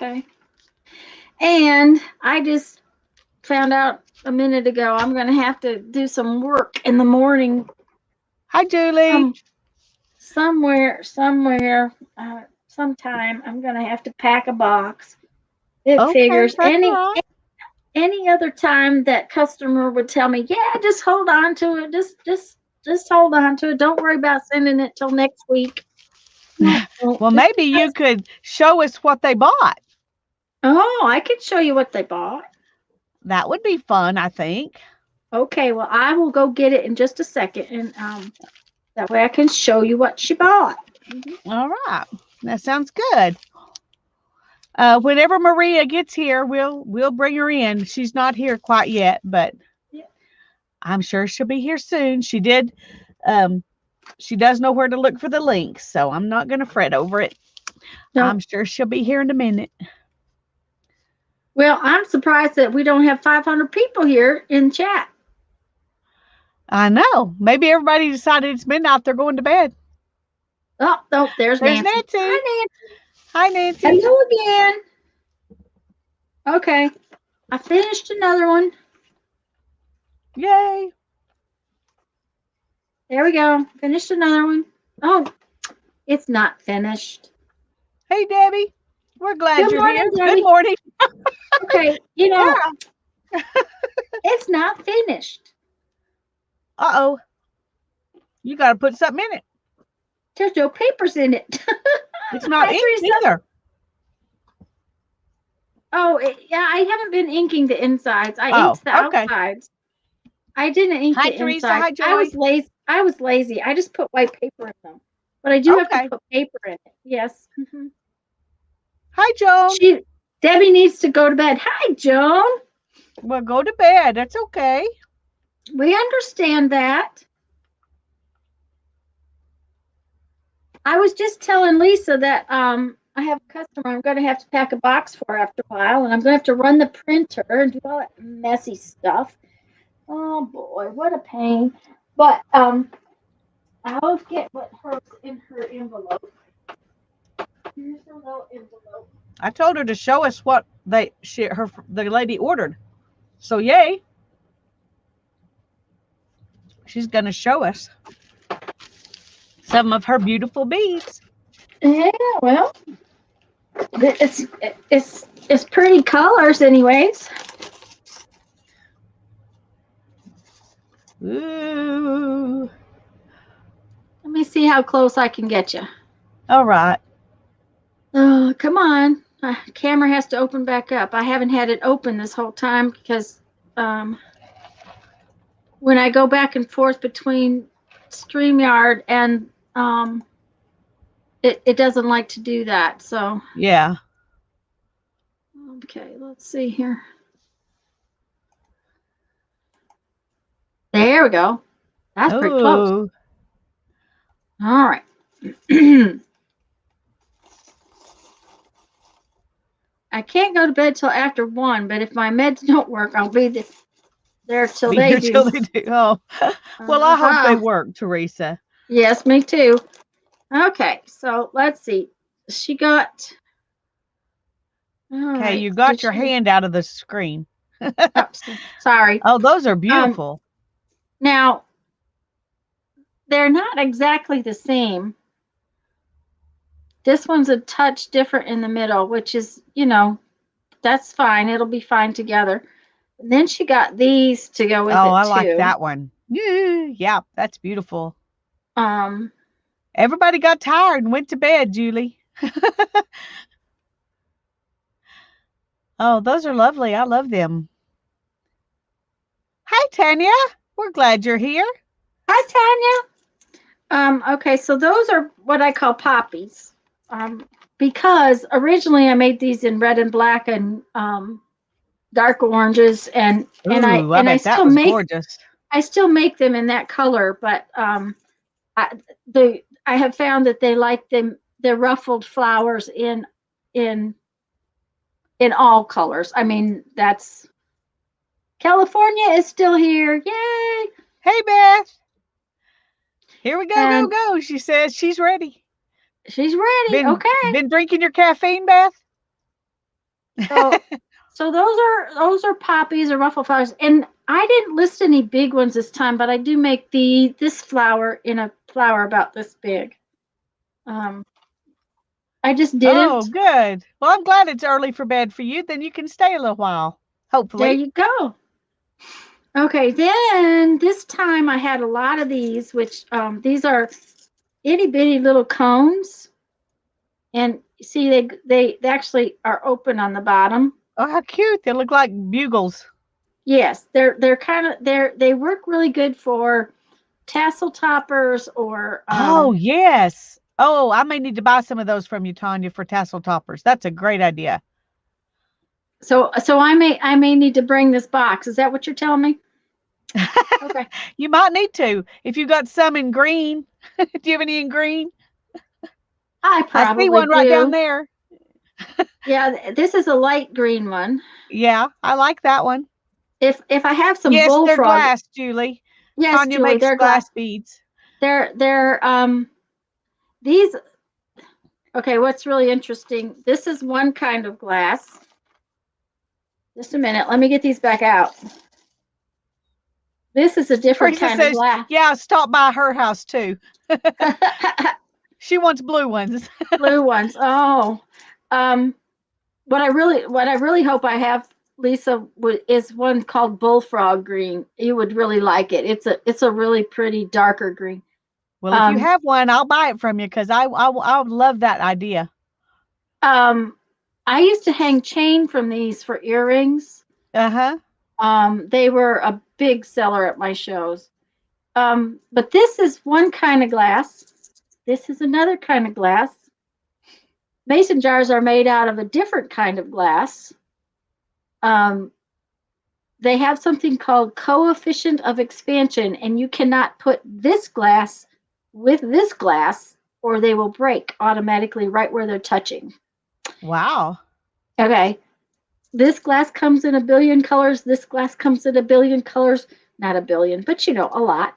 Okay. And I just found out a minute ago I'm going to have to do some work in the morning. Hi, Julie. Sometime I'm going to have to pack a box. It Okay, figures that's all right. any other time that customer would tell me, yeah, just hold on to it. Just hold on to it. Don't worry about sending it till next week. No, Well, just maybe you because. could show us what they bought. Oh, I can show you what they bought. That would be fun, I think. Okay, well, I will go get it in just a second, and that way I can show you what she bought. All right. That sounds good. Whenever Maria gets here, we'll bring her in. She's not here quite yet, but Yeah. I'm sure she'll be here soon. Um, she does know where to look for the link, so I'm not going to fret over it. No, I'm sure she'll be here in a minute. well, I'm surprised that we don't have 500 people here in chat. I know. Maybe everybody decided it's midnight. They're going to bed. Oh, no, there's There's Nancy. Nancy. Hi, Hi, Nancy. Nancy. Hello again. Okay, I finished another one. Yay. There we go. Finished another one. Oh, it's not finished. Hey, Debbie. We're glad Good you're here. morning, Good Debbie. morning. Okay, Yeah. it's not finished. Uh-oh. You got to put something in it. There's no papers in it. It's not Hi, inked Teresa. either. Oh, yeah, I haven't been inking the insides. I Oh, inked the okay. outsides. I didn't ink Hi, the Teresa. insides. Hi, Joy. I was lazy. I just put white paper in them. But I do have to Okay. put paper in it. Yes. Hi, Joan. Debbie needs to go to bed. Hi, Joan. Well, go to bed. That's okay. We understand that. I was just telling Lisa that I have a customer I'm going to have to pack a box for after a while, and I'm going to have to run the printer and do all that messy stuff. Oh boy, what a pain! But I'll get what hers in her envelope. Here's a little envelope. I told her to show us what the lady ordered. So yay. She's going to show us some of her beautiful beads. Yeah, well, it's pretty colors, anyways. Ooh. Let me see how close I can get you. All right. Oh, come on. Camera has to open back up. I haven't had it open this whole time because when I go back and forth between StreamYard and it doesn't like to do that. So Yeah. okay, let's see here. There we go. That's pretty close. Ooh. All right. I can't go to bed till after 1, but if my meds don't work, I'll be there till Be they there do. till they do. Oh. Well, I hope they work, Teresa. Yes, me too. Okay, so let's see. She got. Okay, you got your hand out of the screen. Sorry. Oh, those are beautiful. Now, they're not exactly the same. This one's a touch different in the middle, which is, that's fine. It'll be fine together. And then she got these to go with it, I too. like that one. Yeah, that's beautiful. Um, Everybody got tired and went to bed, Julie. Oh, those are lovely. I love them. Hi, Tanya. We're glad you're here. Hi, Tanya. Okay, so those are what I call poppies. Because originally I made these in red and black and dark oranges, and Ooh, I bet that was gorgeous. I still make them in that color, but I have found that they like the ruffled flowers in all colors. I mean, that's California is still here. Yay! Hey, Beth. Here we go. She says she's ready. She's ready. Okay. Been drinking your caffeine, Beth? So, so those are poppies or ruffle flowers, and I didn't list any big ones this time, but I do make this flower in a flower about this big. Um, I just Oh, didn't. good. Well, I'm glad it's early for bed for you. Then you can stay a little while, There hopefully. you go. Okay, then this time I had a lot of these, which these are itty bitty little cones, and see they actually are open on the bottom. Oh, how cute. They look like bugles. Yes, they're kind of they work really good for tassel toppers or Oh, yes. Oh, I may need to buy some of those from you, Tanya, for tassel toppers. That's a great idea. so I may need to bring this box. Is that what you're telling me? Okay. You might need to if you got some in green. Do you have any in green? I I see probably one right down do. there. Yeah, this is a light green one. Yeah, I like that one. If I have some Yes, they're bullfrog, glass, Julie. yes, Tanya Julie, makes they're glass. glass beads. They're these. Okay, what's really interesting? This is one kind of glass. Just a minute, let me get these back out. This is a different Teresa kind of says, glass. yeah, stop by her house too. She wants blue ones. Blue ones. Oh, um, what I really hope I have, Lisa, is one called bullfrog green. You would really like it. It's a really pretty darker green. Well, if you Um, have one, I'll buy it from you because I would love that idea. um, I used to hang chain from these for earrings. Uh-huh. They were a big seller at my shows. But this is one kind of glass. This is another kind of glass. Mason jars are made out of a different kind of glass. Um, they have something called coefficient of expansion, and you cannot put this glass with this glass or they will break automatically right where they're touching. Wow. Okay, this glass comes in a billion colors, this glass comes in a billion colors, not a billion, but a lot.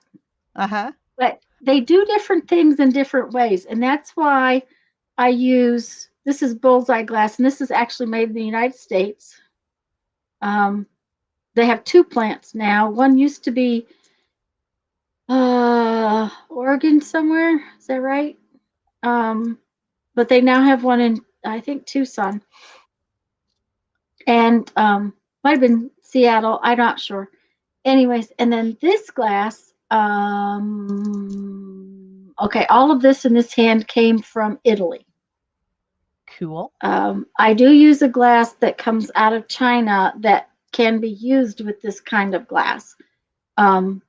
Uh-huh. But they do different things in different ways, and that's why I use this is bullseye glass, and this is actually made in the United States. Um, they have two plants now. One used to be Oregon somewhere. Is that right? But they now have one in I think Tucson, and might have been Seattle. I'm not sure. Anyways, and then this glass. Okay, all of this in this hand came from Italy. Cool. I do use a glass that comes out of China that can be used with this kind of glass. Um,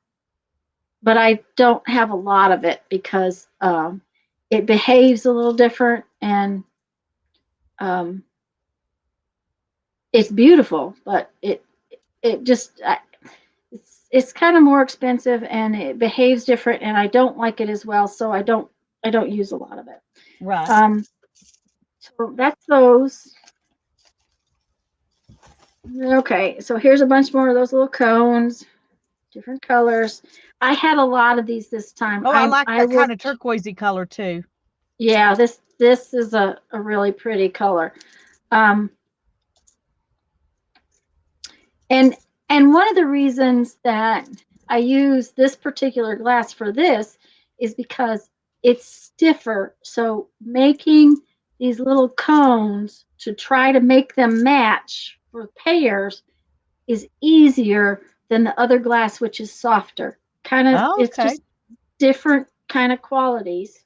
but I don't have a lot of it because it behaves a little different and um, it's beautiful, but it just it's kind of more expensive and it behaves different, and I don't like it as well, so I don't use a lot of it. Right. So that's those. Okay, so here's a bunch more of those little cones, different colors. I had a lot of these this time. Oh, I like I that kind of worked. turquoisey color too. Yeah, this is a really pretty color. Um, and and one of the reasons that I use this particular glass for this is because it's stiffer. So making these little cones to try to make them match for pairs is easier than the other glass, which is softer. Kind of, Oh, it's okay. just different kind of qualities.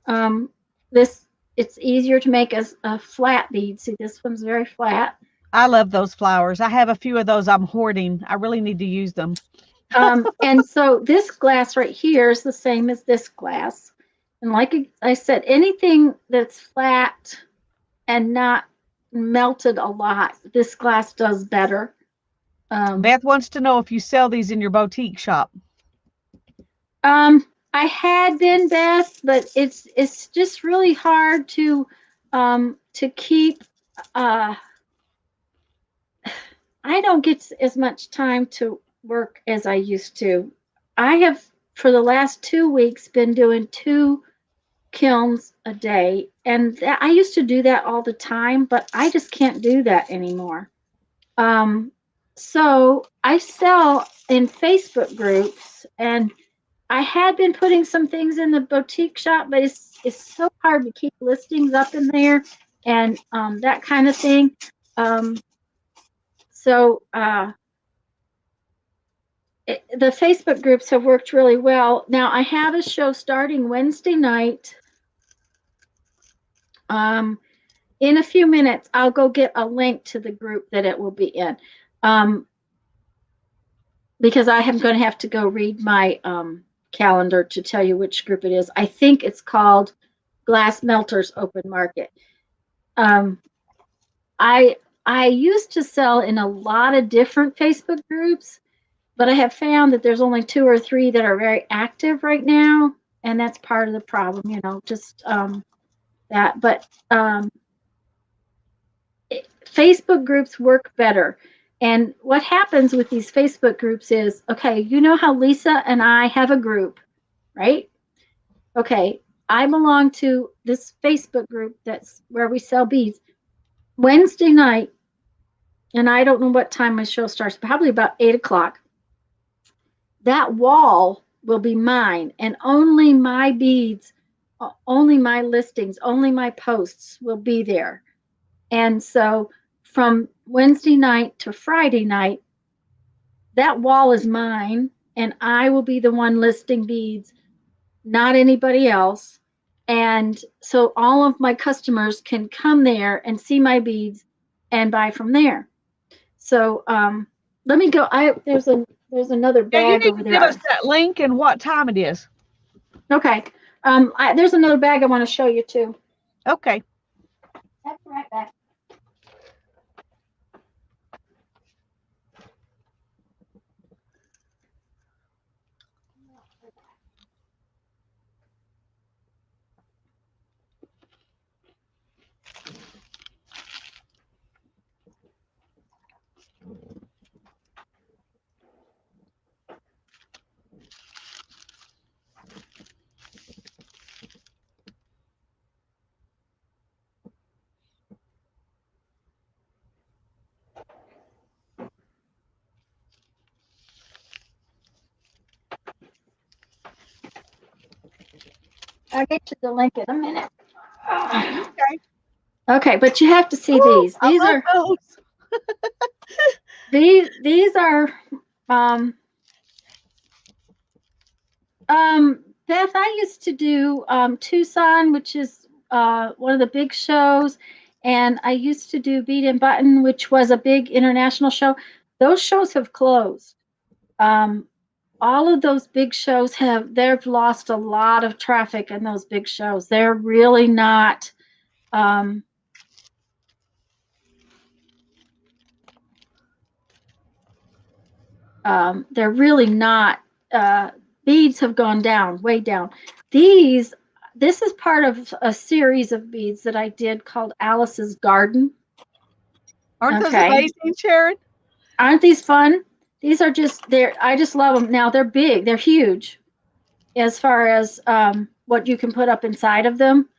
Um, this it's easier to make a flat bead. See, this one's very flat. I love those flowers. I have a few of those I'm hoarding. I really need to use them. And so this glass right here is the same as this glass. And like I said, anything that's flat and not melted a lot, this glass does better. Um, Beth wants to know if you sell these in your boutique shop. I had been, Beth, but it's just really hard to keep. Uh, I don't get as much time to work as I used to. I have for the last 2 weeks been doing two kilns a day, and I used to do that all the time, but I just can't do that anymore. So I sell in Facebook groups, and I had been putting some things in the boutique shop, but it's so hard to keep listings up in there and that kind of thing. Um, so the Facebook groups have worked really well. Now I have a show starting Wednesday night. In a few minutes, I'll go get a link to the group that it will be in. Because I am going to have to go read my calendar to tell you which group it is. I think it's called Glass Melters Open Market. I used to sell in a lot of different Facebook groups, but I have found that there's only 2 or 3 that are very active right now, and that's part of the problem, just that. But Facebook groups work better. And what happens with these Facebook groups is, okay, you know how Lisa and I have a group, right? Okay, I belong to this Facebook group that's where we sell beads. Wednesday night, and I don't know what time my show starts, probably about 8 o'clock. That wall will be mine, and only my beads, only my listings, only my posts will be there. And so from Wednesday night to Friday night, that wall is mine, and I will be the one listing beads, not anybody else. And so all of my customers can come there and see my beads and buy from there. So let me go. There's another Yeah, you bag need over to there. give us that link and what time it is. Okay. There's another bag I want to show you too. Okay. That's right back. I'll get you the link in a minute. Okay. Okay, but you have to see these. I love those. These are Beth, I used to do Tucson, which is one of the big shows, and I used to do Beat and Button, which was a big international show. Those shows have closed. All of those big shows they've lost a lot of traffic in those big shows. They're really not they're really not beads have gone down, way down. This is part of a series of beads that I did called Alice's Garden. Aren't those amazing, Sharon? Aren't these fun? These are I just love them. Now they're big, they're huge as far as what you can put up inside of them.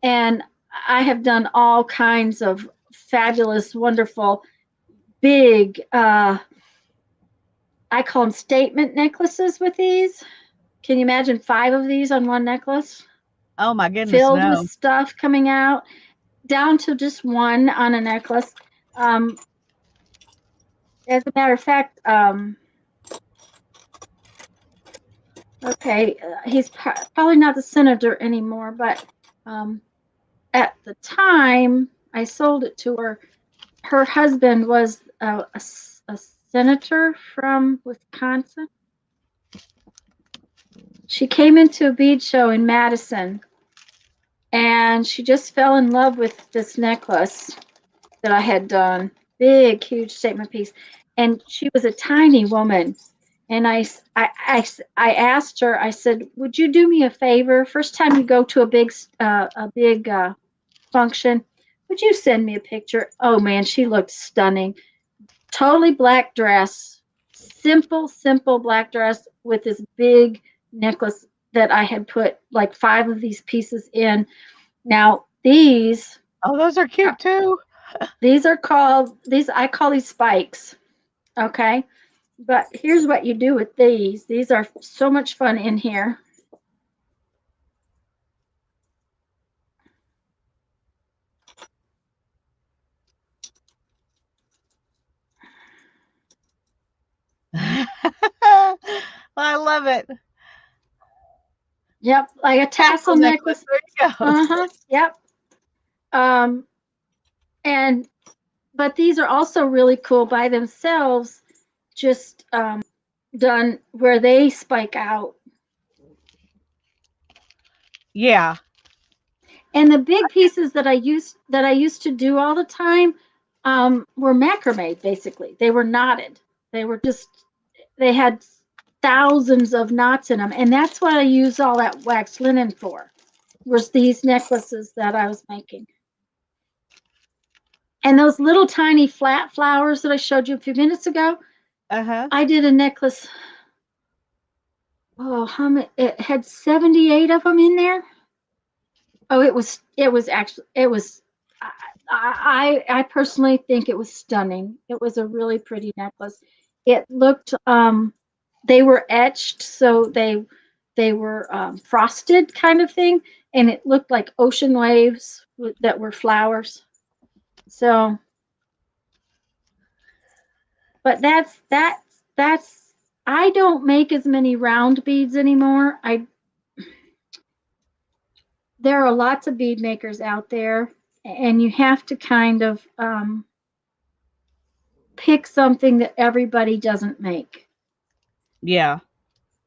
And I have done all kinds of fabulous, wonderful, big, I call them statement necklaces with these. Can you imagine 5 of these on one necklace? Oh my goodness, filled no. with stuff coming out, down to just one on a necklace. As a matter of fact, okay, he's probably not the senator anymore, but at the time I sold it to her, her husband was a senator from Wisconsin. She came into a bead show in Madison, and she just fell in love with this necklace that I had done. Big, huge statement piece. And she was a tiny woman. And I asked her, I said, would you do me a favor? First time you go to a big function, would you send me a picture? Oh man, she looked stunning. Totally black dress, simple black dress with this big necklace that I had put like 5 of these pieces in. Now these Oh, those are cute too. I call these spikes. Okay. But here's what you do with these. These are so much fun in here. I love it. Yep, like a tassel necklace. There you go. Uh-huh. Yep. And but these are also really cool by themselves, just done where they spike out. Yeah. And the big pieces that I used to do all the time were macrame. Basically, they were knotted. They were just they had thousands of knots in them, and that's what I used all that wax linen for. Was these necklaces that I was making. And those little tiny flat flowers that I showed you a few minutes ago, Uh-huh. I did a necklace. Oh, how many? It had 78 of them in there. Oh, it was actually, it was, I personally think it was stunning. It was a really pretty necklace. It looked, they were etched, so they were frosted kind of thing, and it looked like ocean waves that were flowers. So, but that's I don't make as many round beads anymore. There are lots of bead makers out there, and you have to kind of pick something that everybody doesn't make. Yeah.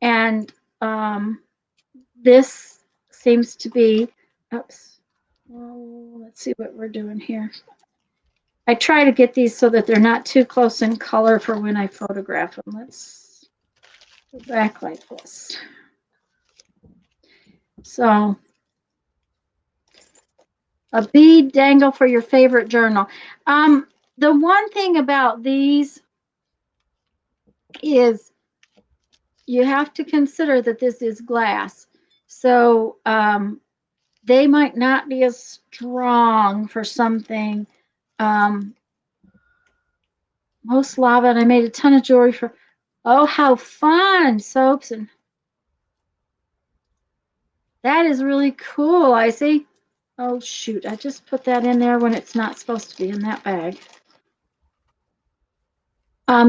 And this seems to be, oops, well, let's see what we're doing here. I try to get these so that they're not too close in color for when I photograph them. Let's go back like this. So, a bead dangle for your favorite journal. The one thing about these is you have to consider that this is glass. So they might not be as strong for something. Most lava, and I made a ton of jewelry for, oh, how fun, soaps. And that is really cool. I see. Oh, shoot. I just put that in there when it's not supposed to be in that bag.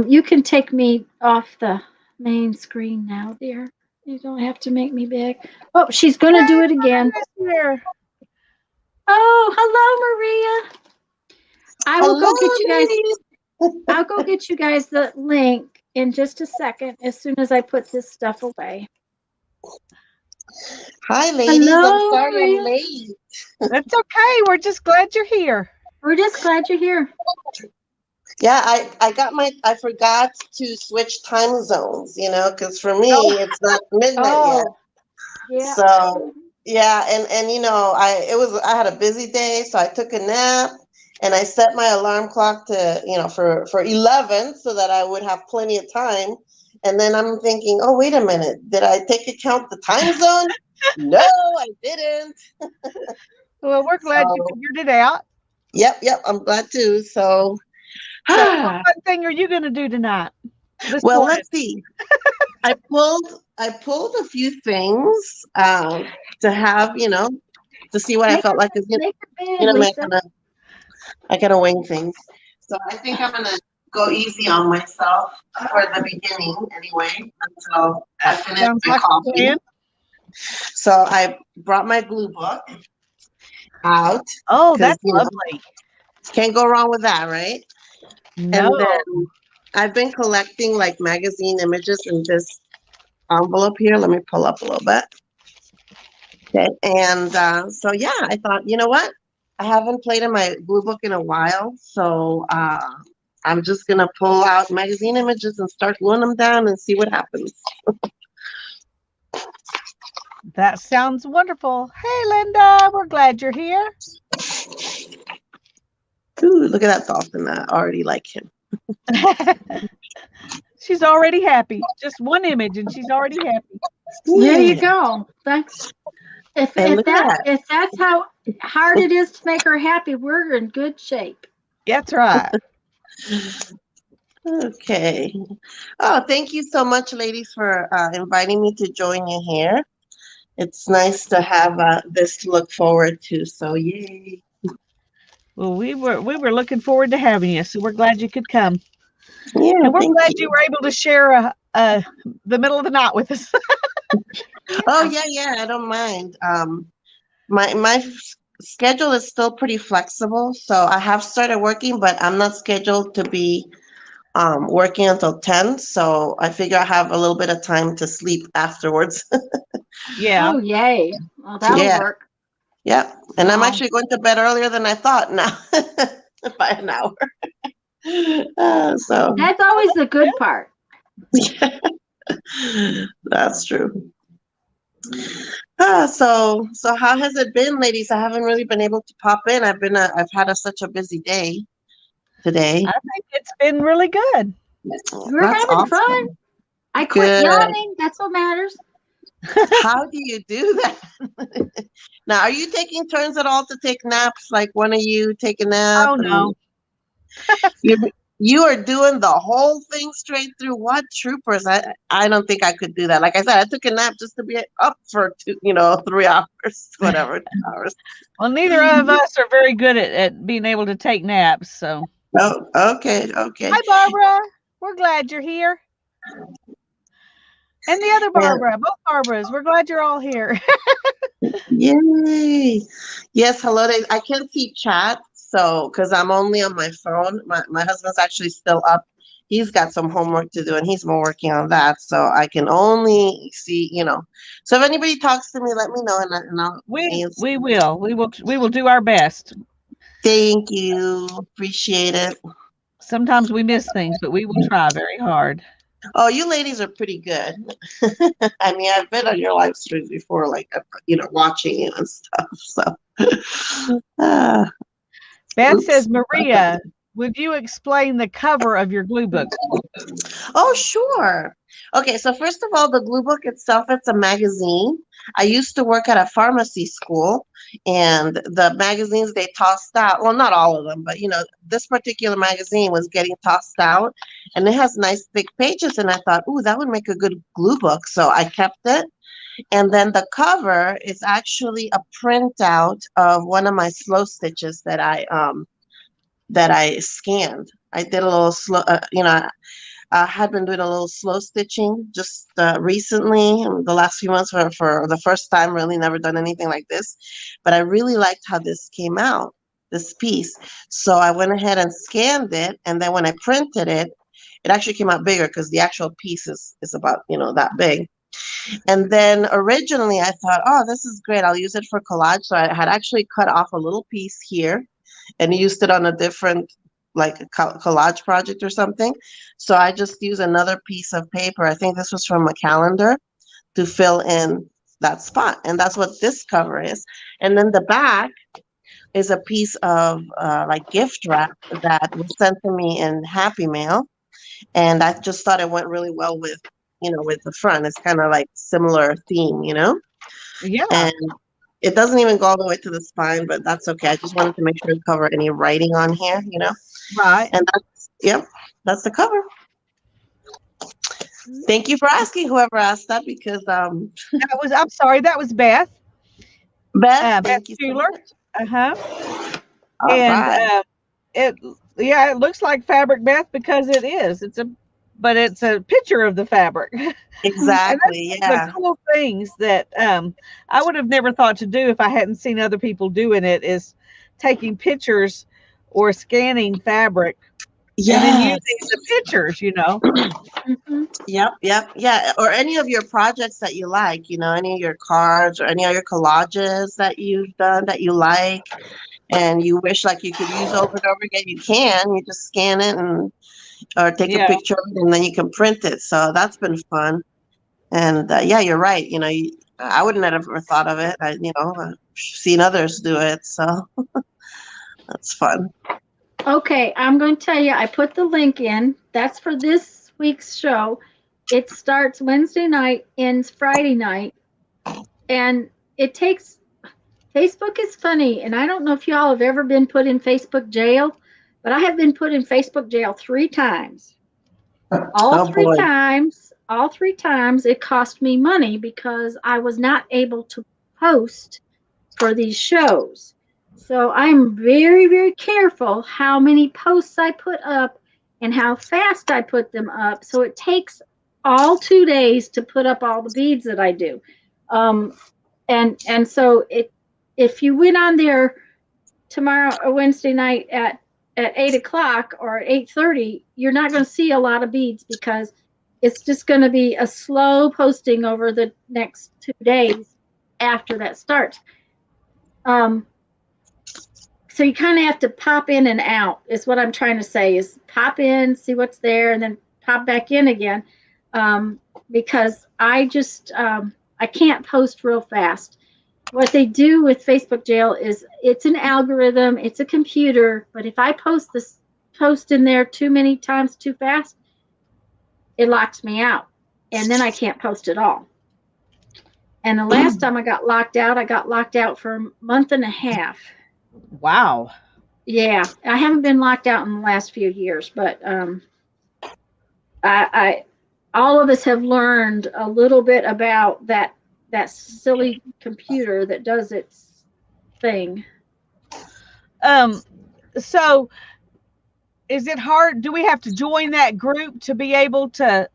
You can take me off the main screen now, dear. You don't have to make me big. Oh, she's going to do it again. Here. Oh, hello, Maria. I will go get you guys. ladies. I'll go get you guys the link in just a second as soon as I put this stuff away. Hi, ladies. Hello, I'm sorry Maria. I'm late. That's okay. We're just glad you're here. We're just glad you're here. Yeah, I forgot to switch time zones, because for me Oh. it's not midnight yet. Yeah. So yeah, and I had a busy day, so I took a nap and I set my alarm clock to, for 11 so that I would have plenty of time. And then I'm thinking, oh, wait a minute, did I take account the time zone? No, I didn't. Well, we're glad you So, figured it out. yep, I'm glad to. So, So what fun thing are you going to do tonight? well, let's see. I pulled a few things to have, to see what I felt like. 'Cause, Make her big, Lisa. I gotta wing things. So I think I'm gonna go easy on myself for the beginning, anyway, until I finish Sounds my like a coffee. plan. So I brought my glue book out. Oh, that's lovely. Can't go wrong with that, right? No. And then I've been collecting like magazine images in this envelope here. Let me pull up a little bit. Okay. And so yeah, I thought, you know what? I haven't played in my blue book in a while, so I'm just gonna pull out magazine images and start gluing them down and see what happens. That sounds wonderful. Hey, Linda, we're glad you're here. Ooh, look at that dolphin. I already like him. She's already happy. Just one image and she's already happy. There you Yeah. go. That's And look at that. if that's how hard it is to make her happy, we're in good shape. That's right. Okay. Oh, thank you so much, ladies, for inviting me to join you here. It's nice to have this to look forward to. So, yay. Well, we were looking forward to having you, so we're glad you could come, Yeah, and we're thank glad you. you were able to share the middle of the night with us. Oh, yeah, I don't mind. My schedule is still pretty flexible, so I have started working, but I'm not scheduled to be working until 10, so I figure I have a little bit of time to sleep afterwards. Yeah. Oh, yay. Well, that'll Yeah, work. yeah. And I'm So, actually going to bed earlier than I thought now, by an hour. So, that's always the good part. yeah, that's true. So how has it been, ladies? I haven't really been able to pop in. I've had such a busy day today. I think it's been really good. We're That's having fun. awesome. I quit Good. yawning. That's what matters. How do you do that? Now, are you taking turns at all to take naps? Like one of you take a nap Oh no. and you are doing the whole thing straight through. What troopers? I don't think I could do that. Like I said, I took a nap just to be up for 3 hours, whatever, 2 hours. Well, neither of us are very good at being able to take naps. So, Oh, okay. hi, Barbara. We're glad you're here. And the other Yeah. Barbara, both Barbaras. We're glad you're all here. Yay. Yes, hello. I can't see chat, so because I'm only on my phone. My husband's actually still up. He's got some homework to do, and he's been working on that. So I can only see. So if anybody talks to me, let me know, and I'll answer. We will do our best. Thank you. Appreciate it. Sometimes we miss things, but we will try very hard. Oh, you ladies are pretty good. I mean, I've been on your live streams before, like, watching you and stuff. So, Beth oops. says, Maria, would you explain the cover of your glue book? Oh, sure. Okay, so first of all, the glue book itself, it's a magazine. I used to work at a pharmacy school, and the magazines they tossed out, well, not all of them, but this particular magazine was getting tossed out, and it has nice thick pages, and I thought, ooh, that would make a good glue book. So I kept it. And then the cover is actually a printout of one of my slow stitches that I scanned. I did a little slow, I had been doing a little slow stitching just recently, the last few months for the first time, really never done anything like this. But I really liked how this came out, this piece. So I went ahead and scanned it. And then when I printed it, it actually came out bigger because the actual piece is about, that big. And then originally I thought, oh, this is great. I'll use it for collage. So I had actually cut off a little piece here and used it on a different like a collage project or something. So I just use another piece of paper. I think this was from a calendar to fill in that spot. And that's what this cover is. And then the back is a piece of like gift wrap that was sent to me in Happy Mail. And I just thought it went really well with the front. It's kind of like similar theme, Yeah. And it doesn't even go all the way to the spine, but that's okay. I just wanted to make sure to cover any writing on here, Right. And that's the cover. Thank you for asking, whoever asked that, because I'm sorry, that was Beth. Beth, Beth thank you so Schuler. much. All And right. it looks like fabric, Beth, because it is. It's a picture of the fabric. Exactly. And that's Yeah. the cool things that I would have never thought to do if I hadn't seen other people doing it, is taking pictures or scanning fabric and then Yes. using the pictures, Mhm. Yep. Yeah. Or any of your projects that you like, any of your cards or any of your collages that you've done that you like and you wish like you could use over and over again, you can. You just scan it or take a picture of it and then you can print it. So that's been fun. And yeah, you're right. I wouldn't have ever thought of it. I've seen others do it. So that's fun. Okay, I'm going to tell you, I put the link in. That's for this week's show. It starts Wednesday night, ends Friday night, and it takes. Facebook is funny, and I don't know if y'all have ever been put in Facebook jail, but I have been put in Facebook jail 3 times. Oh boy. All 3 times it cost me money because I was not able to post for these shows. So I'm very, very careful how many posts I put up and how fast I put them up. So it takes all 2 days to put up all the beads that I do. And so if you went on there tomorrow or Wednesday night at 8 o'clock or 8:30, you're not going to see a lot of beads because it's just going to be a slow posting over the next 2 days after that starts. So you kind of have to pop in and out is what I'm trying to say, is pop in, see what's there, and then pop back in again. Because I just I can't post real fast. What they do with Facebook jail is it's an algorithm, it's a computer, but if I post in there too many times too fast, it locks me out, and then I can't post at all. And the last time I got locked out for a month and a half. Wow. Yeah, I haven't been locked out in the last few years, but I all of us have learned a little bit about that silly computer that does its thing. So is it hard? Do we have to join that group to be able to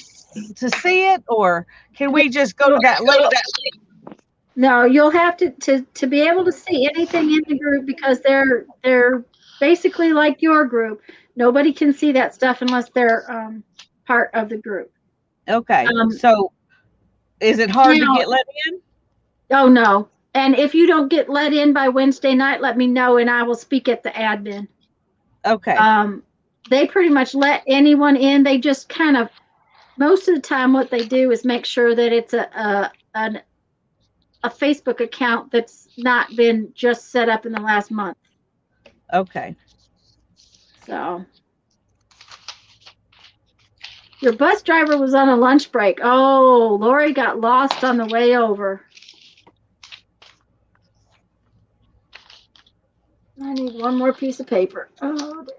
see it, or can we just go to that link? No, you'll have to be able to see anything in the group because they're basically like your group. Nobody can see that stuff unless they're part of the group. Okay. So is it hard to get let in? Oh no. And if you don't get let in by Wednesday night, let me know and I will speak at the admin. Okay. They pretty much let anyone in. They just kind of, most of the time what they do is make sure that it's a Facebook account that's not been just set up in the last month. Okay. So your bus driver was on a lunch break. Oh, Lori got lost on the way over. I need one more piece of paper. Oh, there.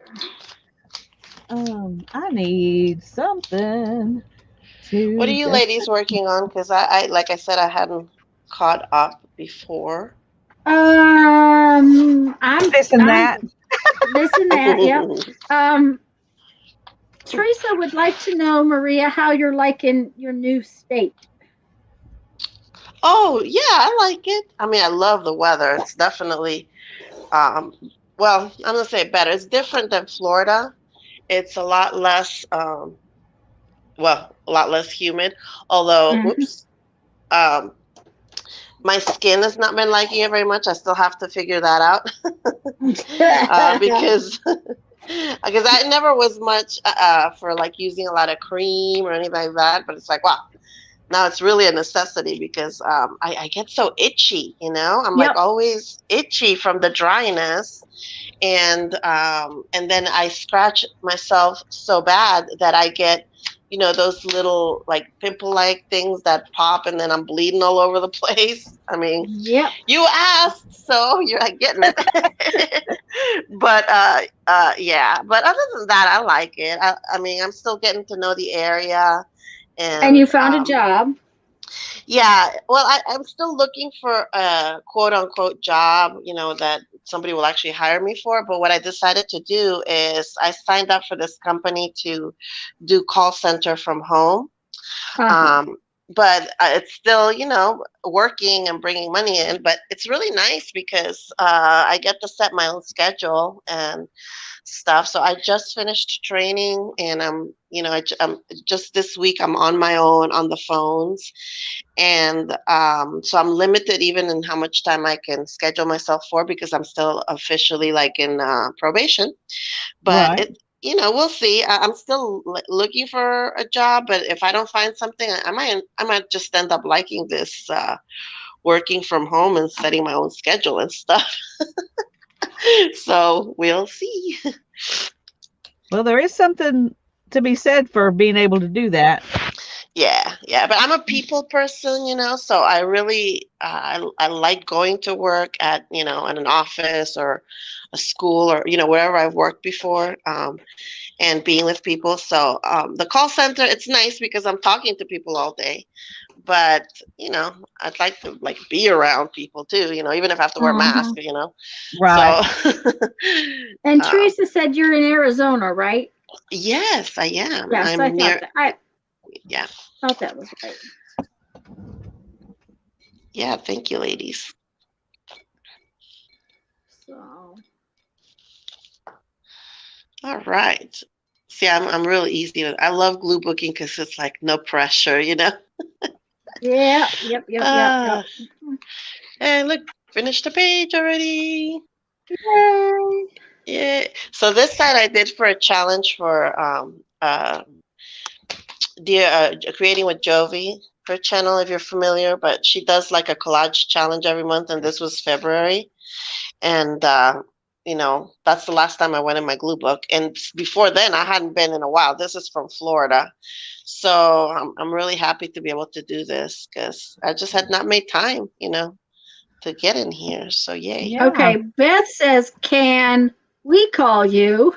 I need something to. What are you ladies working on? Because I, like I said, I hadn't caught up before. I'm this and that. This and that, yeah. Teresa would like to know, Maria, how you're liking your new state. Oh, yeah, I like it. I mean, I love the weather. It's definitely, well, I'm going to say better. It's different than Florida. It's a lot less, well, a lot less humid. Although, whoops, my skin has not been liking it very much. I still have to figure that out because I never was much for like using a lot of cream or anything like that. But it's like, wow, now it's really a necessity because I get so itchy, you know. I'm like always itchy from the dryness, and then I scratch myself so bad that I get, you know, those little like pimple-like things that pop, and then I'm bleeding all over the place. I mean, you asked, so you're like getting it. But yeah. But other than that, I like it. I mean, I'm still getting to know the area, and you found a job. Yeah, well, I'm still looking for a quote unquote job, you know, that somebody will actually hire me for. But what I decided to do is I signed up for this company to do call center from home. But it's still, you know, working and bringing money in. But it's really nice because I get to set my own schedule and stuff. So I just finished training, and I'm, you know, I'm just this week I'm on my own on the phones, and so I'm limited even in how much time I can schedule myself for because I'm still officially like in probation. But it, you know, we'll see. I'm still looking for a job, but if I don't find something, I might just end up liking this working from home and setting my own schedule and stuff. So we'll see. Well, there is something to be said for being able to do that. Yeah, yeah, but I'm a people person, so I really I like going to work at, at an office or a school or, wherever I've worked before, and being with people. So the call center, it's nice because I'm talking to people all day, but I'd like to be around people too, even if I have to wear a mask, Right. So And um, Teresa said you're in Arizona, right? yes, I am. Yes, I'm I near. thought that. I Yeah. thought that was right. Yeah, thank you, ladies. So. All right. See, I'm real easy with. I love glue booking because it's like no pressure. Yeah. Yep. Uh, and look, finished the page already. Yay. Yeah. So this side I did for a challenge for dear creating with Jovi, her channel if you're familiar, but she does like a collage challenge every month, and this was February, and that's the last time I went in my glue book, and before then I hadn't been in a while. This is from Florida, so I'm really happy to be able to do this because I just had not made time, to get in here. So yay. Yeah. Okay. Beth says, "Can we call you?"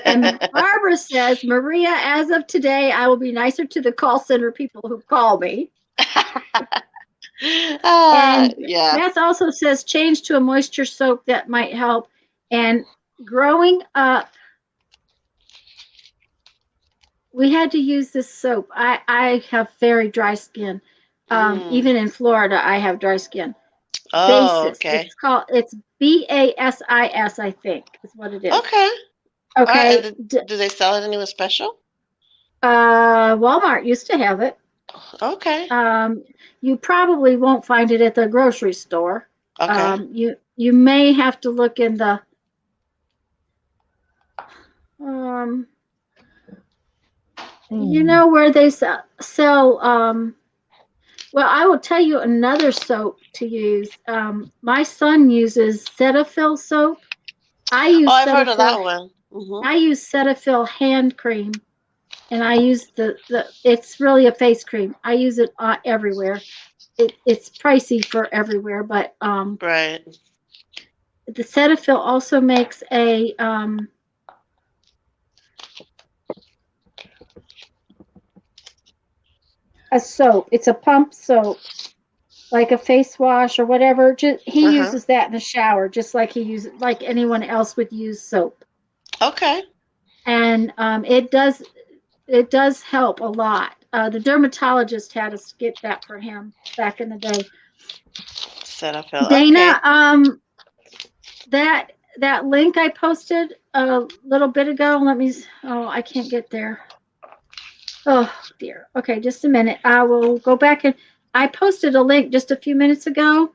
And Barbara says, "Maria, as of today, I will be nicer to the call center people who call me." And Yeah. Beth also says, "Change to a moisture soap that might help." And growing up, we had to use this soap. I have very dry skin. Even in Florida, I have dry skin. Oh, Basis. okay. It's BASIS, I think, is what it is. Okay. All right. Okay. And do they sell it anywhere special? Walmart used to have it. Okay. You probably won't find it at the grocery store. Okay. You may have to look in the where they sell well, I will tell you another soap to use. My son uses Cetaphil soap. I use I've heard of that Cetaphil. one. I use Cetaphil hand cream, and I use the it's really a face cream. I use it everywhere. It's pricey for everywhere, but Right. the Cetaphil also makes a soap. It's a pump soap, like a face wash or whatever. He uses that in the shower, just like like anyone else would use soap. Okay. And it does help a lot. The dermatologist had us get that for him back in the day. Cetaphil. Dana, Okay. that link I posted a little bit ago. I can't get there. Oh dear. Okay, just a minute. I will go back and I posted a link just a few minutes ago.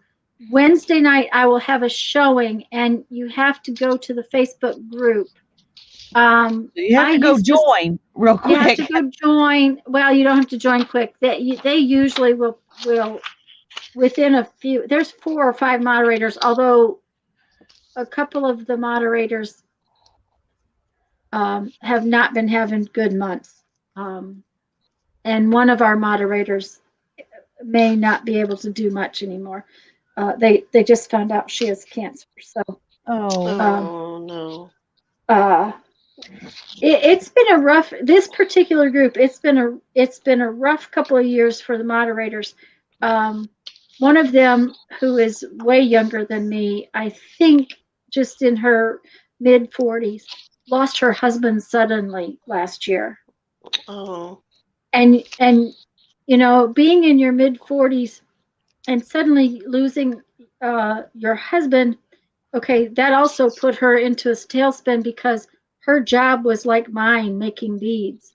Wednesday night I will have a showing, and you have to go to the Facebook group. You have to go join real quick. You have to go join. Well, you don't have to join quick. They usually will within a few. There's 4 or 5 moderators, although a couple of the moderators have not been having good months. And one of our moderators may not be able to do much anymore. They just found out she has cancer. So no. It's been a rough. This particular group. It's been a rough couple of years for the moderators. One of them, who is way younger than me, I think, just in her mid-40s, lost her husband suddenly last year. Oh. And being in your mid-40s and suddenly losing your husband, okay, that also put her into a tailspin because her job was like mine, making beads.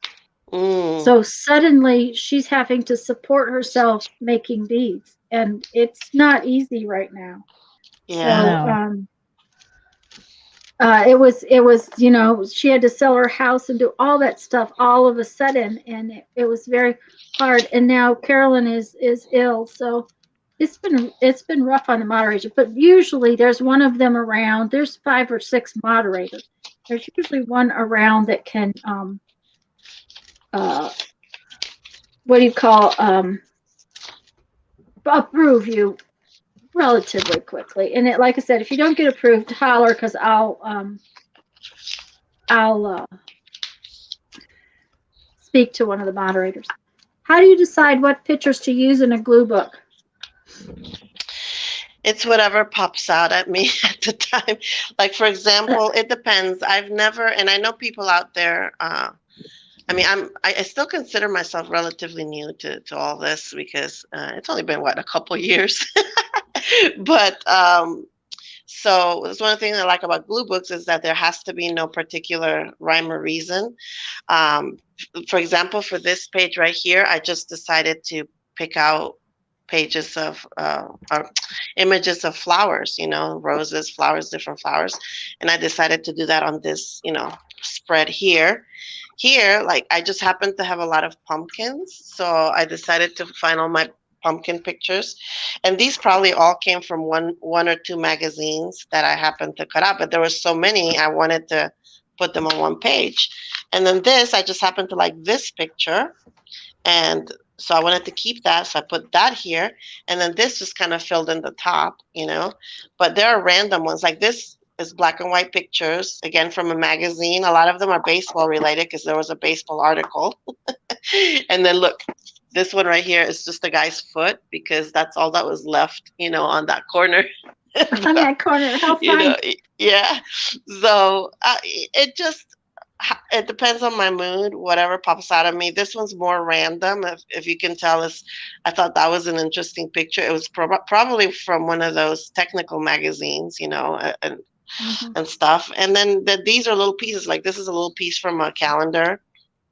So suddenly she's having to support herself making beads, and it's not easy right now. Yeah. So it was she had to sell her house and do all that stuff all of a sudden, and it was very hard. And now Carolyn is ill, so it's been rough on the moderators. But usually there's one of them around. There's 5 or 6 moderators. There's usually one around that can what do you call, approve you relatively quickly. And like I said, if you don't get approved, holler, because I'll speak to one of the moderators. How do you decide what pictures to use in a glue book? It's whatever pops out at me at the time. Like, for example, it depends. I've never, and I know people out there, I mean, I still consider myself relatively new to all this because it's only been, what, a couple years. But so that's one of the things I like about glue books is that there has to be no particular rhyme or reason. For example, for this page right here, I just decided to pick out pages of or images of flowers, you know, roses, flowers, different flowers. And I decided to do that on this, you know, spread here. Here, like, I just happened to have a lot of pumpkins. So I decided to find all my pumpkin pictures. And these probably all came from one or two magazines that I happened to cut out. But there were so many, I wanted to put them on one page. And then this, I just happened to like this picture. And so I wanted to keep that. So I put that here. And then this just kind of filled in the top, you know. But there are random ones. Like this is black and white pictures, again, from a magazine. A lot of them are baseball related because there was a baseball article. And then look, this one right here is just a guy's foot because that's all that was left, you know, on that corner. On that corner. How fun. You know, yeah. So it depends on my mood, whatever pops out of me. This one's more random. If you can tell us, I thought that was an interesting picture. It was probably from one of those technical magazines, you know, and stuff. And then these are little pieces. Like this is a little piece from a calendar.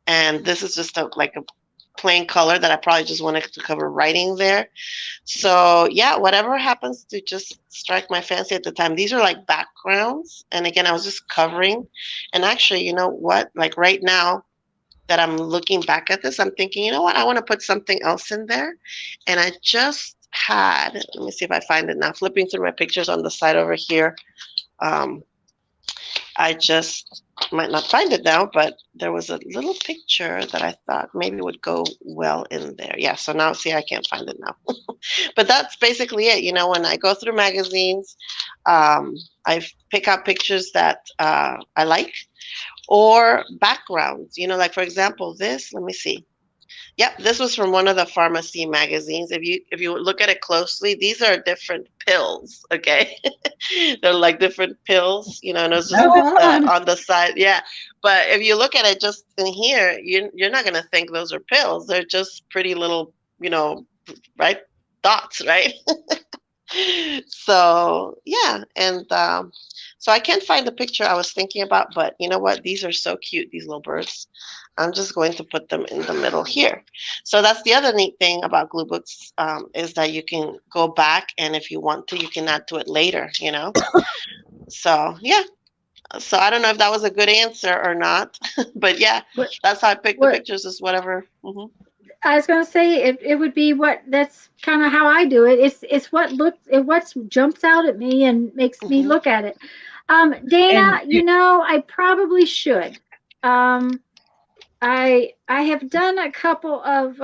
And this is just like a plain color that I probably just wanted to cover writing there. So yeah, whatever happens to just strike my fancy at the time. These are like backgrounds. And again, I was just covering. And actually, you know what? Like right now that I'm looking back at this, I'm thinking, you know what? I want to put something else in there. And I just had, let me see if I find it now, flipping through my pictures on the side over here. I just might not find it now, but there was a little picture that I thought maybe would go well in there. Yeah, so now, see, I can't find it now. But that's basically it. You know, when I go through magazines, I pick out pictures that I like or backgrounds. You know, like, for example, this, let me see. Yep, this was from one of the pharmacy magazines. If you look at it closely, these are different pills, okay? They're like different pills, you know, and it's just on the side. Yeah, but if you look at it just in here, you're not going to think those are pills. They're just pretty little, you know, right? Dots, right? So, yeah, and so I can't find the picture I was thinking about, but you know what? These are so cute, these little birds. I'm just going to put them in the middle here. So that's the other neat thing about glue books, is that you can go back, and if you want to, you can add to it later, you know? So, yeah. So I don't know if that was a good answer or not, but yeah, that's how I pick the pictures, is whatever. I was going to say it would be that's kind of how I do it. It's what jumps out at me and makes me look at it. Dana, you know, I probably should. I have done a couple of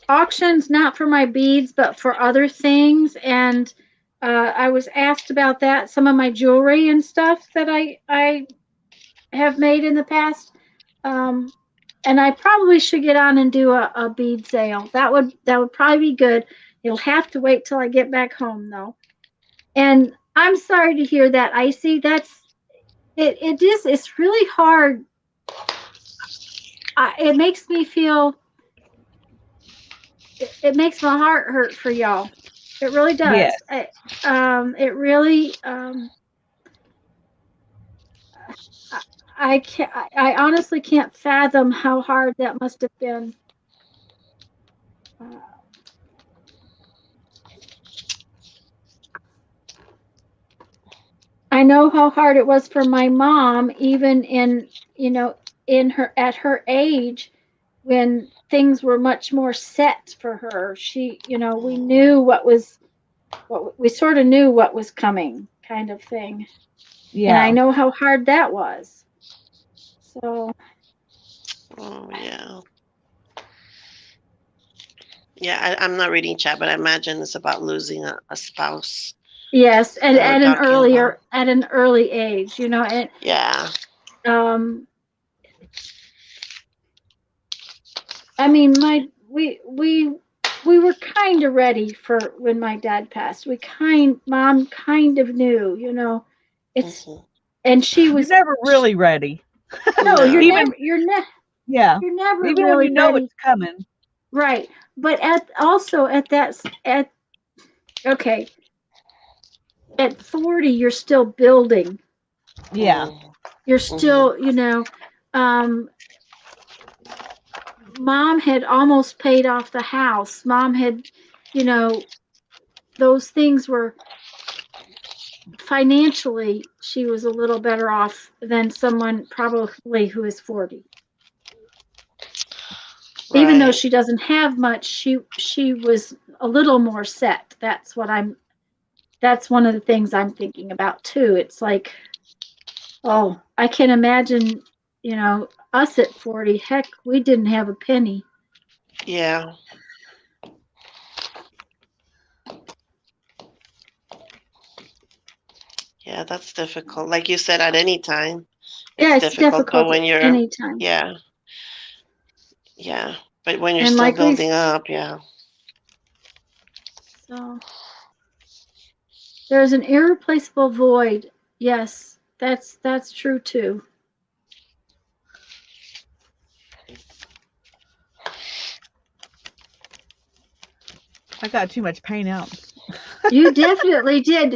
auctions, not for my beads, but for other things. And I was asked about that, some of my jewelry and stuff that I have made in the past. And I probably should get on and do a bead sale. That would probably be good. You'll have to wait till I get back home, though. And I'm sorry to hear that, Icy. It's really hard. It makes me feel, it makes my heart hurt for y'all. It really does. Yes. It really, I honestly can't fathom how hard that must have been. I know how hard it was for my mom, even at her age, when things were much more set for her. She, we knew we sort of knew what was coming, kind of thing. Yeah. And I know how hard that was. So. Oh, yeah. Yeah, I'm not reading chat, but I imagine it's about losing a spouse Yes, and that we're talking about. at an early age, and Yeah. um I mean, we were kind of ready for when my dad passed. Mom kind of knew, it's Hmm. and she You're was never really ready. no, No. Even yeah, you're never even when really you know ready, it's coming. right? But at okay, at 40 you're still building. Yeah. You're Mm-hmm. still, um mom had almost paid off the house. Mom had, you know, those things were financially, she was a little better off than someone probably who is 40. Even though Right. she doesn't have much, she was a little more set. That's one of the things I'm thinking about too. It's like, oh, I can imagine, us at 40, heck, we didn't have a penny. Yeah. Yeah, that's difficult. Like you said, at any time, Yeah, it's it's difficult. But difficult at when you're, any time. yeah, yeah. But when you're And still like we building up, yeah. so there's an irreplaceable void. Yes, that's true too. I got too much paint out. You definitely did.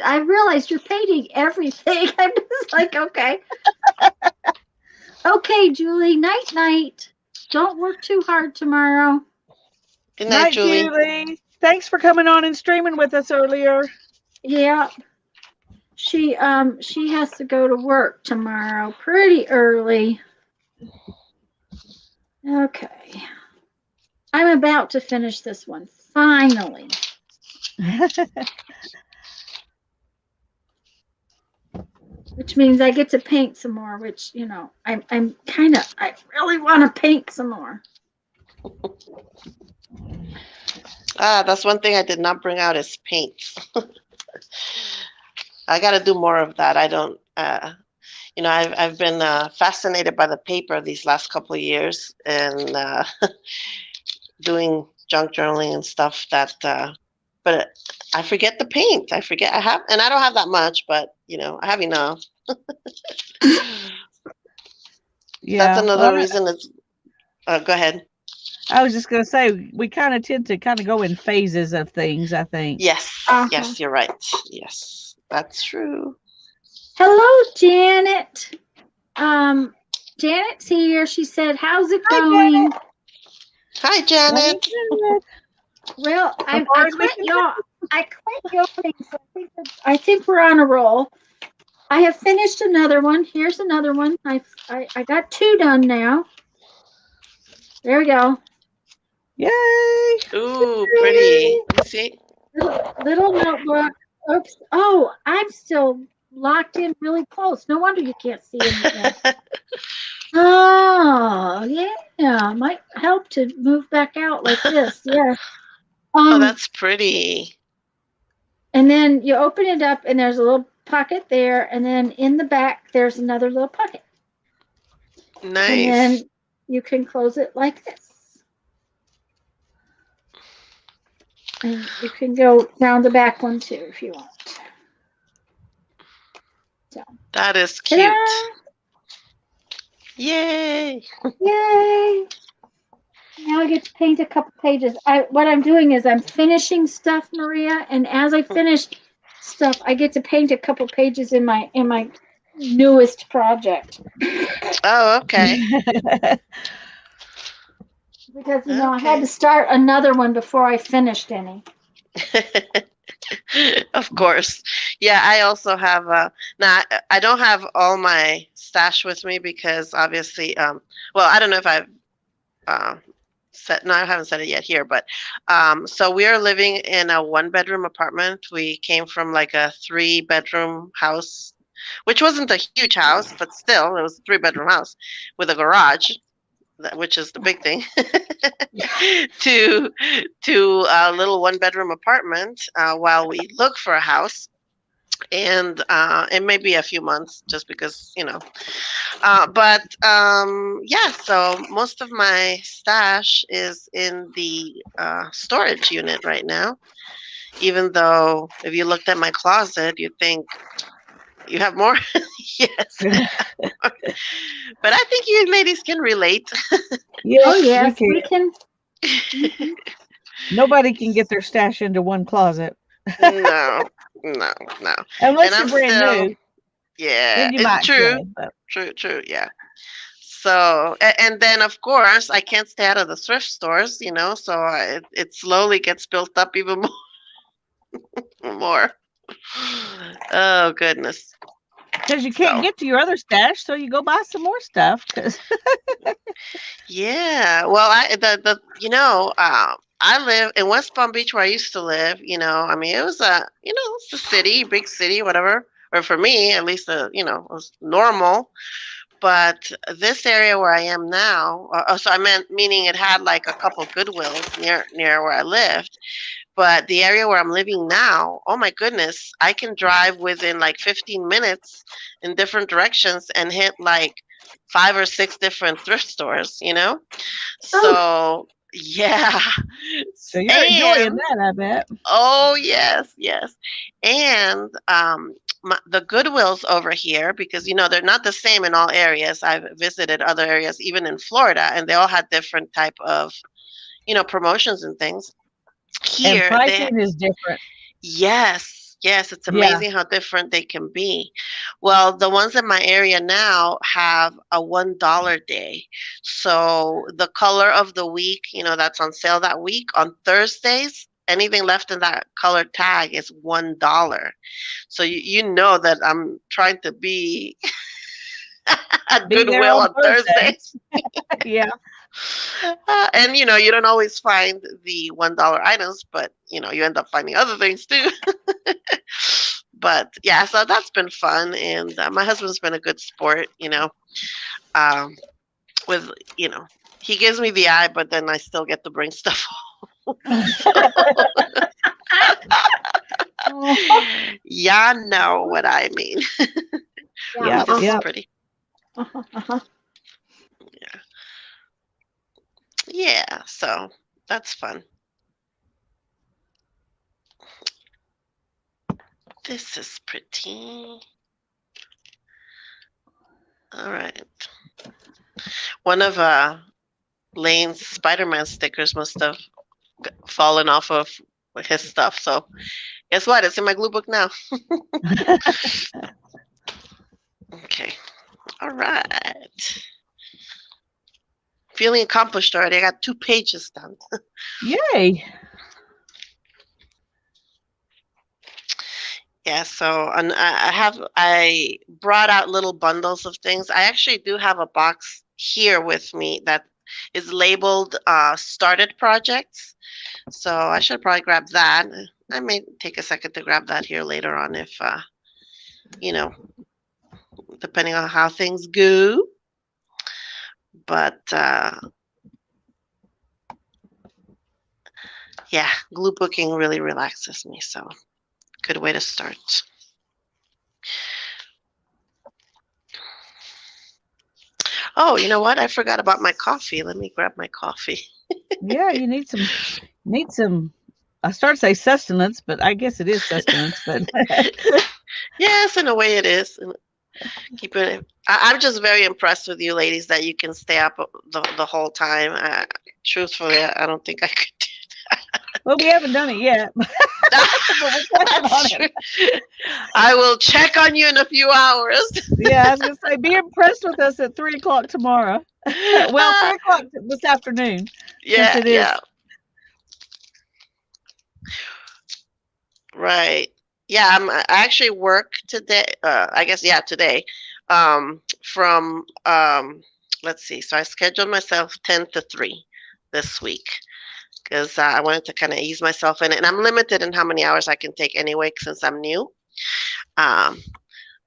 I realized you're painting everything. I'm just like, okay. Okay, Julie, night night. Don't work too hard tomorrow. Good night, Night, Julie. Julie. Thanks for coming on and streaming with us earlier. Yeah. She has to go to work tomorrow pretty early. Okay. I'm about to finish this one. Finally. Which means I get to paint some more, which, I really want to paint some more. Ah, that's one thing I did not bring out is paint. I got to do more of that. I don't, I've been fascinated by the paper these last couple of years and doing junk journaling and stuff but I forget the paint. I forget I have, and I don't have that much, but I have enough. That's Yeah. Well, another reason it's, go ahead. I was just going to say, we kind of tend to kind of go in phases of things, I think. Yes, Uh-huh. yes, you're right. Yes, that's true. Hello, Janet. Um, Janet's here. She said, "How's it Hi, Janet. going?" Hi, Going Janet. good. Well, As I far as we quit can y'all. I quit yawning, so I think we're on a roll. I have finished another one. Here's another one. I got two done now. There we go. Yay. Ooh, pretty. Let me see. Little notebook. Oops. Oh, I'm still locked in really close. No wonder you can't see anything. Oh, yeah. Might help to move back out like this. Yeah. Oh, Um, that's pretty. and then you open it up and there's a little pocket there, and then in the back there's another little pocket. And Nice. then you can close it like this. And you can go down the back one too if you want. So, That is ta-da! cute. Yay. Yay! Now I get to paint a couple pages. What I'm doing is I'm finishing stuff, Maria, and as I finish stuff, I get to paint a couple pages in my newest project. Oh, okay. Because I had to Okay. start another one before I finished any. Of course. Yeah, I also have now I don't have all my stash with me because obviously well, I don't know if I've uh said, no, I haven't said it yet here, but so we are living in a 1-bedroom apartment. We came from like a 3-bedroom house, which wasn't a huge house, but still it was a 3-bedroom house with a garage. which is the big thing, to a little 1-bedroom apartment while we look for a house. And it may be a few months just because, but yeah, so most of my stash is in the storage unit right now, even though if you looked at my closet, you'd think you have more. Yes. But I think you ladies can relate. Yes, Oh, yes, we we can. can. Nobody can get their stash into one closet. No, no, no. Unless And you're I'm brand still, new, yeah, then you it's might true, can. But true, yeah. So, and then of course, I can't stay out of the thrift stores, so it slowly gets built up even more. Oh, goodness. because you can't So, get to your other stash, so you go buy some more stuff. yeah. Well, I live in West Palm Beach where I used to live, I mean, it was it's a city, big city, whatever. Or for me, at least, it was normal. But this area where I am now, so I meaning it had like a couple Goodwills near where I lived. But the area where I'm living now, oh my goodness, I can drive within like 15 minutes in different directions and hit like 5 or 6 different thrift stores. Oh, So, yeah. So you're enjoying And that, I bet. oh, yes, yes. And the Goodwills over here, because they're not the same in all areas. I've visited other areas, even in Florida, and they all had different type of, promotions and things. And Here, pricing is different. yes, yes, it's Yeah. amazing how different they can be. Well, the ones in my area now have a $1 day. So the color of the week, that's on sale that week on Thursdays, anything left in that color tag is $1. So you know that I'm trying to be at Be there Goodwill on on Thursday. Thursdays. Yeah. And you don't always find the $1 items, but you end up finding other things too. But yeah, so that's been fun, and my husband's been a good sport. Um, with he gives me the eye, but then I still get to bring stuff home. oh, Yeah, know what I mean. Yeah. This is Yeah. pretty. uh-huh. Yeah, so that's fun. This is pretty. All right. One of Lane's Spider-Man stickers must have fallen off of his stuff. So guess what? It's in my glue book now. Okay. All right. Feeling accomplished already. I got 2 pages done. Yay. Yeah, so and I brought out little bundles of things. I actually do have a box here with me that is labeled started projects. So I should probably grab that. I may take a second to grab that here later on if depending on how things go. But yeah, glue booking really relaxes me, so good way to start. Oh, you know what? I forgot about my coffee. Let me grab my coffee. Yeah, you need some I start to say sustenance, but I guess it is sustenance, but Yes, in a way it is. Keeping it. I'm just very impressed with you ladies that you can stay up the whole time. Truthfully, I don't think I could do well, we haven't done it yet. But we're working on it. I will check on you in a few hours. Yeah, I was gonna say, be impressed with us at 3 o'clock tomorrow. Well, 3 o'clock this afternoon. Yeah, Since it is. yeah. Right. Yeah, I actually work today. I guess today. From let's see. So I scheduled myself 10 to 3 this week because I wanted to kind of ease myself in it, and I'm limited in how many hours I can take anyway since I'm new.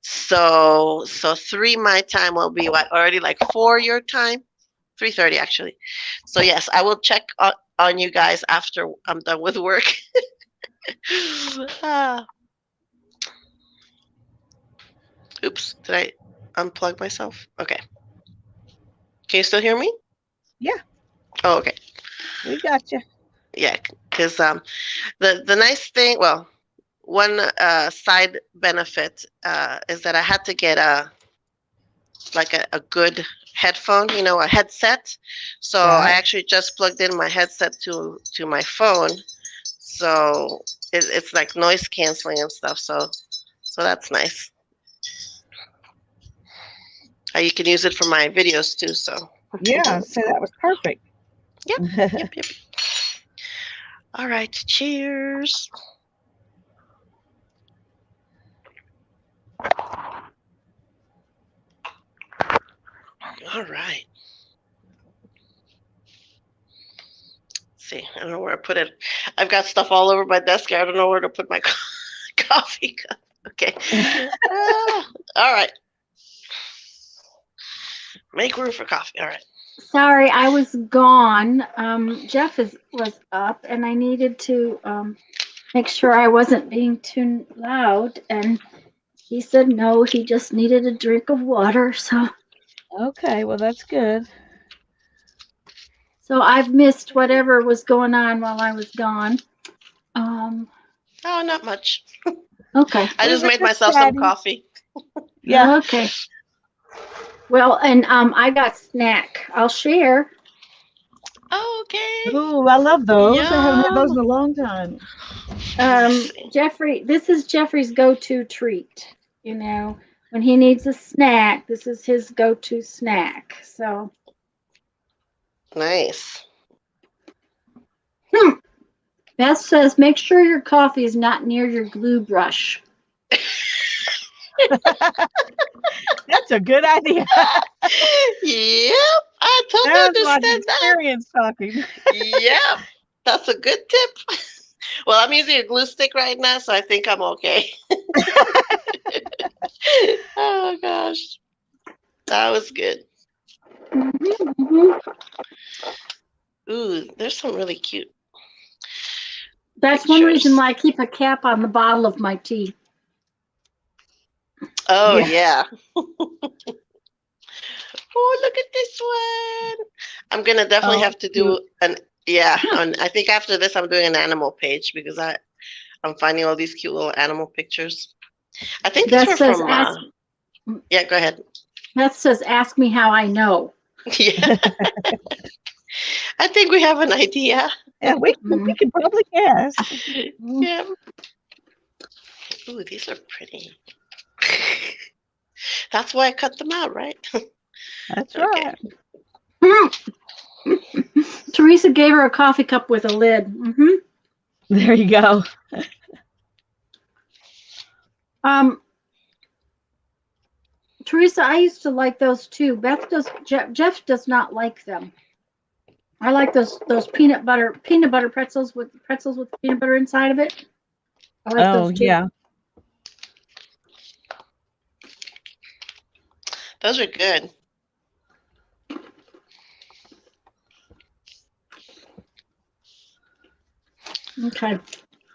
So 3 my time will be what, already like 4 your time, 3:30 actually. So yes, I will check on you guys after I'm done with work. Ah, oops, did I unplug myself? Okay. Can you still hear me? Yeah, Oh, okay. we got you. Yeah, because the nice thing, well, one side benefit is that I had to get a good headphone, a headset. So I Right. actually just plugged in my headset to my phone, so it's like noise canceling and stuff. So that's nice. You can use it for my videos too. So Yeah, so that was perfect. yep, yep. All right, cheers. All right. See, I don't know where I put it. I've got stuff all over my desk. I don't know where to put my coffee cup. Okay. All right. Make room for coffee. All right. Sorry, I was gone. Jeff was up, and I needed to make sure I wasn't being too loud. And he said no, he just needed a drink of water. Okay, well, that's good. So I've missed whatever was going on while I was gone. Oh, not much. Okay. I We just were made just myself some chatting. coffee. Yeah. Okay. Well, and I got snack. I'll share. Okay. Ooh, I love those. I haven't had those Yum. in a long time. Let's see. Jeffrey, this is Jeffrey's go-to treat. When he needs a snack, this is his go-to snack. So, Nice. Beth says, make sure your coffee is not near your glue brush. That's a good idea. Yep, I totally Sounds like understand that. experience talking. Yep, that's a good tip. Well, I'm using a glue stick right now, so I think I'm okay. Oh gosh, that was good. Ooh, there's some really cute That's one reason pictures. why I keep a cap on the bottle of my tea. Oh Yeah. yeah. Oh, look at this one. I'm gonna definitely Oh, have to do I think after this I'm doing an animal page because I'm finding all these cute little animal pictures. I think these Beth were says, from yeah, go ahead. ask me how I know. Yeah, I think we have an idea. yeah, we can probably guess. Yeah. Ooh, these are pretty. That's why I cut them out, right? That's Okay. right. Teresa gave her a coffee cup with a lid. There you go. Teresa, I used to like those too. Jeff does not like them. I like those peanut butter pretzels with peanut butter inside of it. I like Oh, those too. yeah. Those are good. Okay.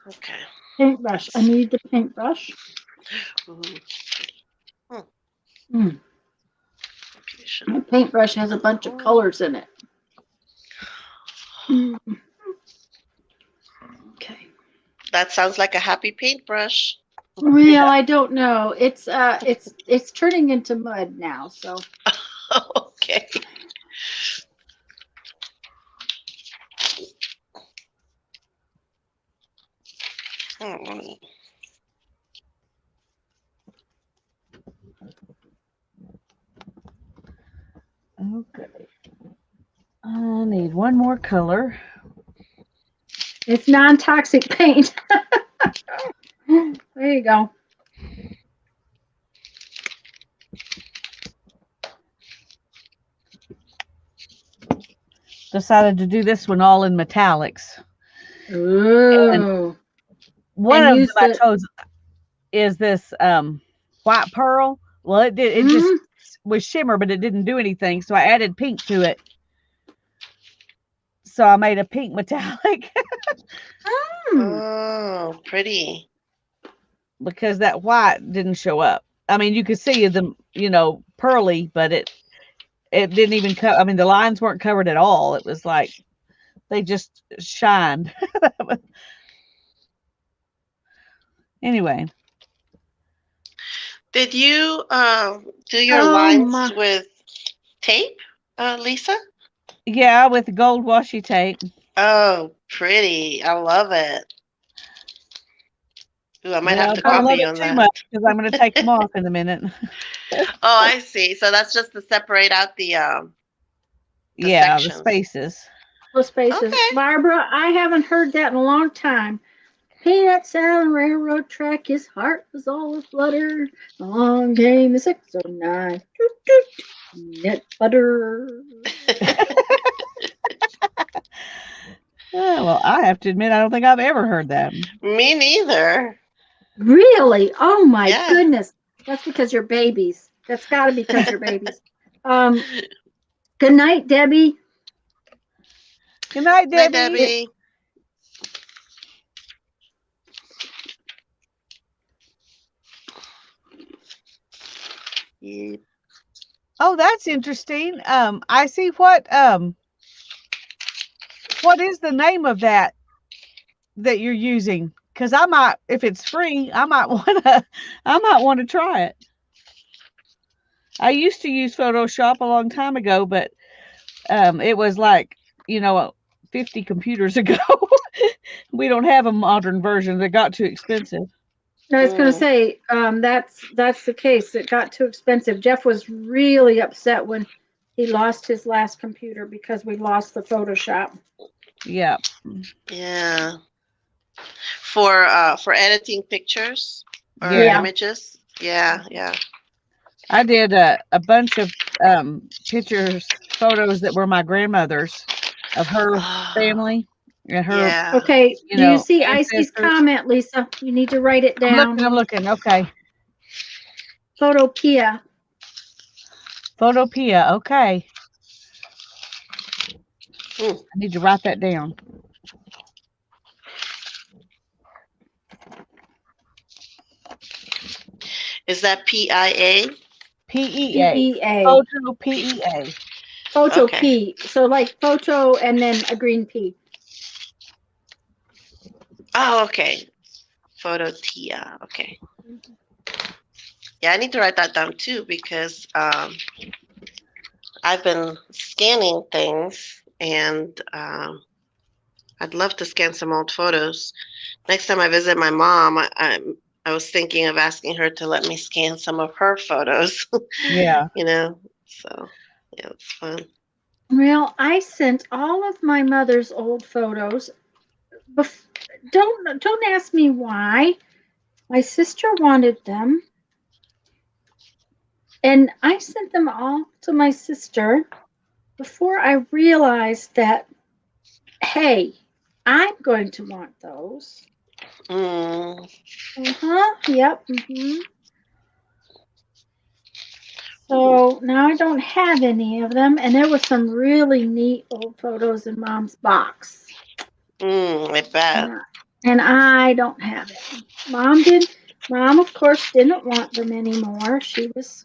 Okay. Paintbrush. I need the paintbrush. Ooh, Mm. should- My paintbrush has a bunch of colors in it. Okay. That sounds like a happy paintbrush. Well, I don't know. It's turning into mud now, so. Okay. Okay. I need one more color. It's non-toxic paint. There you go. Decided to do this one all in metallics. And Ooh. one And of them use I the chose is this white pearl. Well, it just was shimmer, but it didn't do anything. So I added pink to it so I made a pink metallic Oh, pretty. because that white didn't show up. I mean, you could see them, pearly, but it didn't even cover. I mean, the lines weren't covered at all. It was like they just shined. Anyway, Did you do your Oh lines my. with tape, Lisa? yeah, with gold washi tape. Oh, pretty. I love it. Ooh, I might have Well, to don't copy love you it on too that. much because I'm going to take them off in a minute. Oh, I see. So that's just to separate out the Yeah, the sections. spaces. Those spaces. Okay. Barbara, I haven't heard that in a long time. Peanuts on railroad track, his heart was all aflutter. Along came the 609. Toot, toot, peanut butter. Well, I have to admit, I don't think I've ever heard that. Me neither. Really? Oh my Yeah. goodness. That's because you're babies. That's got to be because you're babies. Good night, Debbie. Good night, Night, Debbie. Debbie. Yep. Oh, that's interesting. I see what is the name of that you're using? Because I might, if it's free, I might want to try it. I used to use Photoshop a long time ago, but it was like 50 computers ago. We don't have a modern version. They got too expensive. I was going to Mm. say that's the case. It got too expensive. Jeff was really upset when he lost his last computer because we lost the Photoshop. Yeah. Yeah. For editing pictures or Yeah. images. Yeah, yeah. I did a bunch of photos that were my grandmother's of her family and her, Yeah. Okay, you do you know, see Icy's ancestors. comment, Lisa? You need to write it down. I'm looking. Okay. Photopia. Photopia. Okay. Mm. I need to write that down. Is that PIA? PEA. PEA. Photo PEA. Photo Okay. P. So like photo and then a green P. Oh, okay. Phototia. Okay. Yeah, I need to write that down too because I've been scanning things and I'd love to scan some old photos. Next time I visit my mom, I was thinking of asking her to let me scan some of her photos. Yeah. So yeah, it's fun. Well, I sent all of my mother's old photos. Don't ask me why. My sister wanted them, and I sent them all to my sister before I realized that, hey, I'm going to want those. Mm. Yep. So now I don't have any of them, and there was some really neat old photos in Mom's box. I bet. And I don't have it. Mom did. Mom, of course, didn't want them anymore. She was,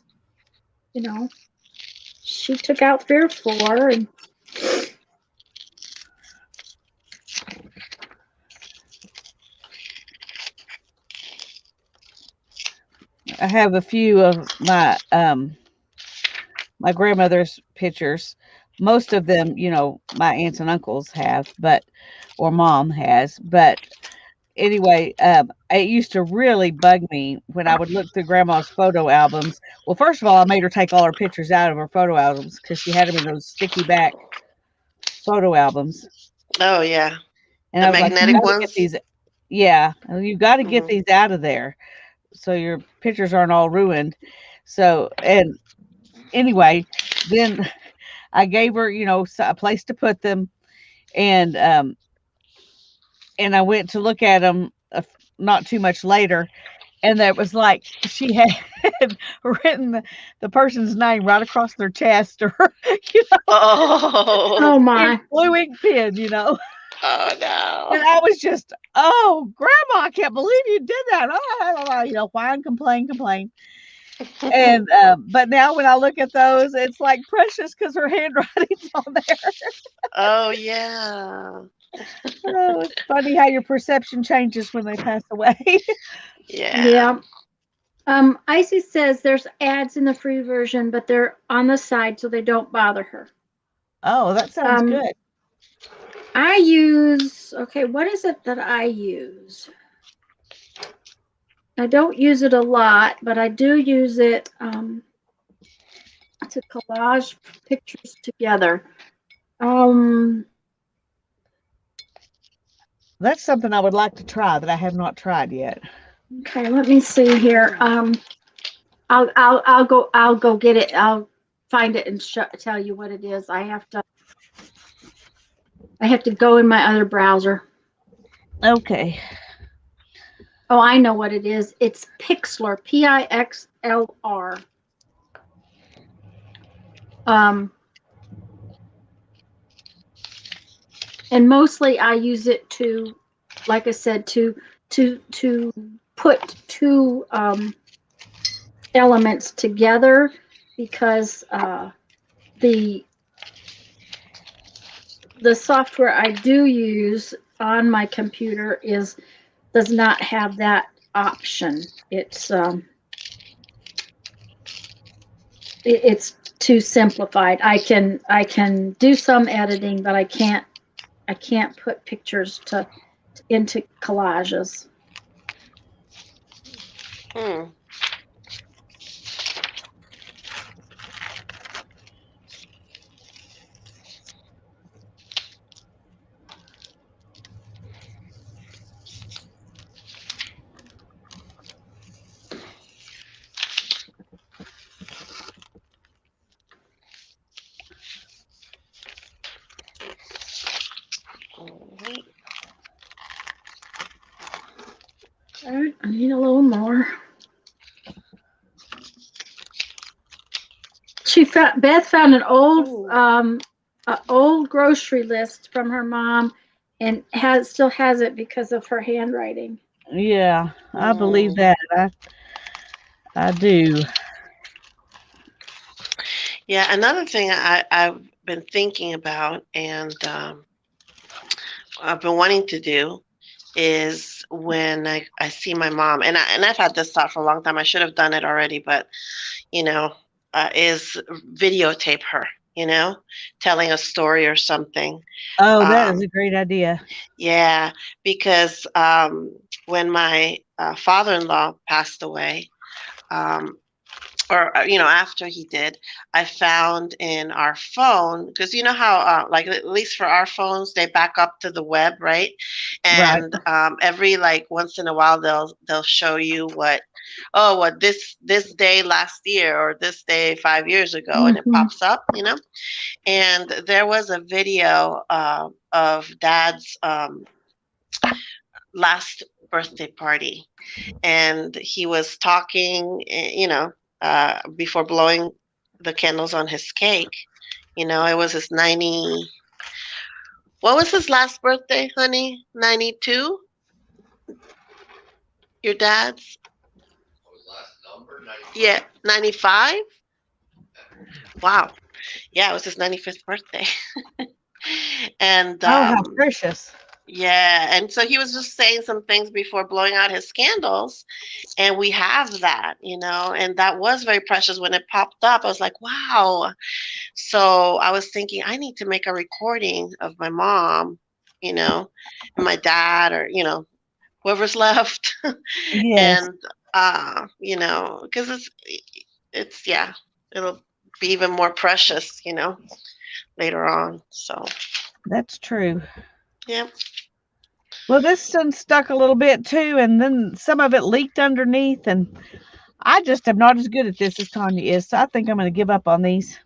she took out 3 or 4, and I have a few of my my grandmother's pictures. Most of them, my aunts and uncles have, or mom has. But anyway, it used to really bug me when I would look through grandma's photo albums. Well, first of all, I made her take all her pictures out of her photo albums because she had them in those sticky back photo albums. Oh yeah. And The I was like, you magnetic got to ones? get these. Yeah, you got to get Mhm. these out of there so your pictures aren't all ruined. So, and anyway, then I gave her, a place to put them, and I went to look at them not too much later, and that was like she had written the person's name right across their chest, or Oh, Oh in my. blue ink pen, oh And no. I was just, oh, Grandma, I can't believe you did that. Whine, complain. And but now when I look at those, it's like precious because her handwriting's on there. Oh yeah. Oh, it's funny how your perception changes when they pass away. Yeah. Yeah. Icy says there's ads in the free version, but they're on the side so they don't bother her. Oh, that sounds Um, good. I use, okay, what is it that I use? I don't use it a lot, but I do use it to collage pictures together. Um, That's something I would like to try that I have not tried yet. okay, let me see here. I'll go get it. I'll find it and tell you what it is. I have to go in my other browser. Okay. Oh, I know what it is. It's Pixlr, Pixlr. Um, and mostly I use it to, like I said, to put two elements together because the the software I do use on my computer does not have that option. It's too simplified. I can do some editing, but I can't put pictures into collages. Hmm. Alright. All right, I need a little more. Beth found an Ooh. old grocery list from her mom, and still has it because of her handwriting. Yeah, I believe Mm. that. I do. Yeah, another thing I've been thinking about and I've been wanting to do is when I see my mom, and I've had this thought for a long time. I should have done it already, but you know, is videotape her, telling a story or something. Oh, that is Um, a great idea. yeah, because when my father-in-law passed away, um, or after he did, I found in our phone, because you know how like at least for our phones they back up to the web, right? Right. And every like once in a while they'll show you what this day last year or this day 5 years ago, and it Hmm. pops up, and there was a video of Dad's last birthday party, and he was talking, before blowing the candles on his cake. It was his 90. What was his last birthday, honey? 92? Your dad's? Yeah, 95? Wow. Yeah, it was his 95th birthday. And Oh, how precious. yeah, and so he was just saying some things before blowing out his candles, and we have that, and that was very precious when it popped up. I was like, wow. So I was thinking I need to make a recording of my mom, and my dad, or whoever's left, Yes, and because it's yeah, it'll be even more precious, later on. So that's true. yeah. Well, this one stuck a little bit too, and then some of it leaked underneath, and I just am not as good at this as Tanya is, so I think I'm going to give up on these.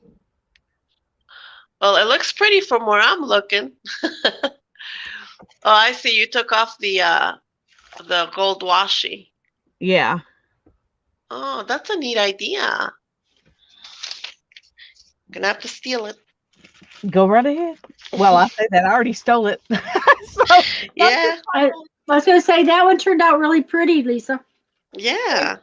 Well, it looks pretty from where I'm looking. Oh, I see. You took off the gold washi. Yeah. Oh, that's a neat idea. Gonna have to steal it. Go right ahead. Well, I say that I already stole it. So Yeah, I was going to say that one turned out really pretty, Lisa. yeah.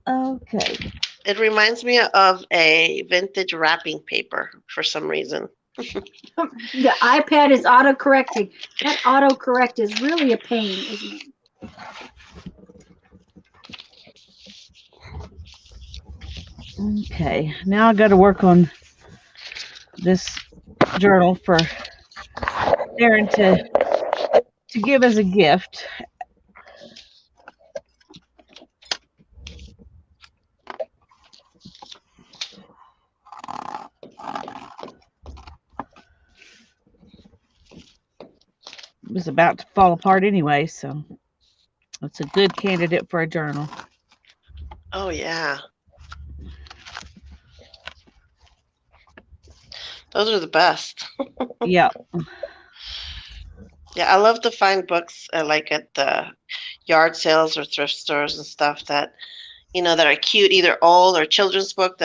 Okay. It reminds me of a vintage wrapping paper for some reason. The iPad is auto-correcting. That autocorrect is really a pain, isn't it? Okay. Now I got to work on this journal for Darren to give as a gift. It was about to fall apart anyway, so it's a good candidate for a journal. Oh, yeah. Those are the best. Yeah. Yeah, I love to find books like at the yard sales or thrift stores and stuff that, that are cute, either old or children's books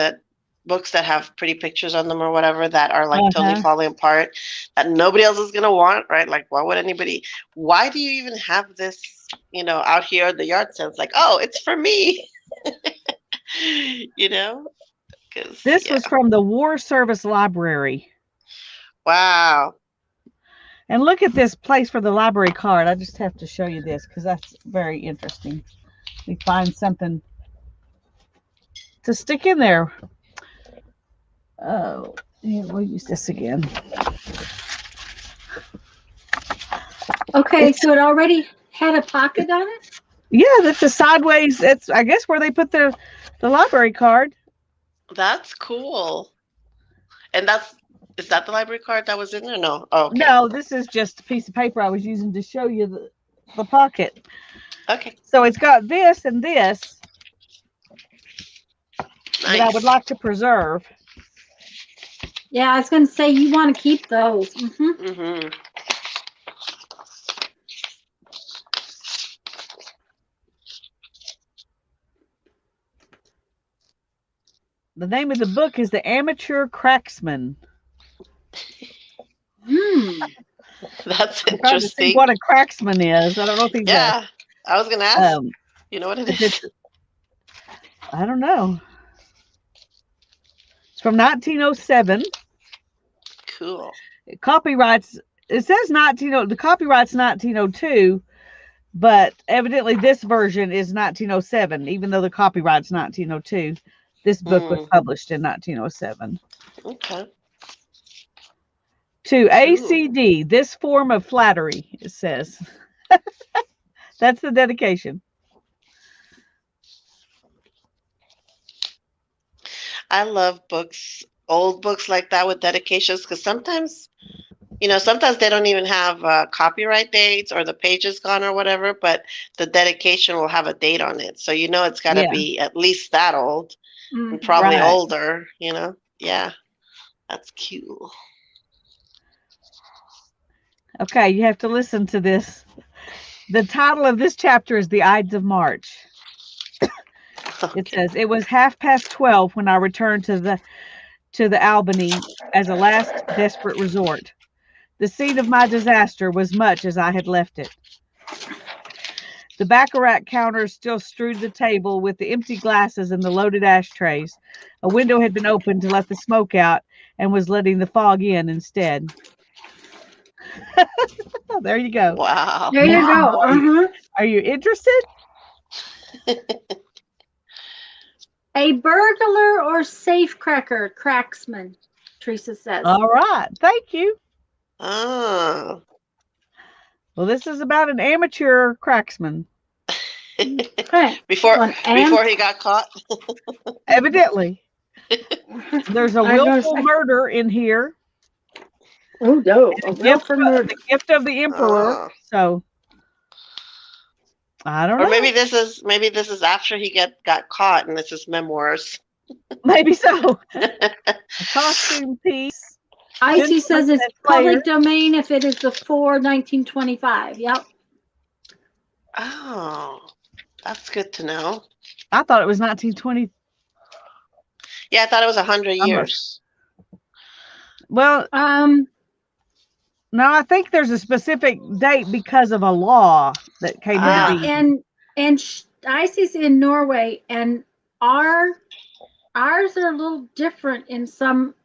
that have pretty pictures on them or whatever that are like totally falling apart that nobody else is gonna want, right? Like, why do you even have this, out here at the yard sale? It's like, oh, it's for me. This was from the War Service Library. Wow. And look at this place for the library card. I just have to show you this because that's very interesting. We find something to stick in there. Oh, yeah, we'll use this again. Okay, so it already had a pocket on it? Yeah, that's a sideways. That's, I guess, where they put the library card. That's cool. And is that the library card that was in there? No. Oh, okay. No, this is just a piece of paper I was using to show you the pocket. Okay. So it's got this and this that I would like to preserve. Yeah, I was going to say you want to keep those. Mm-hmm. Mm-hmm. The name of the book is The Amateur Cracksman. That's I'm trying to see interesting. what a cracksman is. I don't know if he's I was going to ask. You know what it is? I don't know. It's from 1907. Cool. Copyrights. It says the copyright's 1902, but evidently this version is 1907, even though the copyright's 1902. This book was published in 1907. Okay. To ACD, this form of flattery, it says. That's the dedication. I love books, old books like that with dedications, because sometimes they don't even have copyright dates or the page is gone or whatever, but the dedication will have a date on it. So it's got to be at least that old, and probably older, Yeah, that's cute. Okay, you have to listen to this. The title of this chapter is The Ides of March. Okay. It says, it was 12:30 when I returned to the Albany as a last desperate resort. The scene of my disaster was much as I had left it. The baccarat counters still strewed the table with the empty glasses and the loaded ashtrays. A window had been opened to let the smoke out and was letting the fog in instead. There you go. Wow. There you go. Are you interested? A burglar or safecracker, cracksman, Teresa says. All right. Thank you. Oh. Well, this is about an amateur cracksman. Before he got caught. Evidently. There's a willful murder in here. Oh no, a willful murder. The gift of the emperor. So I don't know. Or maybe this is after he got caught and this is memoirs. Maybe so. A costume piece. Icy says it's public domain if it is before 1925. Yep. Oh, that's good to know. I thought it was 1920. Yeah, I thought it was 100 years. Well, no, I think there's a specific date because of a law that came Well, into being. and IC's in Norway, and ours are a little different in some.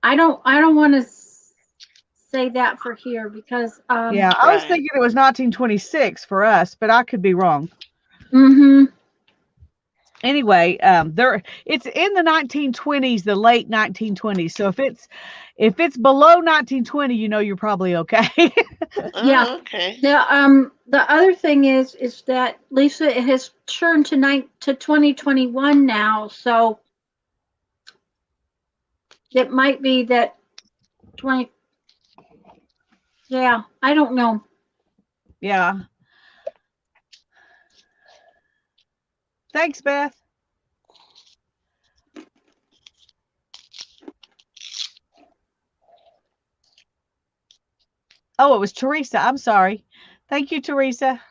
I don't want to say that for here because Yeah, I was thinking it was 1926 for us, but I could be wrong. Mm-hmm. Anyway, it's in the 1920s, the late 1920s. So if it's below 1920, you know you're probably okay. Yeah. Okay. The other thing is that Lisa, it has turned to 2021 now, so it might be that 20. Yeah, I don't know. Yeah. Thanks, Beth. Oh, it was Teresa. I'm sorry. Thank you, Teresa.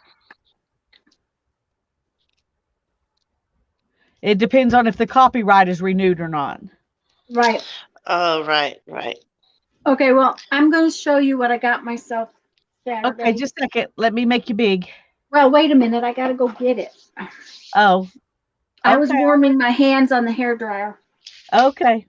It depends on if the copyright is renewed or not. Right. Oh, right. Okay, well, I'm going to show you what I got myself Saturday. Okay, just a second. Let me make you big. Well, wait a minute. I got to go get it. Oh. I was warming my hands on the hairdryer. Okay.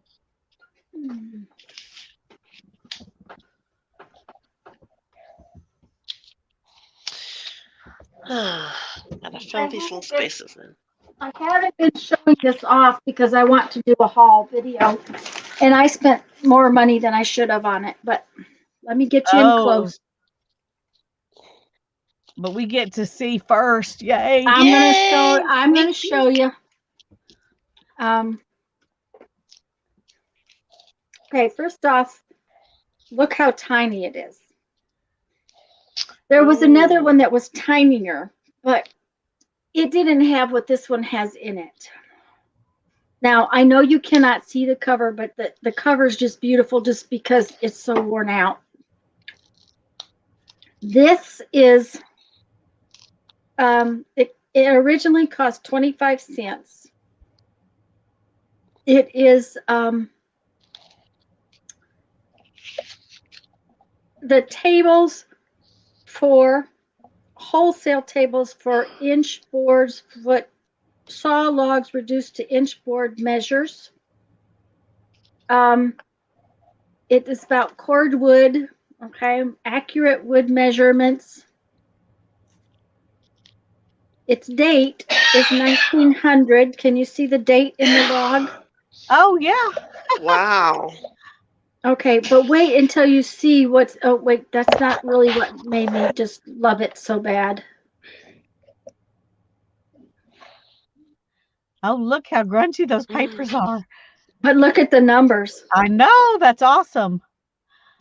Gotta fill these little spaces in. I haven't been showing this off because I want to do a haul video, and I spent more money than I should have on it. But let me get you in close. But we get to see first. Yay! I'm gonna show you. Okay, first off, look how tiny it is. There was another one that was tinier, but it didn't have what this one has in it. Now, I know you cannot see the cover, but the cover is just beautiful just because it's so worn out. This is, it originally cost 25 cents. It is, the tables for wholesale tables for inch boards, foot saw logs reduced to inch board measures. It is about cord wood, okay, accurate wood measurements. Its date is 1900. Can you see the date in the log? Oh, yeah. Wow. Okay, but wait until you see what's, oh, wait, that's not really what made me just love it so bad. Oh, look how grungy those papers are. But look at the numbers. I know. That's awesome.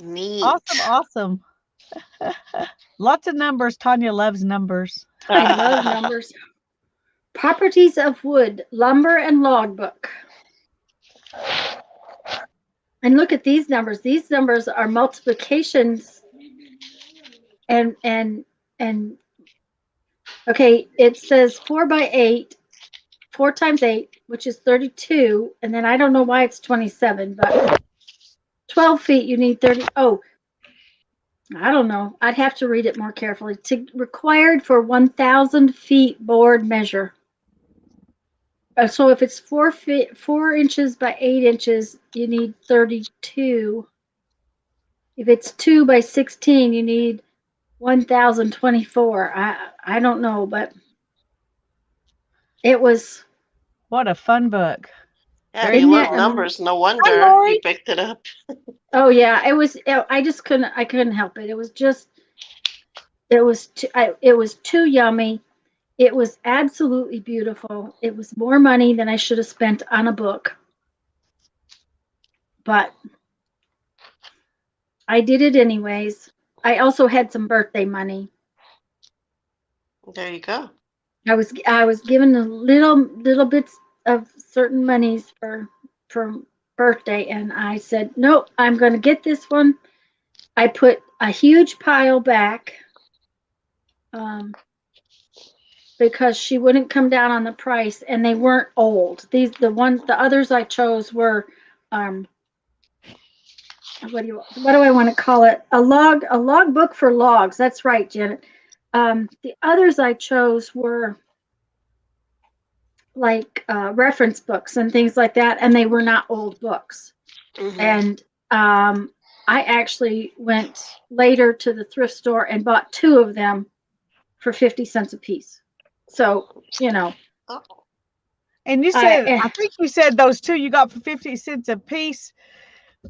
Neat. Awesome. Lots of numbers. Tanya loves numbers. I love numbers. Properties of wood, lumber, and logbook. And look at these numbers. These numbers are multiplications. And okay, it says 4 by 8, 4 times 8, which is 32. And then I don't know why it's 27, but 12 feet, you need 30. Oh, I don't know. I'd have to read it more carefully. Required for 1,000 feet board measure. So if it's 4 inches by 8 inches, you need 32. If it's 2 by 16, you need 1,024. I don't know, but it was. What a fun book. Yeah, you love numbers. No wonder you picked it up. Oh yeah, it was. I just couldn't. I couldn't help it. It was just. It was. It was too yummy. It was absolutely beautiful. It was more money than I should have spent on a book, but I did it anyways. I also had some birthday money. There you go. I was given a little bits of certain monies for birthday, and I said, nope, I'm going to get this one. I put a huge pile back. because she wouldn't come down on the price, and they weren't old. The others I chose were, what do I want to call it? A log book for logs. That's right, Janet. The others I chose were like reference books and things like that, and they were not old books. Mhm. And I actually went later to the thrift store and bought 2 of them for 50 cents a piece. So, Oh. And you said, I think you said those 2 you got for 50 cents a piece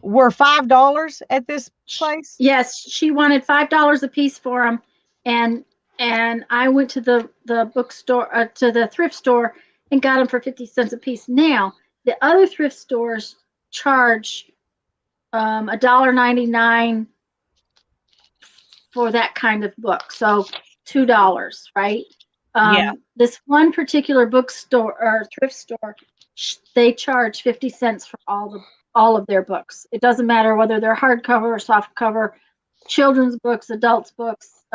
were $5 at this place? Yes, she wanted $5 a piece for them, and I went to the bookstore, to the thrift store, and got them for 50 cents a piece. Now, the other thrift stores charge $1.99 for that kind of book, so $2, right? Yeah. This one particular bookstore or thrift store, they charge 50 cents for all of their books. It doesn't matter whether they're hardcover or softcover, children's books, adults books,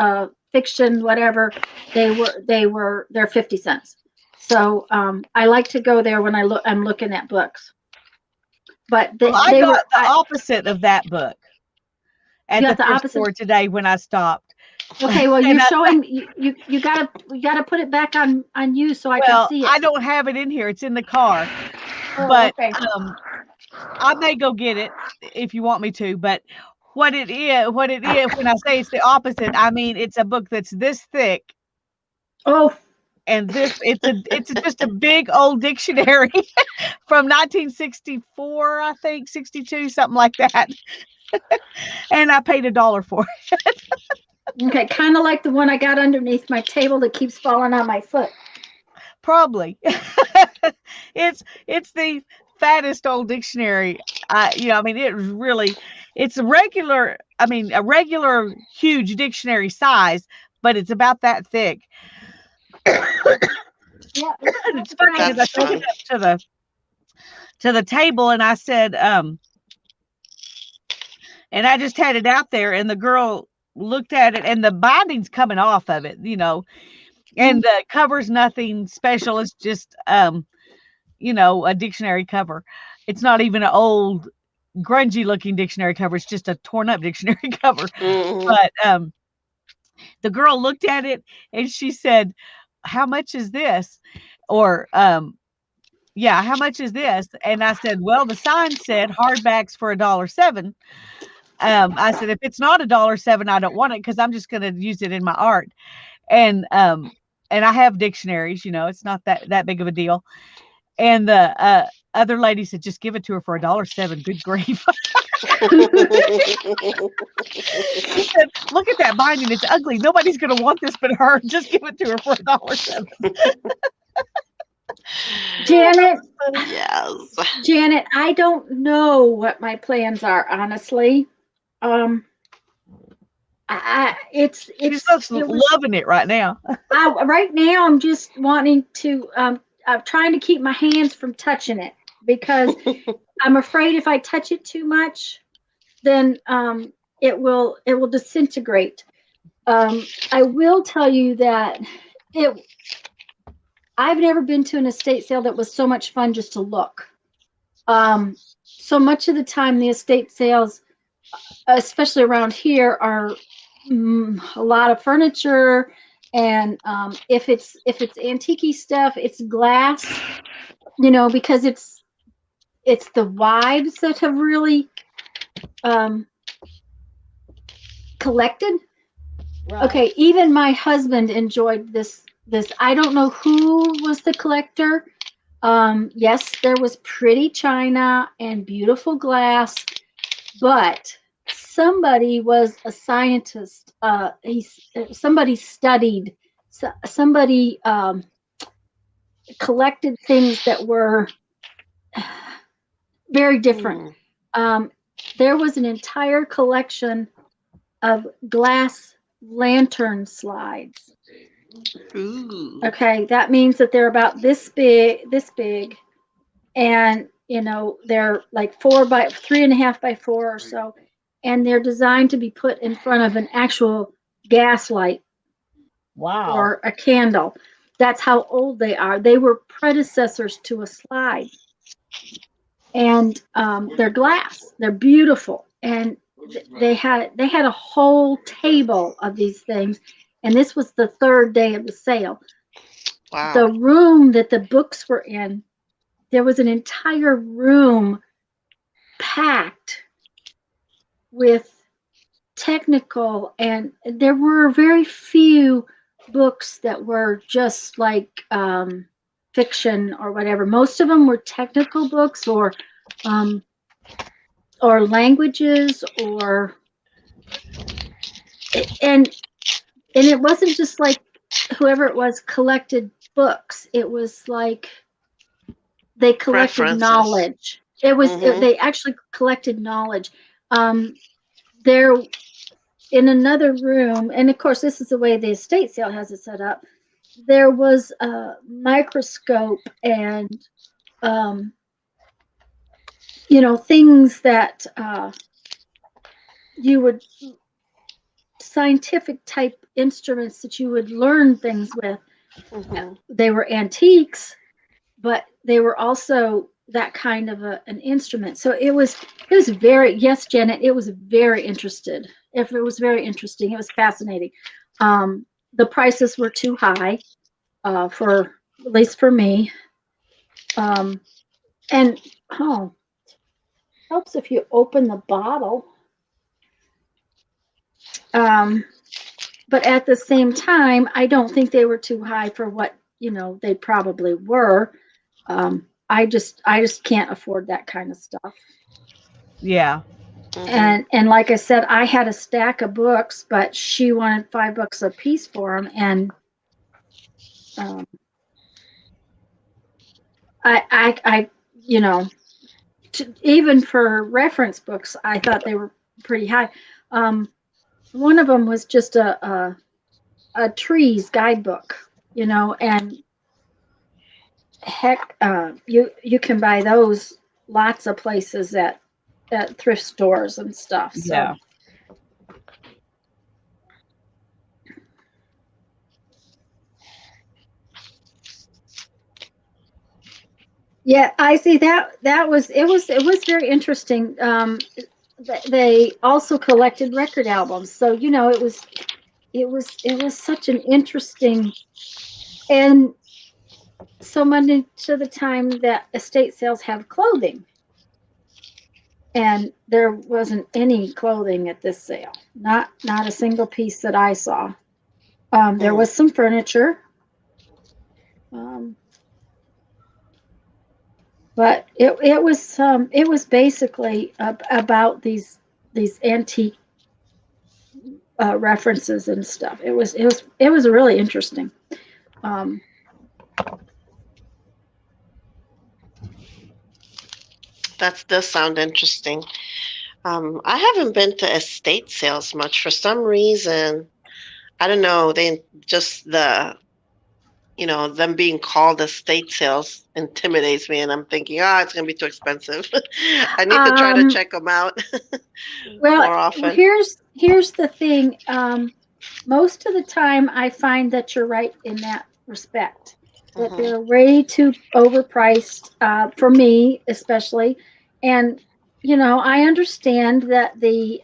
fiction, whatever. They're 50 cents. So I like to go there when I'm looking at books. But I got the opposite of that book at the thrift store today when I stopped. Okay, well, you're showing you gotta put it back on you so I can see it. I don't have it in here; it's in the car. Oh, but okay. I may go get it if you want me to. But what it is when I say it's the opposite, I mean it's a book that's this thick. Oh. And it's just a big old dictionary from 1964, I think, 62, something like that. And I paid $1 for it. Okay, kind of like the one I got underneath my table that keeps falling on my foot. Probably. It's the fattest old dictionary. It's a regular huge dictionary size, but it's about that thick. Yeah, it's funny because I took it up to the table and I said, and I just had it out there, and the girl looked at it, and the binding's coming off of it, and the cover's nothing special. It's just, a dictionary cover. It's not even an old, grungy looking dictionary cover. It's just a torn up dictionary cover. Mm-hmm. But the girl looked at it and she said, "How much is this?" Or, yeah, "How much is this?" And I said, "Well, the sign said hardbacks for $1.07. I said, "If it's not $1.07, I don't want it because I'm just going to use it in my art." And I have dictionaries, it's not that big of a deal. And the other lady said, "Just give it to her for $1.07. Good grief." She said, "Look at that binding. It's ugly. Nobody's going to want this but her. Just give it to her for $1.07. Janet. Yes. Janet, I don't know what my plans are, honestly. She's just loving it right now. Right now, I'm just wanting to. I'm trying to keep my hands from touching it because I'm afraid if I touch it too much, then it will disintegrate. I will tell you that I've never been to an estate sale that was so much fun just to look. So much of the time, the estate sales, especially around here, are a lot of furniture, and if it's antique stuff, it's glass, because it's the wives that have really collected. Right. Okay, even my husband enjoyed this. I don't know who was the collector. Yes, there was pretty china and beautiful glass, but somebody was a scientist. Somebody studied. Somebody collected things that were very different. There was an entire collection of glass lantern slides. Ooh. Okay, that means that they're about this big, and they're like 3.5 by 4 or so, and they're designed to be put in front of an actual gas light. Wow. Or a candle. That's how old they are. They were predecessors to a slide, and they're glass. They're beautiful, and they had a whole table of these things, and this was the third day of the sale. Wow. The room that the books were in, there was an entire room packed with technical, and there were very few books that were just like fiction or whatever. Most of them were technical books um, or languages and it wasn't just like whoever it was collected books. It was like they collected Preferences. knowledge. They actually collected knowledge. There in another room, and of course this is the way the estate sale has it set up. There was a microscope and things that you would scientific type instruments that you would learn things with. They were antiques, but they were also that kind of an instrument. So it was very, yes, Janet, it was very interested. If it was very interesting, it was fascinating. The prices were too high for, at least for me. And helps if you open the bottle. But at the same time, I don't think they were too high for what they probably were. I just can't afford that kind of stuff. Yeah. And like I said, I had a stack of books, but she wanted $5 a piece for them, and I even for reference books, I thought they were pretty high. One of them was just a trees guidebook, and heck, you can buy those lots of places at thrift stores and stuff. So. Yeah. Yeah, I see that. That was it. Was very interesting. They also collected record albums, so it was such an interesting, and so much to the time that estate sales have clothing, and there wasn't any clothing at this sale. Not a single piece that I saw. There was some furniture. But it was basically about these antique references and stuff. It was really interesting. That does sound interesting. I haven't been to estate sales much for some reason. I don't know. They just them being called estate sales intimidates me, and I'm thinking, it's going to be too expensive. I need to try to check them out more often. Here's the thing. Most of the time, I find that you're right in that respect. That they're way too overpriced for me, especially, and I understand that the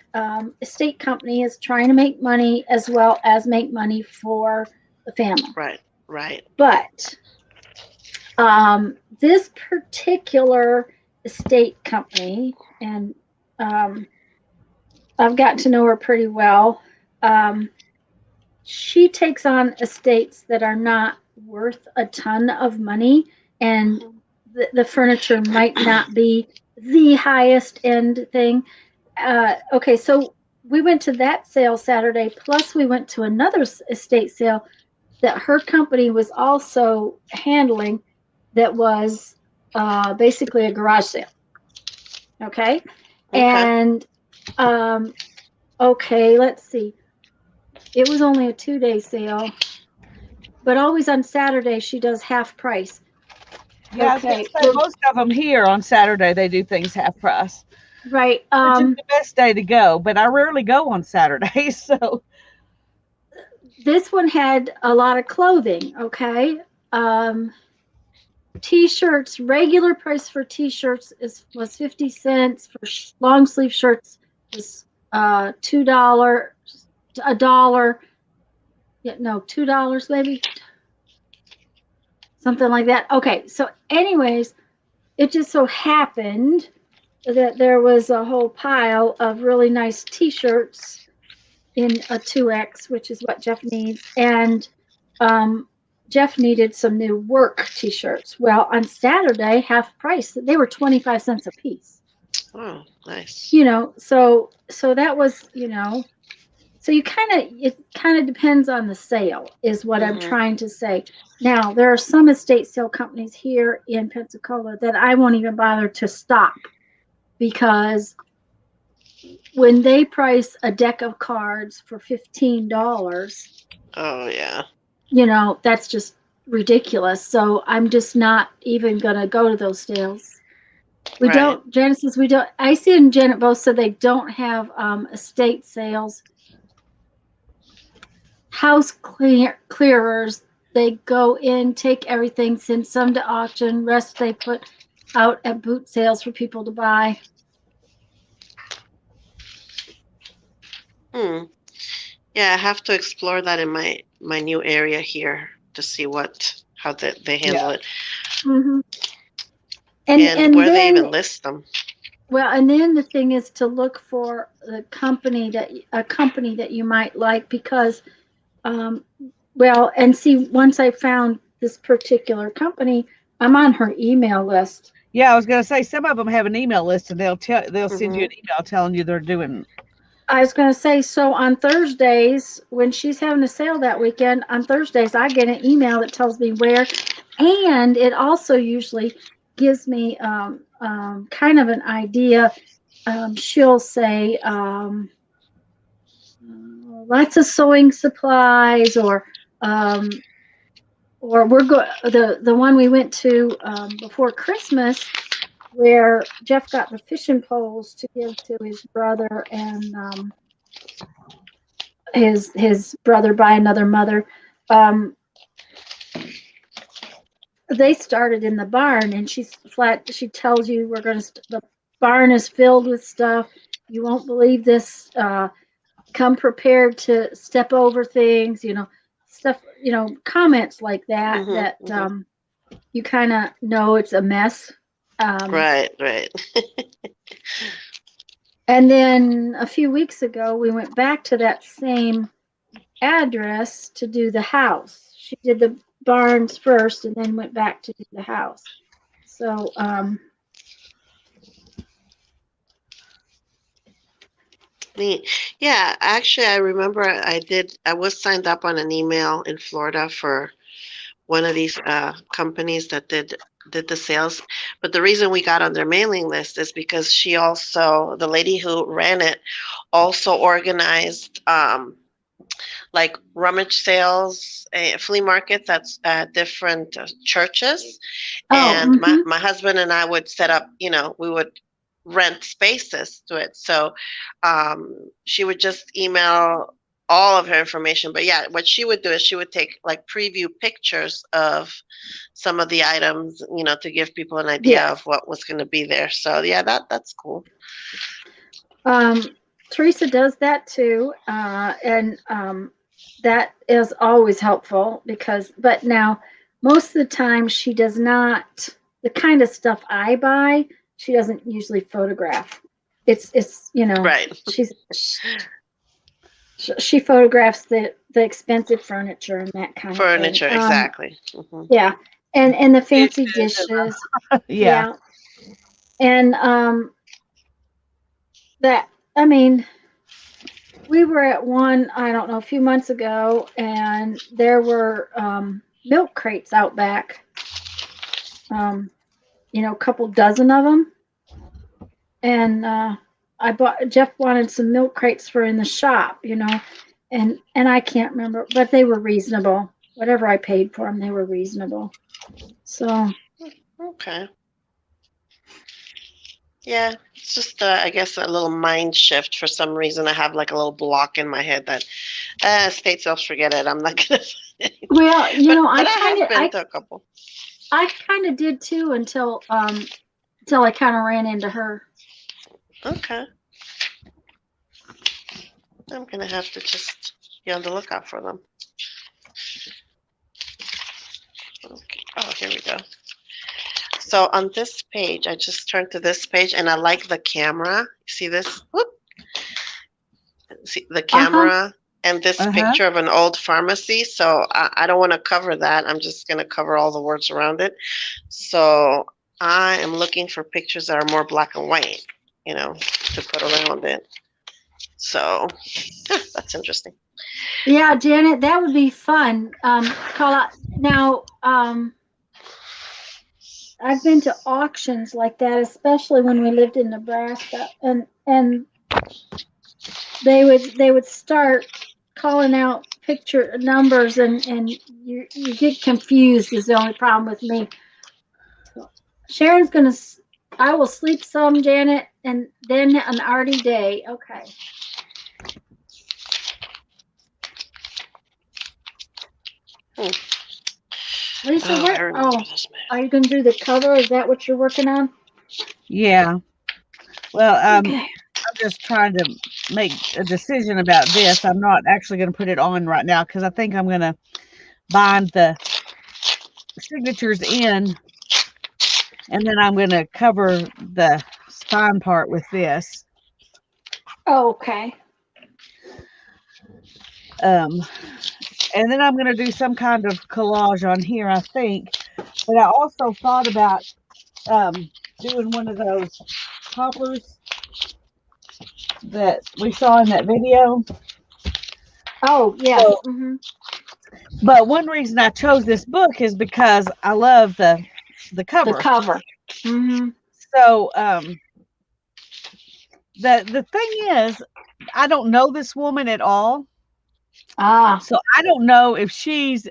estate company is trying to make money as well as make money for the family. Right. But this particular estate company, and I've gotten to know her pretty well. She takes on estates that are not worth a ton of money, and the furniture might not be the highest end thing. Okay, so we went to that sale Saturday, plus we went to another estate sale that her company was also handling, that was basically a garage sale. Okay. And okay, let's see. It was only a 2-day sale, but always on Saturday she does half price. Yeah, okay. Most of them here on Saturday they do things half price. Right. Which is the best day to go, but I rarely go on Saturdays, so. this one had a lot of clothing. Okay. T-shirts, regular price for t-shirts was 50 cents. For long sleeve shirts was $2, a dollar. Yeah, no, $2 maybe, something like that. Okay, so anyways, it just so happened that there was a whole pile of really nice t-shirts in a 2X, which is what Jeff needs, and Jeff needed some new work t-shirts. Well, on Saturday, half price, they were 25 cents a piece. Oh, nice. So that was, so it kind of depends on the sale, is what I'm trying to say. Now, there are some estate sale companies here in Pensacola that I won't even bother to stop, because when they price a deck of cards for $15, Oh, yeah. that's just ridiculous. So I'm just not even going to go to those sales. We Right. don't, Janice says we don't, Icy and Janet both said they don't have estate sales. House clearers, they go in, take everything, send some to auction, rest they put out at boot sales for people to buy. Yeah, I have to explore that in my new area here to see how they handle it. Mm-hmm. And where they then, even list them. well, and then the thing is to look for a company that you might like, because and see, once I found this particular company, I'm on her email list. Yeah, I was going to say some of them have an email list, and they'll send you an email telling you they're doing. I was going to say, so on Thursdays, when she's having a sale that weekend, on Thursdays, I get an email that tells me where, and it also usually gives me kind of an idea. She'll say lots of sewing supplies, or the one we went to before Christmas, where Jeff got the fishing poles to give to his brother, and his brother by another mother. They started in the barn, and she tells you, the barn is filled with stuff. You won't believe this. Come prepared to step over things, stuff, comments like that, you kind of know it's a mess. Right. And then a few weeks ago, we went back to that same address to do the house. She did the barns first and then went back to do the house. So, Neat. Yeah, actually, I remember I was signed up on an email in Florida for one of these companies that did the sales. But the reason we got on their mailing list is because the lady who ran it, also organized like rummage sales, flea markets at different churches. And my husband and I would set up, we would rent spaces to it. So she would just email all of her information. But yeah, what she would do is she would take like preview pictures of some of the items, to give people an idea of what was going to be there. So yeah, that's cool. Teresa does that too, and that is always helpful, but now most of the time she does not, the kind of stuff I buy, she doesn't usually photograph. It's right. She photographs the expensive furniture and that kind of thing. Exactly. Yeah, and the fancy dishes. Yeah. And that, I mean, we were at one, I don't know, a few months ago, and there were milk crates out back, a couple dozen of them. And Jeff wanted some milk crates for in the shop, and I can't remember, but they were reasonable. Whatever I paid for them, they were reasonable. So. Okay. Yeah, it's just I guess a little mind shift. For some reason, I have like a little block in my head that state sales, forget it. I'm not gonna find it. Well, But I have been to a couple. I kind of did too until I kind of ran into her. Okay. I'm gonna have to just be on the lookout for them. Okay. Oh, here we go. So on this page, I just turned to this page and I like the camera. See this? Whoop. See the camera and this picture of an old pharmacy. So I don't want to cover that. I'm just going to cover all the words around it. So I am looking for pictures that are more black and white, to put around it. So that's interesting. Yeah, Janet, that would be fun. Call out now. I've been to auctions like that, especially when we lived in Nebraska, and they would start calling out picture numbers, and you get confused. Is the only problem with me. So Sharon's gonna. I will sleep some, Janet, and then an arty day. Okay. Lisa, are you going to do the cover? Is that what you're working on? Yeah. Well, I'm just trying to make a decision about this. I'm not actually going to put it on right now because I think I'm going to bind the signatures in, and then I'm going to cover the spine part with this. Okay. And then I'm going to do some kind of collage on here, I think. But I also thought about doing one of those poppers that we saw in that video. Oh, yes. So, but one reason I chose this book is because I love the cover. The cover. So the thing is, I don't know this woman at all. So I don't know if she's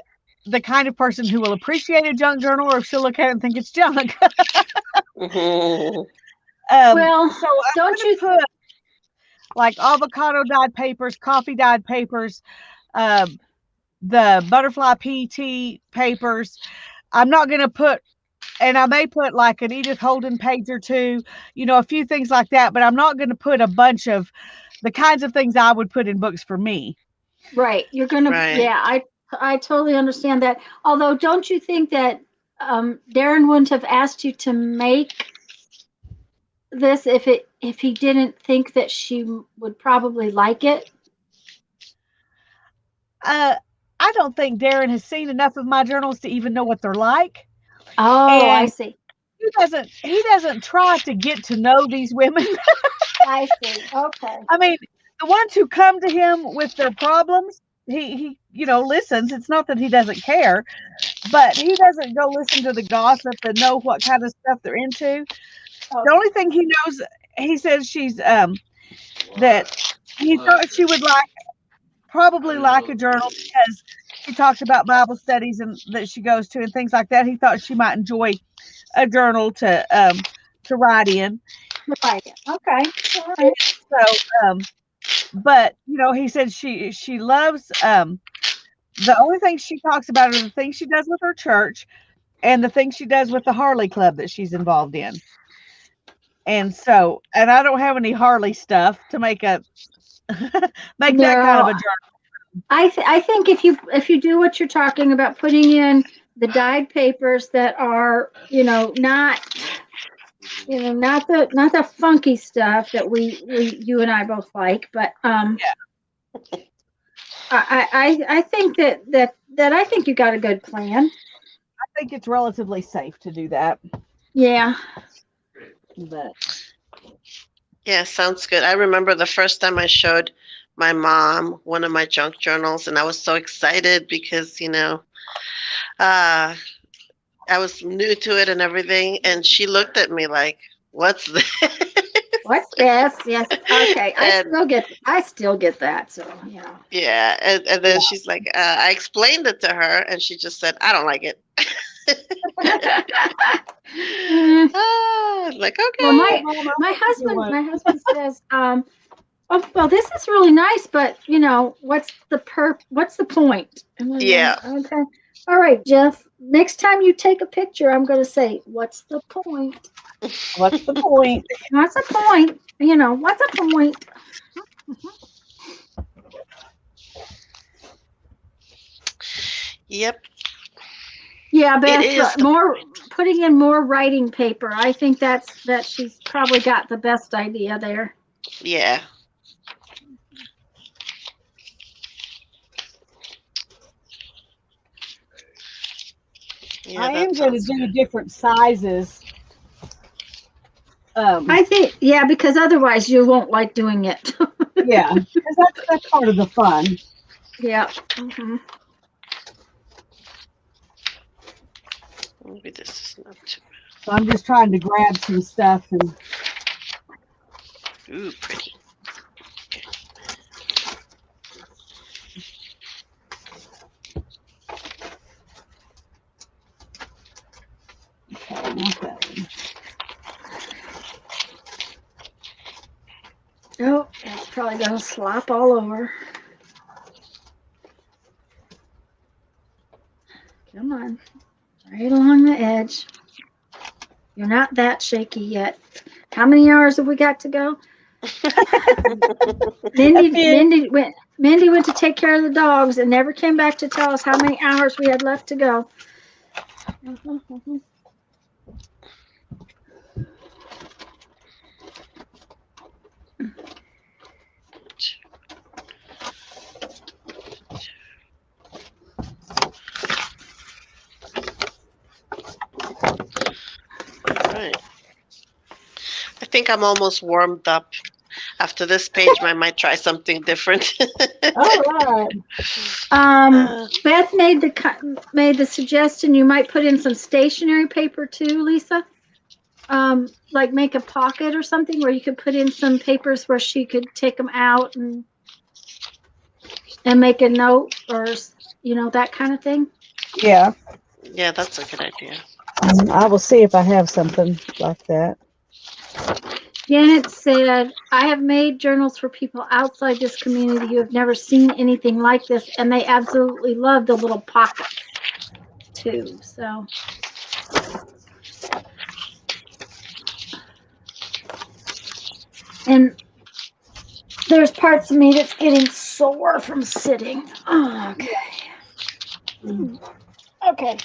the kind of person who will appreciate a junk journal or if she'll look at it and think it's junk. Well, so don't you put like avocado dyed papers, coffee dyed papers, the butterfly PT papers. I'm not going to put, and I may put like an Edith Holden page or two, a few things like that, but I'm not going to put a bunch of the kinds of things I would put in books for me. Right. You're going to, yeah, I totally understand that. Although, don't you think that Darren wouldn't have asked you to make this if he didn't think that she would probably like it? I don't think Darren has seen enough of my journals to even know what they're like. Oh, and I see. He doesn't try to get to know these women. I see. Okay. I mean, the ones who come to him with their problems, he listens. It's not that he doesn't care, but he doesn't go listen to the gossip and know what kind of stuff they're into. The only thing he knows, he says she's that he thought she would probably like a journal because she talks about Bible studies and that she goes to and things like that. He thought she might enjoy a journal to write in. Right. Okay. All right. So, but he said she loves the only thing she talks about are the things she does with her church and the things she does with the Harley Club that she's involved in. And so, and I don't have any Harley stuff to make that kind of a journal. I think if you do what you're talking about, putting in the dyed papers that are not the funky stuff that you and I both like, but I think that I think you got a good plan. I think it's relatively safe to do that. Yeah. But yeah, sounds good. I remember the first time I showed my mom one of my junk journals, and I was so excited because I was new to it and everything, and she looked at me like, "What's this?" What's this? Yes. Okay. I still get that. So yeah. Yeah, and then she's like, I explained it to her, and she just said, "I don't like it." like, okay. Well, my husband says, oh, well, this is really nice, but you know, what's the point? And we're Yeah. like, okay. All right, Jeff. Next time you take a picture, I'm going to say, what's the point? What's the point? What's the point? You know, what's the point? Yep. Yeah, It Beth, is. putting in more writing paper. I think that she's probably got the best idea there. Yeah. Yeah, I am going to do good. different sizes. I think, yeah, because otherwise you won't like doing it. Yeah, because that's part of the fun. Yeah. Mm-hmm. Maybe this is not too So I'm just trying to grab some stuff and. bad. Ooh, pretty. Okay, not that one. Oh, it's probably going to slop all over. Come on. Right along the edge. You're not that shaky yet. How many hours have we got to go? Mindy went to take care of the dogs and never came back to tell us how many hours we had left to go. All right. I think I'm almost warmed up. After this page, I might try something different. All right. Beth made the suggestion you might put in some stationery paper too, Lisa. Like make a pocket or something where you could put in some papers where she could take them out and make a note or you know, that kind of thing. Yeah. Yeah, that's a good idea. I will see if I have something like that. Janet said, I have made journals for people outside this community who have never seen anything like this, and they absolutely love the little pockets too. So, and there's parts of me that's getting sore from sitting. Oh, okay. Okay.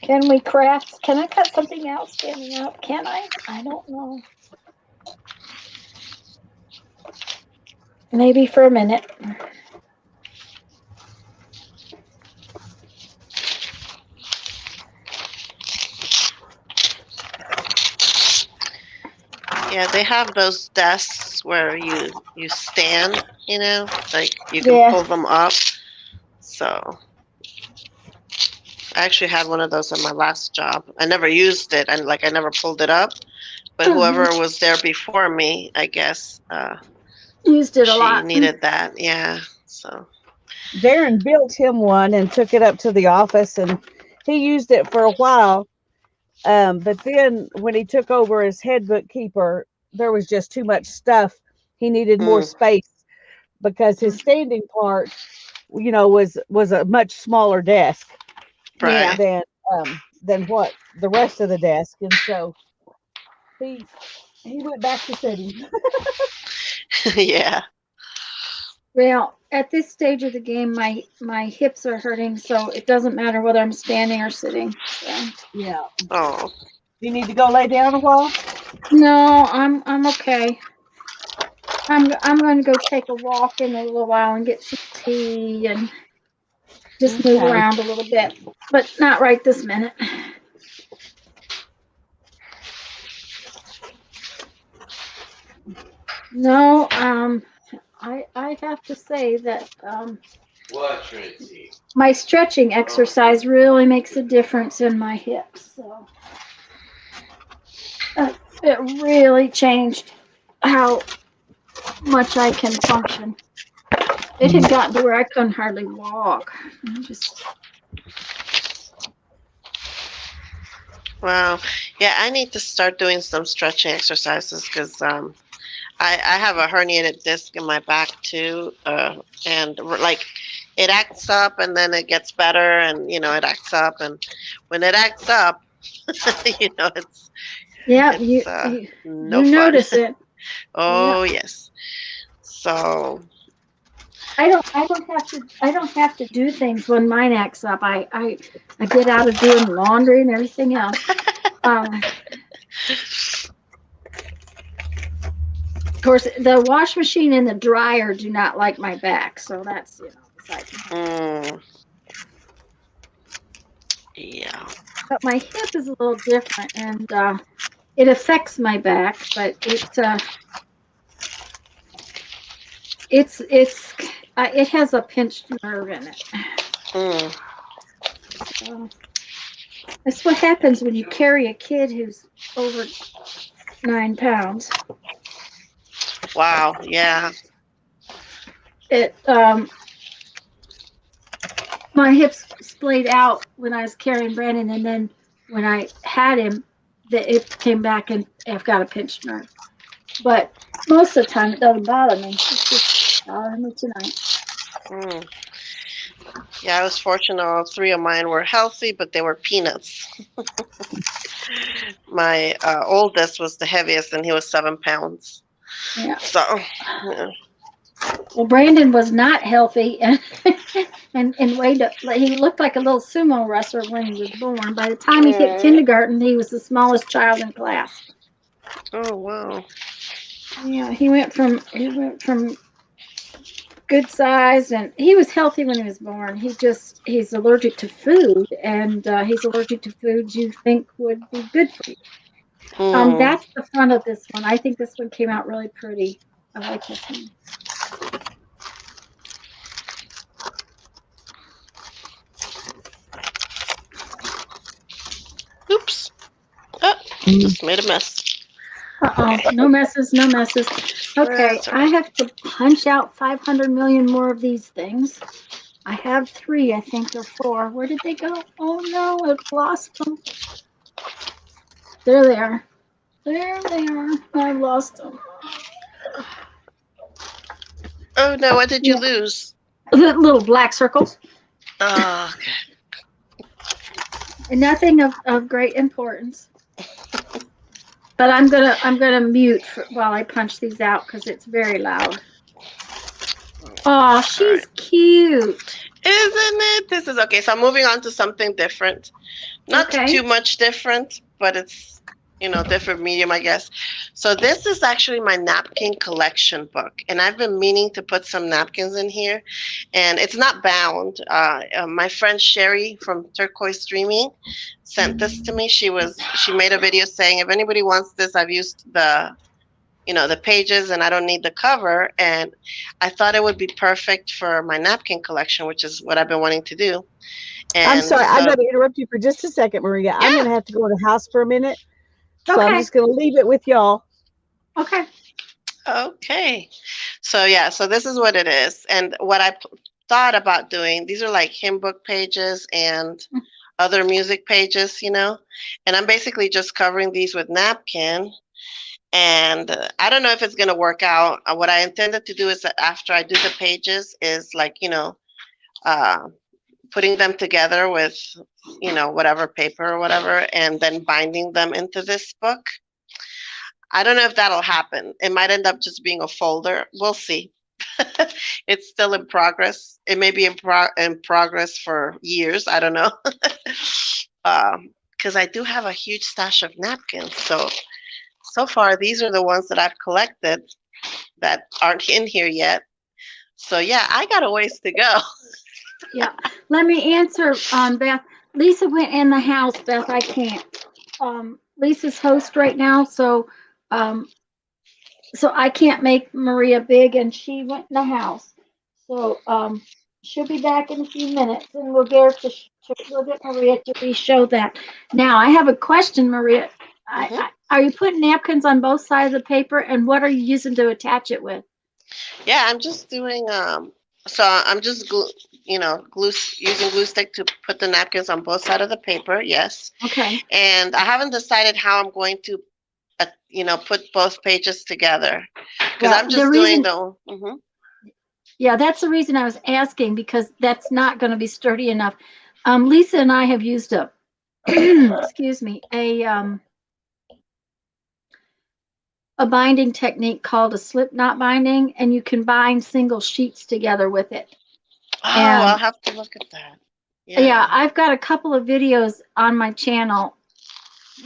Can we craft? Can I cut something else standing up? Can I? I don't know. Maybe for a minute. Yeah, they have those desks where you stand, you know, like you can pull them up. So I actually had one of those on my last job. I never used it, and I never pulled it up. But whoever was there before me, I guess, used it a lot. She needed that, yeah. So Darren built him one and took it up to the office, and he used it for a while. But then when he took over as head bookkeeper, there was just too much stuff. He needed more space because his standing part, you know, was a much smaller desk than what the rest of the desk, and so he went back to sitting. Yeah. Well, at this stage of the game, my hips are hurting, so it doesn't matter whether I'm standing or sitting. So. Yeah. Oh. Do you need to go lay down a while? No, I'm okay. I'm going to go take a walk in a little while and get some tea and just move around a little bit, but not right this minute. No, I have to say that What, Tracy? my stretching exercise really makes a difference in my hips. So it really changed how much I can function. It had gotten to where I couldn't hardly walk. Wow. Yeah, I need to start doing some stretching exercises because I have a herniated disc in my back too, and like it acts up and then it gets better, and it acts up, and when it acts up, it's Yeah, no you fun. notice it. Oh yes. So I don't have to do things when mine acts up. I get out of doing laundry and everything else. Of course, the wash machine and the dryer do not like my back, so that's besides the point. Yeah. But my hip is a little different, and it affects my back, but it has a pinched nerve in it. So that's what happens when you carry a kid who's over 9 pounds. Wow. Yeah. It my hips splayed out when I was carrying Brandon, and then when I had him, it came back and I've got a pinched nerve. But most of the time, it doesn't bother me. It's just bothering me tonight. Yeah, I was fortunate. All 3 of mine were healthy, but they were peanuts. My oldest was the heaviest, and he was 7 pounds. Yeah. So. Yeah. Well, Brandon was not healthy, and weighed. He looked like a little sumo wrestler when he was born. By the time he hit kindergarten, he was the smallest child in class. Oh wow! Yeah, he went from good size, and he was healthy when he was born. He's allergic to food, and he's allergic to foods you think would be good for you. That's the front of this one. I think this one came out really pretty. I like this one. Oops. Oh, just made a mess. Okay. No messes, no messes. Okay, I have to punch out 500 million more of these things. I have 3, I think, or 4. Where did they go? Oh no, I've lost them. There they are. There they are. I've lost them. Oh no, what did you lose? The little black circles. Oh, okay. And nothing of great importance. But I'm gonna mute while I punch these out because it's very loud. Oh, she's cute. Isn't it? This is okay. So I'm moving on to something different. Not too much different, but it's different medium, I guess. So this is actually my napkin collection book, and I've been meaning to put some napkins in here, and it's not bound. My friend Sherry from Turquoise Streaming sent this to me. She made a video saying, if anybody wants this, I've used the pages and I don't need the cover, and I thought it would be perfect for my napkin collection, which is what I've been wanting to do. And I'm sorry, I'm going to interrupt you for just a second, Maria. Yeah. I'm going to have to go to the house for a minute. So I'm just going to leave it with y'all. Okay. Okay. So yeah, so this is what it is. And what I thought about doing, these are like hymn book pages and other music pages, and I'm basically just covering these with napkin. And I don't know if it's going to work out. What I intended to do is that after I do the pages is like, putting them together with, whatever paper or whatever, and then binding them into this book. I don't know if that'll happen. It might end up just being a folder. We'll see. It's still in progress. It may be in progress for years. I don't know. Because I do have a huge stash of napkins. So far, these are the ones that I've collected that aren't in here yet. So yeah, I got a ways to go. Yeah. Let me answer, Beth. Lisa went in the house, Beth. I can't. Lisa's host right now, so I can't make Maria big, and she went in the house. So she'll be back in a few minutes, and we'll get Maria to re-show that. Now, I have a question, Maria. Are you putting napkins on both sides of the paper, and what are you using to attach it with? Yeah, I'm just doing so I'm just using glue stick to put the napkins on both sides of the paper. Yes. Okay. And I haven't decided how I'm going to, put both pages together because Well, I'm just doing the. Mhm. Yeah, that's the reason I was asking, because that's not going to be sturdy enough. Lisa and I have used excuse me, a binding technique called a slip knot binding, and you can bind single sheets together with it. Oh, I'll And have to look at that. yeah, Yeah. I've got a couple of videos on my channel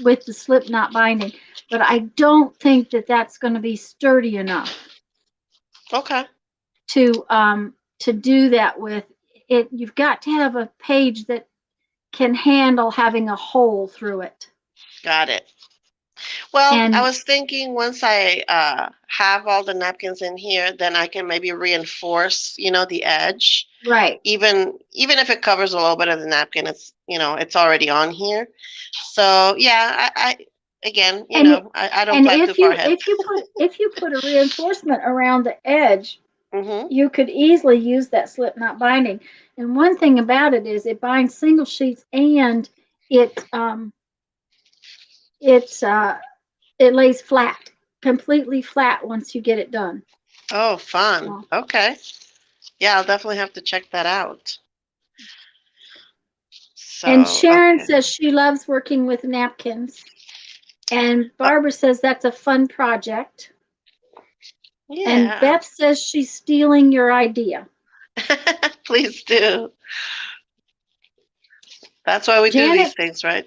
with the slip knot binding, but I don't think that that's going to be sturdy enough Okay. to do that with it. You've got to have a page that can handle having a hole through it. Got it. Well, I And was thinking once I have all the napkins in here, then I can maybe reinforce, the edge. right. Even if it covers a little bit of the napkin, it's already on here. So yeah, I again, And I don't and plan too far ahead. if you put a reinforcement around the edge, Mm-hmm. you could easily use that slip knot binding. And one thing about it is it binds single sheets, and it lays flat, completely flat once you get it done. Oh, fun. So, Okay. Yeah, I'll definitely have to check that out. and So, Sharon okay. says she loves working with napkins. And Barbara says that's a fun project. And Yeah. Beth says she's stealing your idea. Please do. That's why we do these Janet things, right?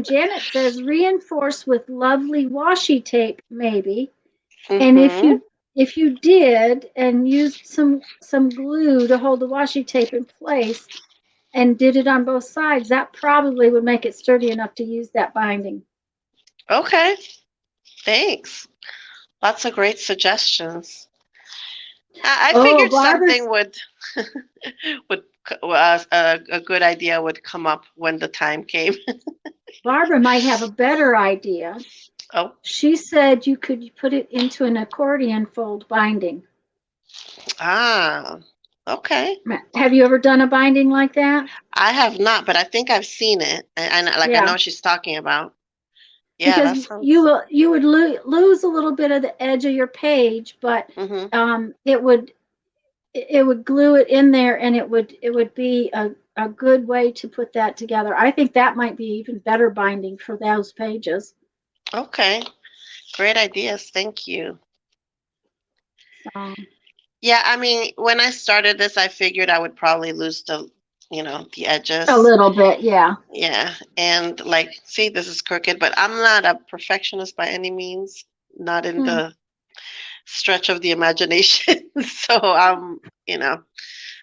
Janet says reinforce with lovely washi tape, maybe. And Mm-hmm. if you did and used some glue to hold the washi tape in place and did it on both sides, that probably would make it sturdy enough to use that binding. Okay. Thanks. Lots of great suggestions. I Oh, figured Barbara's something would a good idea would come up when the time came. Barbara might have a better idea. Oh, She said you could put it into an accordion fold binding. okay. Have you ever done a binding like that? I have not, but I think I've seen it, and I know Yeah, what she's talking about. Yeah, because that sounds. you would lose a little bit of the edge of your page, but Mm-hmm. it would glue it in there, and it would be a good way to put that together. I think that might be even better binding for those pages. Okay. Great ideas. Thank you. So, Yeah, I mean, when I started this, I figured I would probably lose the edges. a little bit, yeah. Yeah, and like, see, this is crooked, but I'm not a perfectionist by any means, not in the stretch of the imagination. So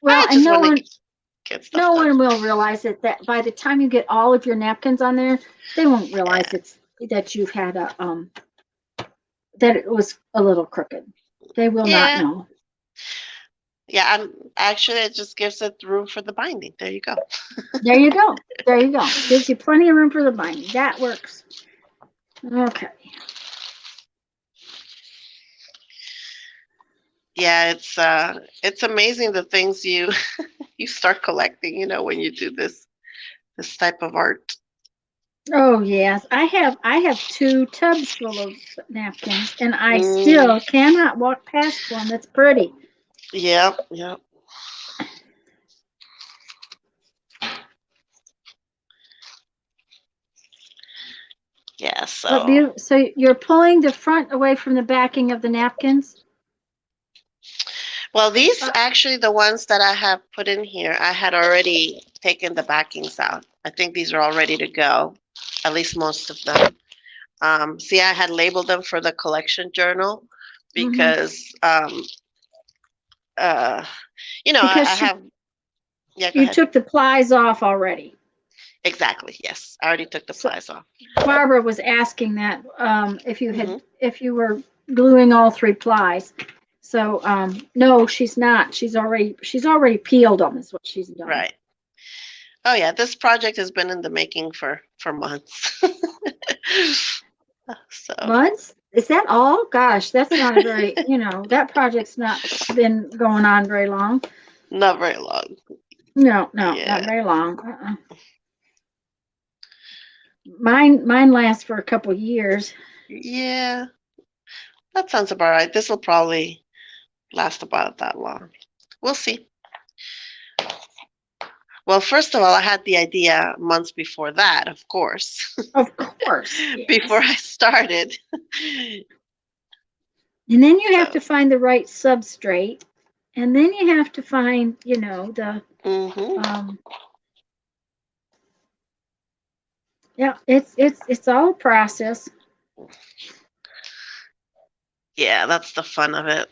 Well, I and just want to get stuff no done. one will realize it, that by the time you get all of your napkins on there, they won't realize that you've had that it was a little crooked. They will not Yeah, know. yeah. It just gives it room for the binding. There you go. There you go. There you go. Gives you plenty of room for the binding. That works. Okay. Yeah, it's amazing the things you you start collecting, when you do this type of art. Oh yes, I have 2 tubs full of napkins, and I Mm, still cannot walk past one that's pretty. yep, yep. Yeah, so. So you're pulling the front away from the backing of the napkins. Well, these Uh, actually, the ones that I have put in here, I had already taken the backings out. I think these are all ready to go, at least most of them. See, I had labeled them for the collection journal mhm. because, uh, I Because have, yeah, go you ahead. took the plies off already. Exactly, yes. I already took the So plies off. Barbara was asking that Hmm. if you were gluing all 3 plies. So no, she's not. She's already peeled them, is what she's done. Right. Oh, yeah, this project has been in the making for months. So. Months? Is that all? Gosh, that's not a very, that project's not been going on very long. Not very long. No, Yeah. not very long. Mine lasts for a couple years. Yeah, that sounds about right. This will probably last about that long. We'll see. Well, first of all, I had the idea months before that, of course, Of course. before Yes. I started. And then you have So, to find the right substrate. And then you have to find, the mhm. yeah, it's all a process. Yeah, that's the fun of it.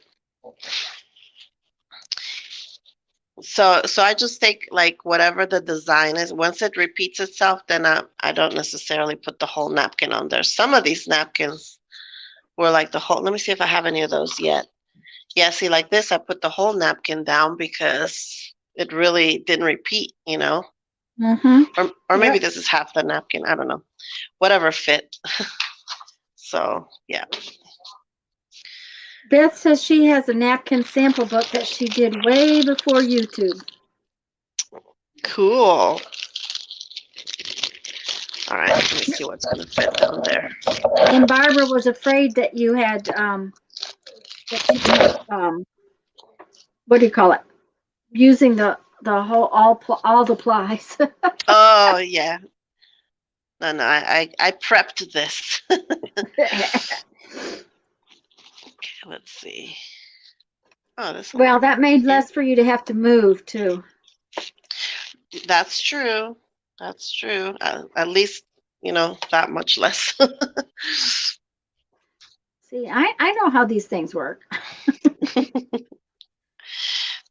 So I just take like whatever the design is. Once it repeats itself, then I don't necessarily put the whole napkin on there. Some of these napkins were like the whole. Let me see if I have any of those yet. Yeah, see, like this, I put the whole napkin down because it really didn't repeat, Mm-hmm. Or maybe Yep. this is half the napkin. I don't know. Whatever fit. So yeah. Beth says she has a napkin sample book that she did way before YouTube. Cool. All right, let me see what's gonna fit down there. And Barbara was afraid that you had that you had what do you call it? Using the whole all the plies. Oh yeah. No, I prepped this. Let's see. Oh, this Well, that made here. less for you to have to move too. That's true. That's true. At least, that much less. See, I know how these things work.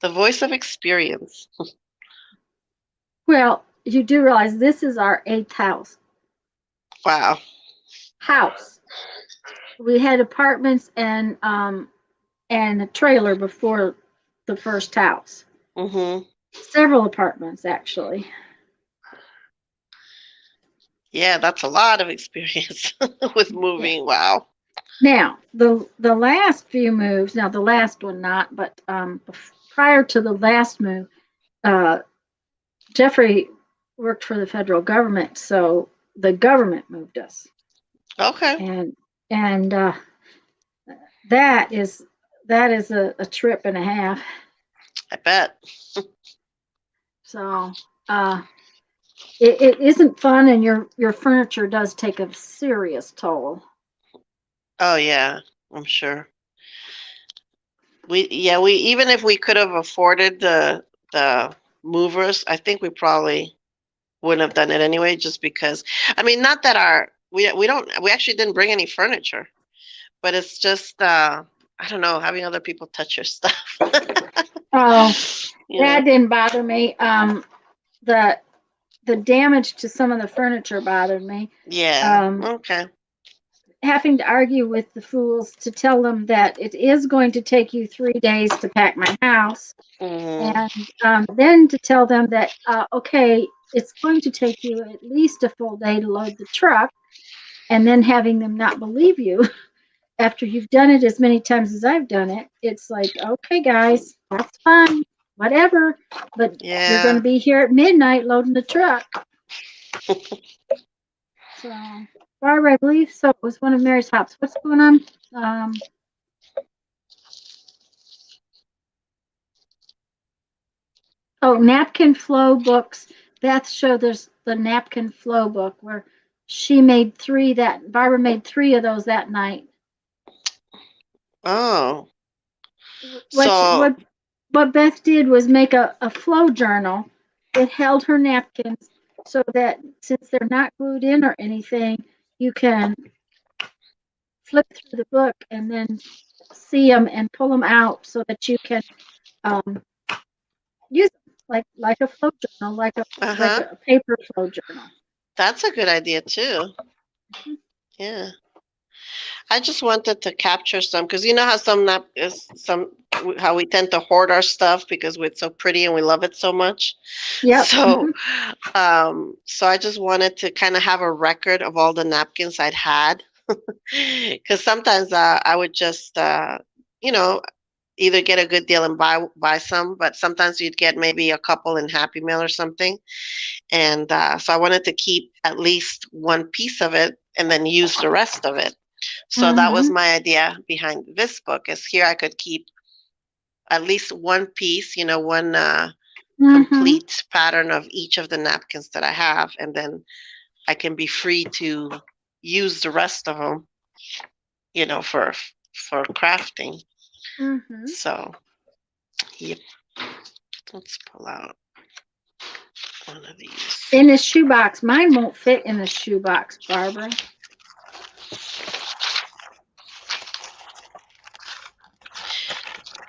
The voice of experience. Well, you do realize this is our 8th house. Wow. House. We had apartments and a trailer before the first house. Mhm. Several apartments actually. Yeah, that's a lot of experience with Yeah. moving. Wow. Now, the last few moves, now the last one not, but prior to the last move, uh, Jeffrey worked for the federal government, so the government moved us, Okay. and that is a trip and a half. I bet. So it isn't fun, and your furniture does take a serious toll. Oh yeah, I'm sure. We even if we could have afforded the movers, I think we probably wouldn't have done it anyway, just because. I mean, not that we actually didn't bring any furniture, but it's just I don't know, having other people touch your stuff. Oh, You that know. didn't bother me. The damage to some of the furniture bothered me. Yeah. Um, Okay. Having to argue with the fools to tell them that it is going to take you 3 days to pack my house, Mhm. and then to tell them that okay, it's going to take you at least a full day to load the truck, and then having them not believe you after you've done it as many times as I've done it. It's like, okay, guys, that's fine, whatever, but you're going Yeah. to be here at midnight loading the truck. So, Barbara, I believe so. It was one of Mary's hops. What's going on? Oh, napkin flow books. Beth showed there's the napkin flow book where she made Barbara made 3 of those that night. Oh. What she, So, what Beth did was make a flow journal. It held her napkins so that since they're not glued in or anything, you can flip through the book and then see them and pull them out so that you can um, use them like a flow journal, like uh-huh. a paper flow journal. That's a good idea too. Yeah. I just wanted to capture some because you know how how we tend to hoard our stuff because it's so pretty and we love it so much. Yep. So, so I just wanted to kind of have a record of all the napkins I'd had because sometimes I would just, you know, either get a good deal and buy some, but sometimes you'd get maybe a couple in Happy Meal or something. And so I wanted to keep at least one piece of it and then use the rest of it. So that was my idea behind this book, is here I could keep at least one piece, one complete pattern of each of the napkins that I have, and then I can be free to use the rest of them, for crafting. So, yep. Let's pull out one of these. In a shoebox. Mine won't fit in a shoebox, Barbara.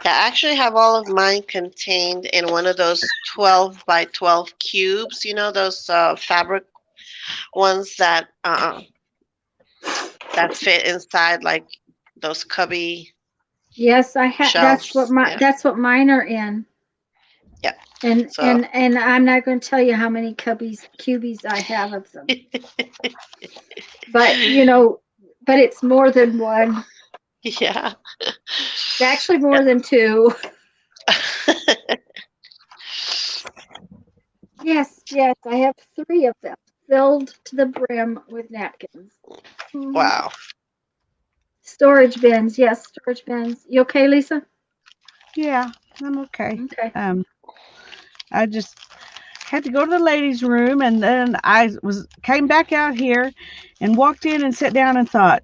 Yeah, I actually have all of mine contained in one of those 12 by 12 cubes, those fabric ones that fit inside like those cubby. Yes, I have. That's what shelves. that's what mine are in. Yeah. And So- and I'm not going to tell you how many cubies I have of them. But but it's more than one. Yeah. It's actually more than two. Yes, I have 3 of them filled to the brim with napkins. Wow. Storage bins, yes, storage bins. You okay, Lisa? Yeah, I'm okay. Okay. I just had to go to the ladies' room, and then I came back out here and walked in and sat down and thought,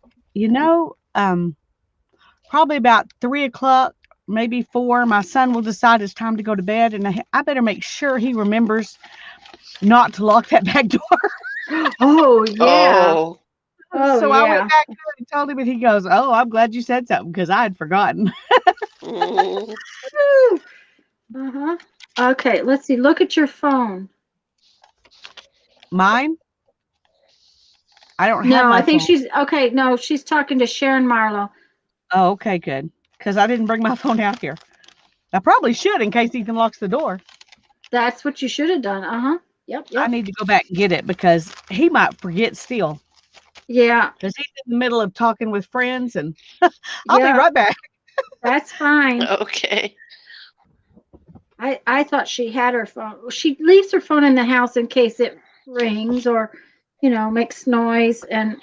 probably about 3 o'clock, maybe 4, my son will decide it's time to go to bed, and I better make sure he remembers not to lock that back door. Oh, yeah. Oh. So I went back to him and told him, and he goes, "Oh, I'm glad you said something, because I had forgotten." Mm. Okay, let's see. Look at your phone. Mine? I don't have No, my I think phone. she's okay. No, she's talking to Sharon Marlowe. Oh, okay, good. Because I didn't bring my phone out here. I probably should, in case Ethan locks the door. That's what you should have done. Yep. I need to go back and get it, because he might forget still. Yeah. Because he's in the middle of talking with friends, and I'll be right back. That's fine. Okay. I thought she had her phone. She leaves her phone in the house in case it rings or, makes noise. And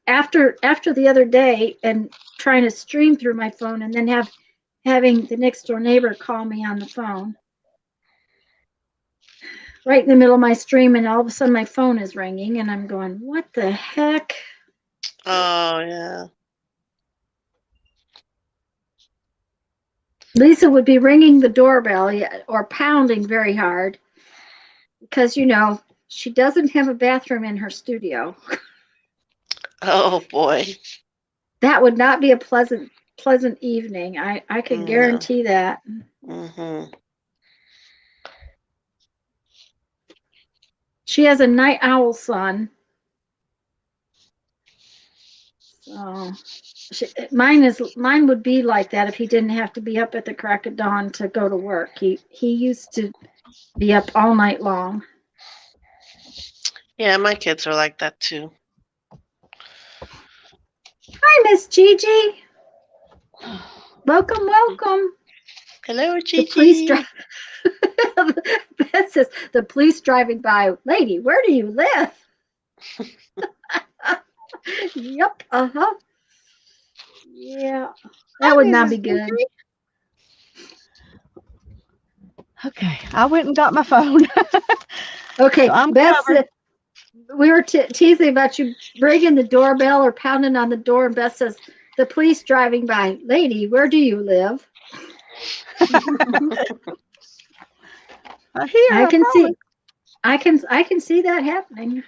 after the other day, and trying to stream through my phone, and then having the next door neighbor call me on the phone right in the middle of my stream, and all of a sudden my phone is ringing, and I'm going, what the heck? Oh, yeah. Lisa would be ringing the doorbell or pounding very hard because, she doesn't have a bathroom in her studio. Oh, boy. That would not be a pleasant evening. I can guarantee that. Mm-hmm. She has a night owl son. So mine would be like that if he didn't have to be up at the crack of dawn to go to work. He used to be up all night long. Yeah, my kids are like that too. Hi, Miss Gigi. Welcome. Hello, Gigi. The police Beth says, the police driving by. Lady, where do you live? Yep. Yeah. That would not be good. Okay, I went and got my phone. Okay, So Beth said, we were teasing about you ringing the doorbell or pounding on the door, and Beth says, the police driving by. Lady, where do you live? I can see that happening.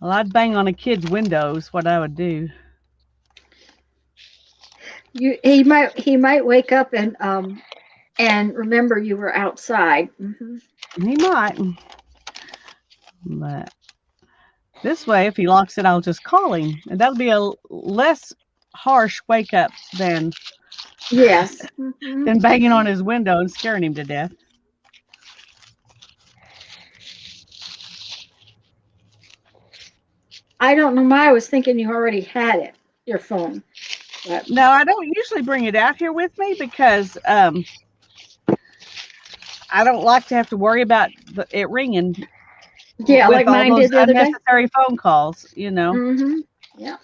Well, I'd bang on a kid's windows, what I would do. He might wake up and remember you were outside. He might. But this way, if he locks it, I'll just call him. And that'll be a less harsh wake up than banging on his window and scaring him to death. I don't know why I was thinking you already had it, your phone. But No, I don't usually bring it out here with me because I don't like to have to worry about it ringing yeah, with like all mine those did the other day. unnecessary phone calls. Mm-hmm. Yeah.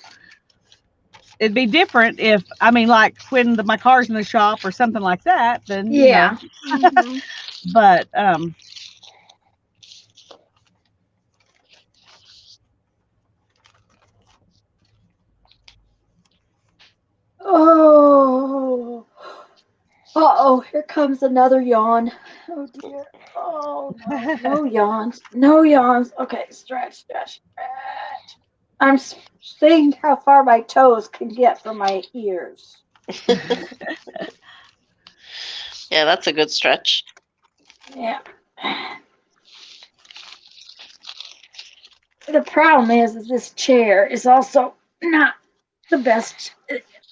It'd be different if, I mean, like when my car's in the shop or something like that, then, Yeah. Mhm. but, Oh. Uh-oh, here comes another yawn. Oh dear. Oh no. No yawns. No yawns. Okay, stretch, stretch, stretch. I'm seeing how far my toes can get from my ears. Yeah, that's a good stretch. Yeah. The problem is this chair is also not the best.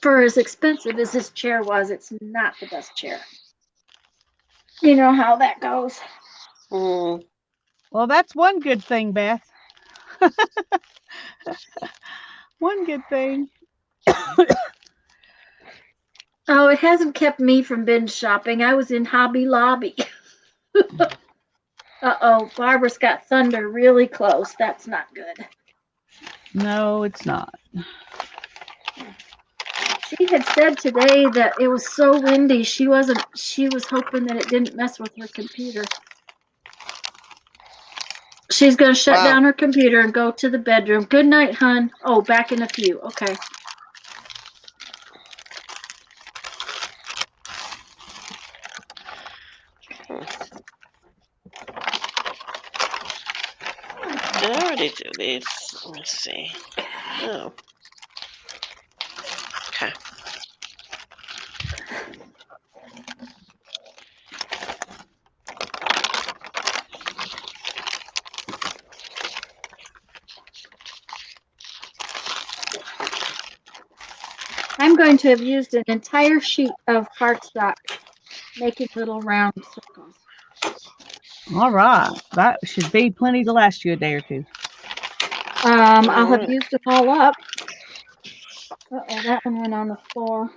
For as expensive as this chair was, it's not the best chair. You know how that goes. Mm. well, that's one good thing, Beth. One good thing. Oh, it hasn't kept me from binge shopping. I was in Hobby Lobby. Uh-oh, Barbara's got thunder really close. That's not good. No, it's not. She had said today that it was so windy. She was hoping that it didn't mess with her computer. She's going to shut Wow. down her computer and go to the bedroom. Good night, hon. Oh, back in a few. Okay. Did I already do these? Let me see. Oh. Okay. I'm going to have used an entire sheet of cardstock, making little round circles. All right. That should be plenty to last you a day or two. I'll have Alright. used them all up. Uh-oh, that one went on the floor.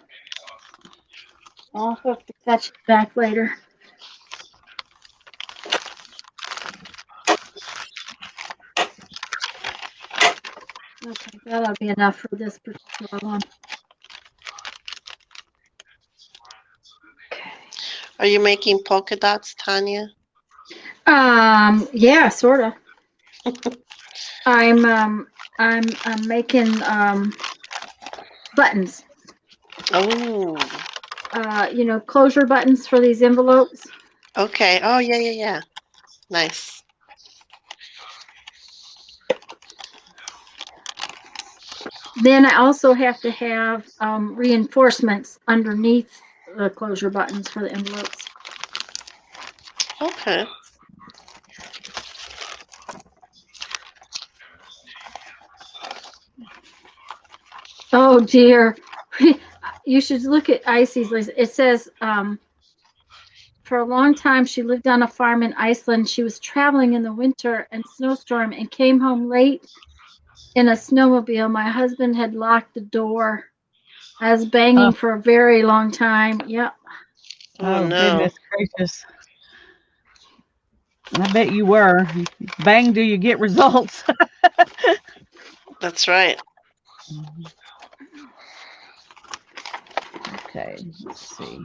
I'll have to fetch it back later. Okay, that'll be enough for this particular one. Okay. Are you making polka dots, Tanya? Yeah, sort of. I'm making buttons. Oh. Closure buttons for these envelopes. Okay. Oh, yeah, yeah, yeah. Nice. Then I also have to have reinforcements underneath the closure buttons for the envelopes. Okay. Oh dear. You should look at Icy's list. It says for a long time she lived on a farm in Iceland. She was traveling in the winter and snowstorm and came home late in a snowmobile. My husband had locked the door. I was banging Oh, for a very long time. Yep. Oh, no. goodness gracious. I bet you were. Bang, do you get results? That's right. Okay, let's see.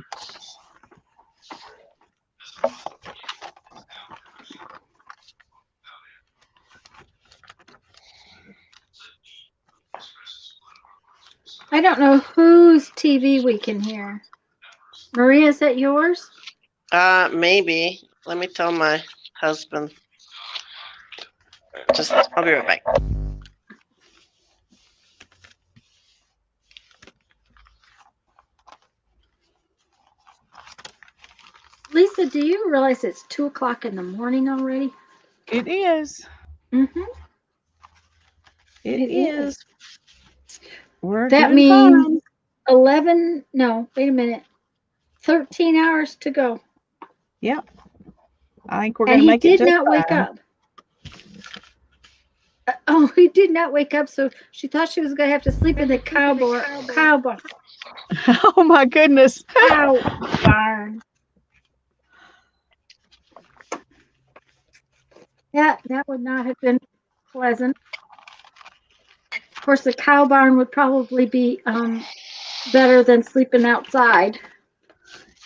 I don't know whose TV we can hear. Maria, is that yours? Maybe. Let me tell my husband. I'll be right back. Lisa, do you realize it's 2:00 in the morning already? It is. Mm-hmm. It It is. is. We're That doing means fine. 11, no, wait a minute. 13 hours to go. Yep. I think we're And going to he make it did just not wake fine. up. Oh, he did not wake up, so she thought she was going to have to sleep in the cow Oh my goodness. barn. That would not have been pleasant. Of course, the cow barn would probably be better than sleeping outside.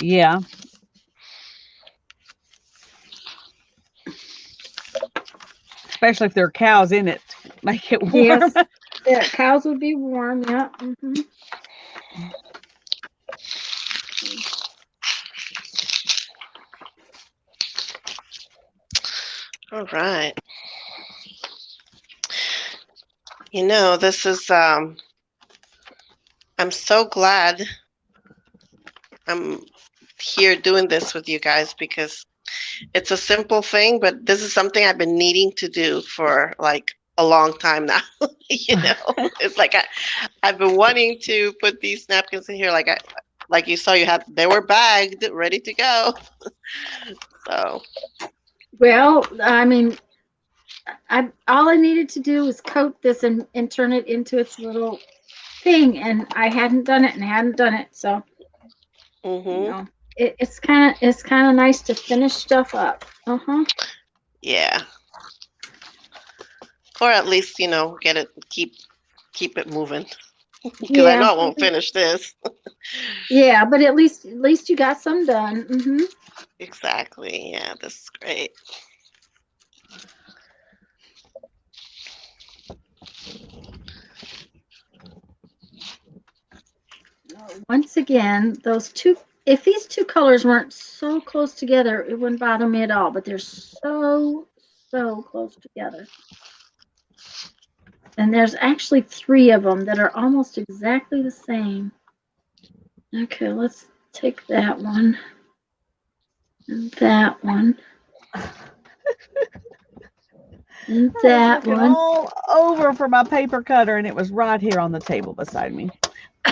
Yeah. Especially if there are cows in it. Make it warm. Yes, yeah, cows would be warm. Yeah. All right. You know, this is I'm so glad I'm here doing this with you guys because it's a simple thing, but this is something I've been needing to do for like a long time now. You know, it's like I've been wanting to put these napkins in here. Like you saw, they were bagged, ready to go. So. Well, I mean, all I needed to do was coat this and turn it into its little thing, and I hadn't done it, so you know, it's kind of nice to finish stuff up. Yeah. Or at least, you know, get it, keep it moving. Because I know I won't finish this. Yeah, but at least you got some done. Exactly. Yeah, this is great. Once again, if these two colors weren't so close together, it wouldn't bother me at all, but they're so close together. And there's actually 3 of them that are almost exactly the same. Okay, let's take that one and that one and that I was looking one. all over for my paper cutter, and it was right here on the table beside me,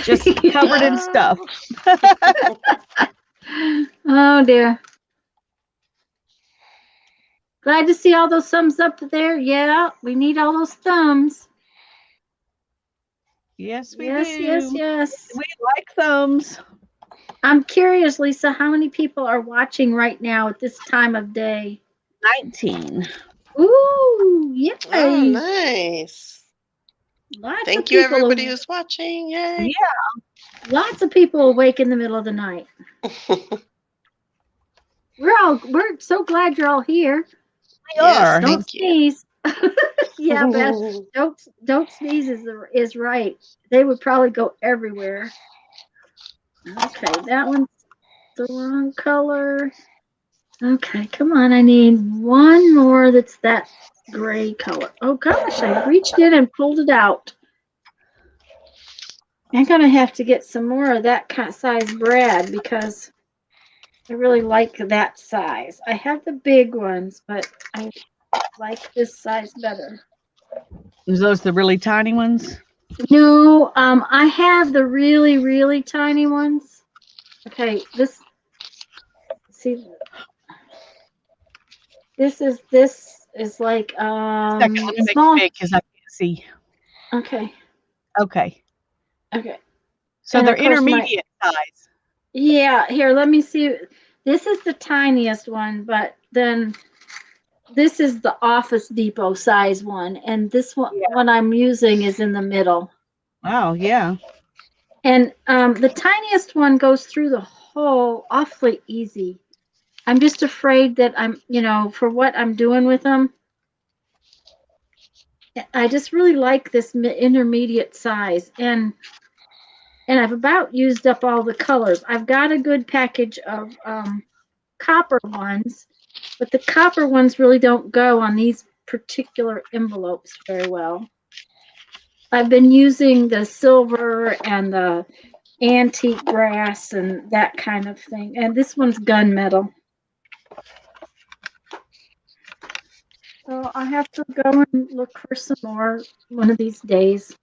just covered in stuff. Oh dear. Glad to see all those thumbs up there. Yeah, we need all those thumbs. Yes, we Yes, do. yes. We like thumbs. I'm curious, Lisa, how many people are watching right now at this time of day? 19. Ooh, yay. Oh, nice. Thank you, everybody who's watching. Yay. Yeah. Lots of people awake in the middle of the night. We're so glad you're all here. We are. Don't sneeze. Yeah, Beth. Don't sneeze is right. They would probably go everywhere. Okay, that one's the wrong color. Okay, come on. I need one more that's that gray color. Oh gosh, I reached in and pulled it out. I'm gonna have to get some more of that kind of size brad because I really like that size. I have the big ones, but I like this size better. Is those the really tiny ones? No, I have the really, really tiny ones. Okay, this is like Second, let me make small. it big because I can't see. Okay. Okay. Okay. So And they're of course intermediate size. Yeah, here, let me see. This is the tiniest one, but then this is the Office Depot size one, and this one, what I'm using is in the middle. Oh, yeah. And the tiniest one goes through the hole awfully easy. I'm just afraid that for what I'm doing with them, I just really like this intermediate size. And I've about used up all the colors. I've got a good package of copper ones, but the copper ones really don't go on these particular envelopes very well. I've been using the silver and the antique brass and that kind of thing. And this one's gunmetal. So I have to go and look for some more one of these days.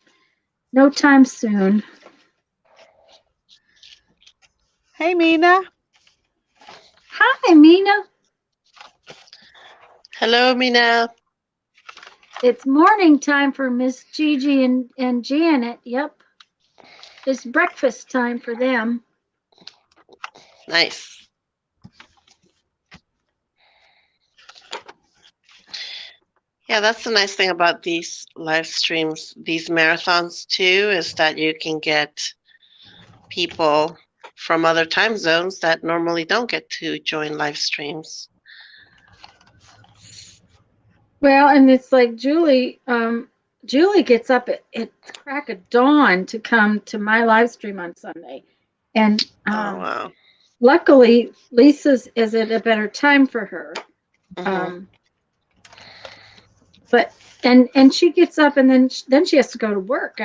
No time soon. Hey, Mina. Hi, Mina. Hello, Mina. It's morning time for Miss Gigi and Janet. Yep. It's breakfast time for them. Nice. Yeah, that's the nice thing about these live streams, these marathons too, is that you can get people from other time zones that normally don't get to join live streams. Well, and it's like Julie gets up at crack of dawn to come to my live stream on Sunday. And Oh, wow. luckily Lisa's is at a better time for her. Mhm. But and she gets up and then she has to go to work,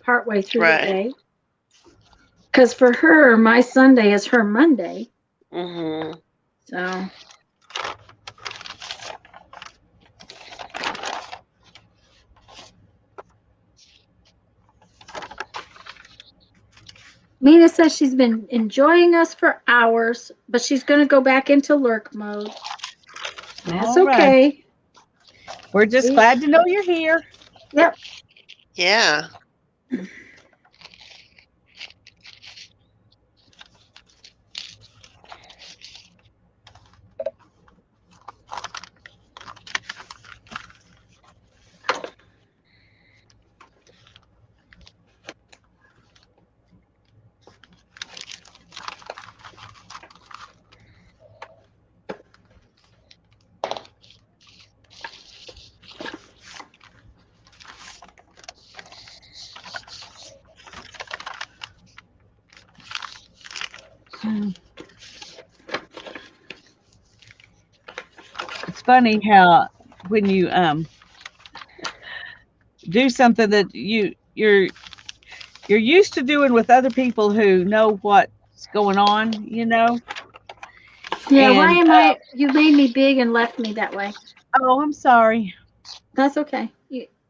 partway through Right. the day. Because for her, my Sunday is her Monday. Mhm. So. Mina says she's been enjoying us for hours, but she's going to go back into lurk mode. That's All right. okay. We're just glad to know you're here. Yep. Yeah. It's funny how when you do something that you're used to doing with other people who know what's going on, Yeah, and why am I? You made me big and left me that way. oh, I'm sorry. That's okay.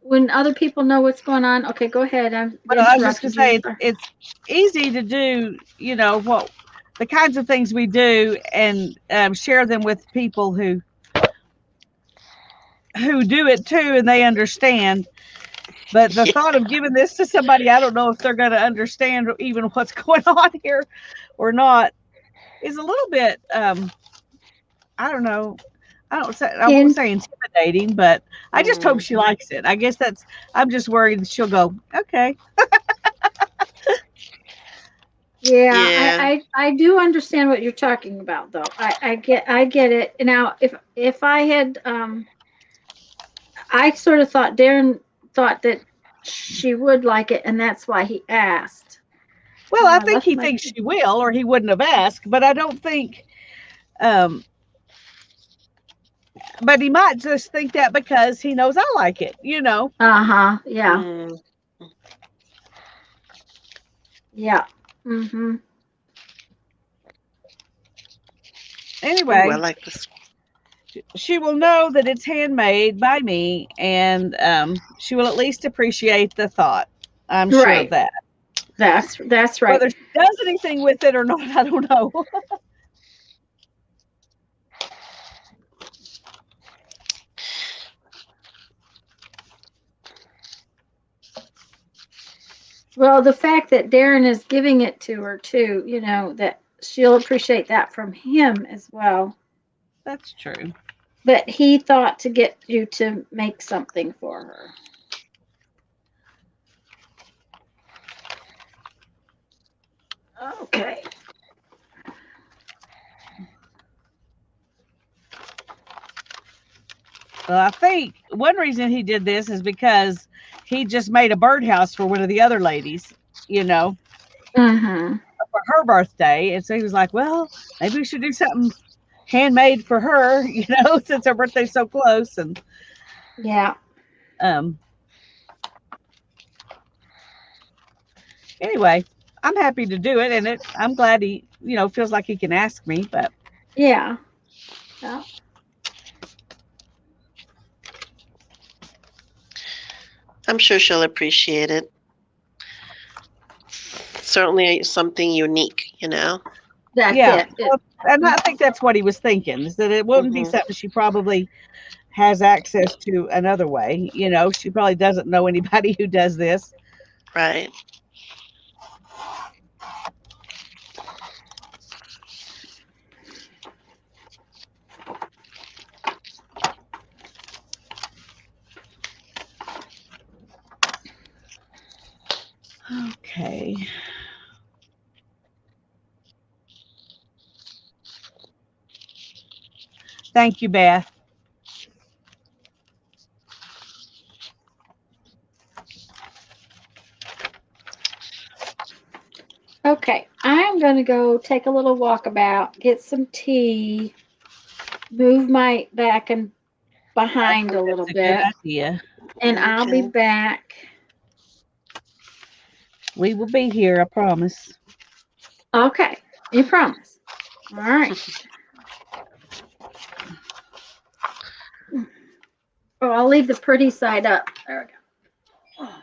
When other people know what's going on, okay, go ahead. I've Well, I was just gonna interrupted say you. it's easy to do, what the kinds of things we do, and share them with people who do it too, and they understand. But the thought of giving this to somebody, I don't know if they're going to understand even what's going on here or not, is a little bit, I don't know. I won't say intimidating, but I just hope she likes it. I guess I'm just worried that she'll go, okay. Yeah, I do understand what you're talking about, though. I get it. Now, if I had, I sort of thought Darren thought that she would like it, and that's why he asked. Well, I think he thinks she will, or he wouldn't have asked, but I don't think, but he might just think that because he knows I like it, Uh-huh, yeah. Yeah. Mm-hmm. Anyway, Ooh, I like this. She will know that it's handmade by me, and she will at least appreciate the thought. I'm sure of that. That's right. Whether she does anything with it or not, I don't know. Well, the fact that Darren is giving it to her too, that she'll appreciate that from him as well. That's true. But he thought to get you to make something for her. Okay. Well, I think one reason he did this is because he just made a birdhouse for one of the other ladies, Mm-hmm. for her birthday. And so he was like, well, maybe we should do something handmade for her, since her birthday's so close. And yeah. Anyway, I'm happy to do it, and I'm glad he, feels like he can ask me, but yeah. I'm sure she'll appreciate it. Certainly something unique, That's yeah. it. And I think that's what he was thinking, is that it wouldn't be something she probably has access to another way. You know, she probably doesn't know anybody who does this. Right. Okay. Thank you, Beth. Okay, I'm going to go take a little walkabout, get some tea, move my back and behind a little That's a good bit, idea. and I'll be Okay. back. We will be here, I promise. Okay, you promise. All right. Oh, I'll leave the pretty side up. There we go. Oh,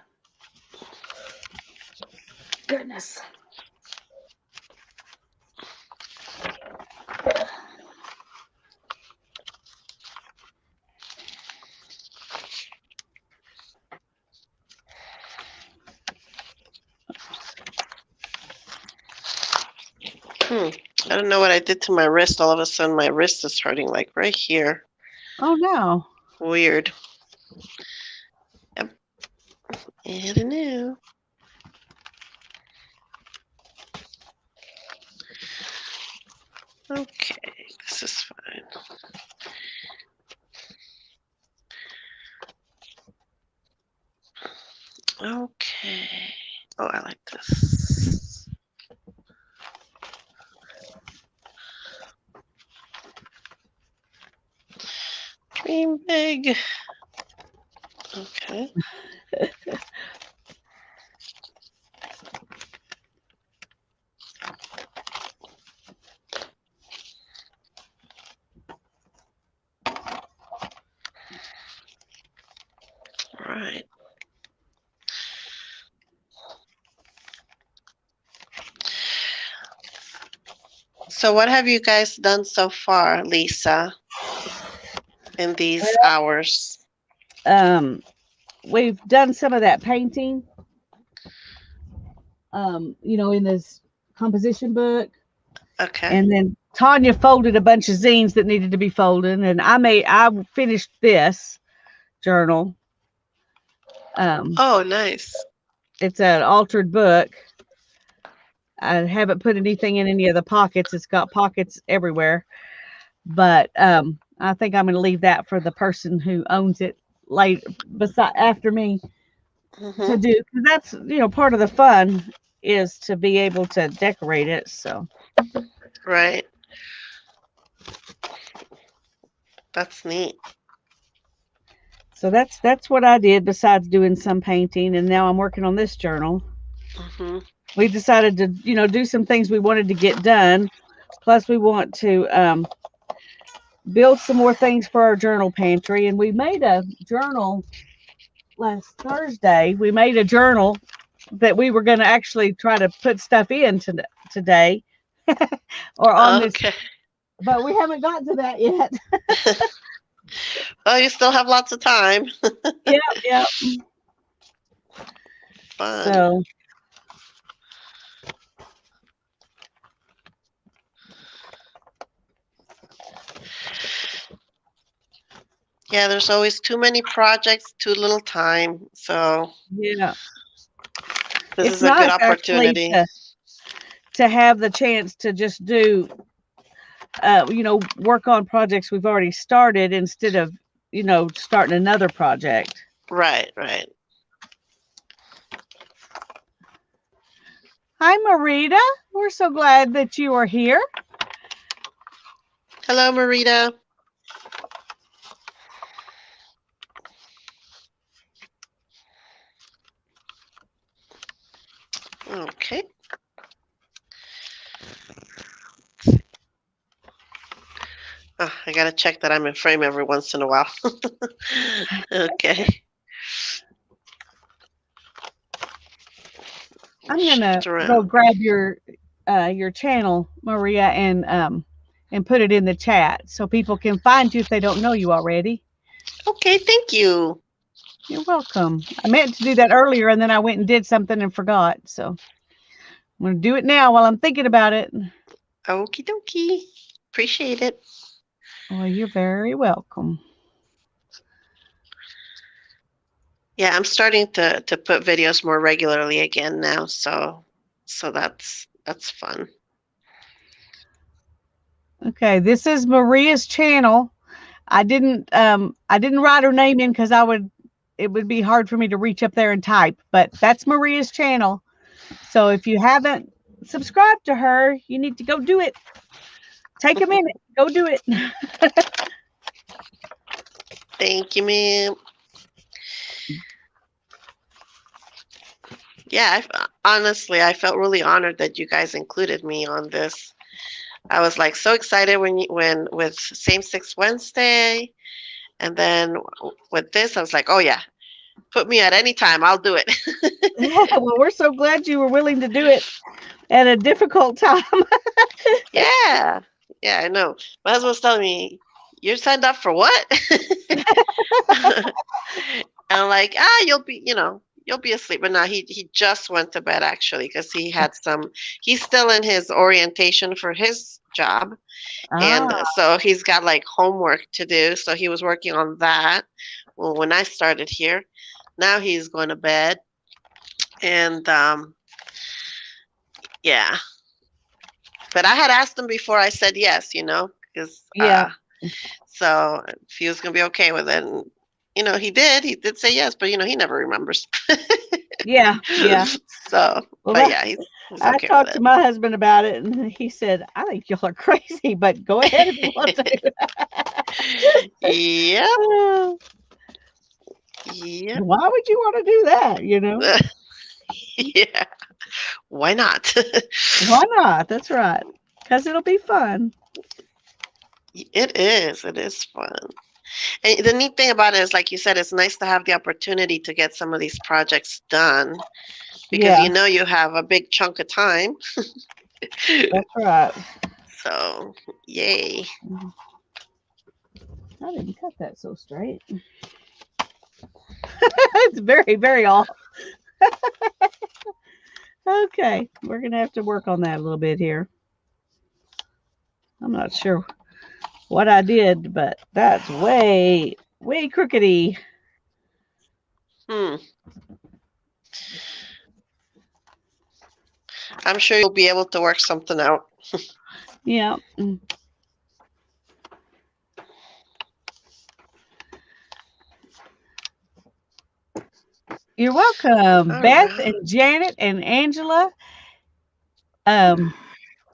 goodness. I don't know what I did to my wrist. All of a sudden, my wrist is hurting, like right here. Oh no. Weird. Yep. I don't know. Okay, this is fine. Okay. Oh, I like this. Dream big. Okay. All right. So what have you guys done so far, Lisa, in these hours? We've done some of that painting. You know, in this composition book. Okay. And then Tanya folded a bunch of zines that needed to be folded, and I finished this journal. Oh, nice. It's an altered book. I haven't put anything in any of the pockets. It's got pockets everywhere, but I think I'm going to leave that for the person who owns it after me to do. 'Cause that's, you know, part of the fun is to be able to decorate it. So Right. That's neat. So that's what I did besides doing some painting, and now I'm working on this journal. We decided to, you know, do some things we wanted to get done. Plus, we want to build some more things for our journal pantry, and we made a journal last Thursday. We made a journal that we were going to actually try to put stuff in today or on this, but we haven't gotten to that yet. Well, you still have lots of time. Yeah. Fun. So yeah, there's always too many projects, too little time. So yeah, this it's is a good nice opportunity. actually to have the chance to just do, you know, work on projects we've already started instead of, you know, starting another project. Right. Hi, Marita. We're so glad that you are here. Hello, Marita. Okay. Oh, I gotta check that I'm in frame every once in a while. Okay. I'm gonna go grab your channel, Maria, and put it in the chat so people can find you if they don't know you already. Okay, thank you. You're welcome. I meant to do that earlier, and then I went and did something and forgot. So I'm going to do it now while I'm thinking about it. Okie dokie. Appreciate it. Well, you're very welcome. Yeah, I'm starting to put videos more regularly again now, so that's fun. Okay, this is Maria's channel. I didn't write her name in because it would be hard for me to reach up there and type, but that's Maria's channel. So if you haven't subscribed to her, you need to go do it. Take a minute, go do it. Thank you, ma'am. Yeah, honestly, I felt really honored that you guys included me on this. I was like so excited when with Same Sex Wednesday, and then with this, I was like, oh yeah, put me at any time, I'll do it. Well, we're so glad you were willing to do it at a difficult time. Yeah, I know. My husband was telling me, "You're signed up for what?" And I'm like, you'll be asleep. But no, he just went to bed actually because he had he's still in his orientation for his job. And so he's got like homework to do. So he was working on that. Well, when I started here, now he's going to bed. And yeah. But I had asked him before I said yes, because so if he was going to be okay with it. And, he did say yes, but he never remembers. Yeah. So, well, but yeah, he's okay I talked with to it. my husband about it, and he said, "I think y'all are crazy, but go ahead if you want to." Yep. Yep. Why would you want to do that? Yeah. Why not? Why not? That's right. Because it'll be fun. It is. It is fun. And the neat thing about it is, like you said, it's nice to have the opportunity to get some of these projects done because you have a big chunk of time. That's right. So, yay. I didn't cut that so straight. It's very, very off. Okay, we're going to have to work on that a little bit here. I'm not sure what I did, but that's way, way crookedy. I'm sure you'll be able to work something out. Yeah. You're welcome. All Beth right. and Janet and Angela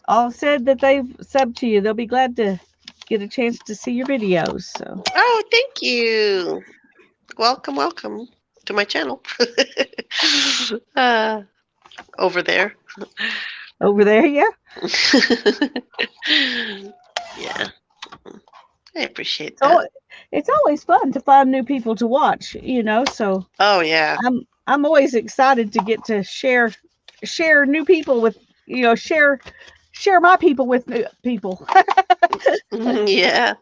all said that they've subbed to you. They'll be glad to get a chance to see your videos. So. Oh, thank you. Welcome to my channel. Over there. Over there, yeah. Yeah. I appreciate So that. it's always fun to find new people to watch, so Oh yeah. I'm always excited to get to share new people with, share my people with new people. Yeah.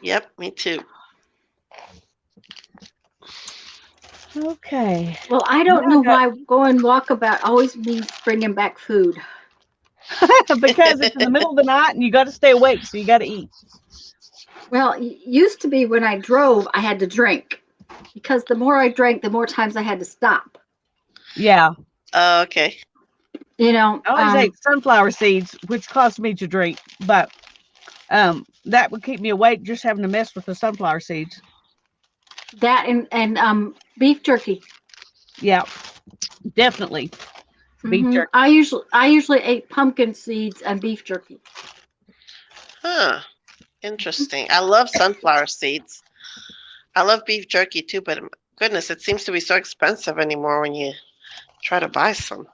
Yep, me too. Okay. Well, I don't know why going walkabout always means bringing back food. Because it's in the middle of the night and you got to stay awake, so you got to eat. Well, it used to be when I drove, I had to drink because the more I drank, the more times I had to stop. Yeah. Okay. I always ate sunflower seeds, which caused me to drink, but that would keep me awake just having to mess with the sunflower seeds. That and beef jerky. Yeah, definitely. Beef jerky. I usually ate pumpkin seeds and beef jerky. Huh. Interesting. I love sunflower seeds. I love beef jerky too, but goodness, it seems to be so expensive anymore when you try to buy some.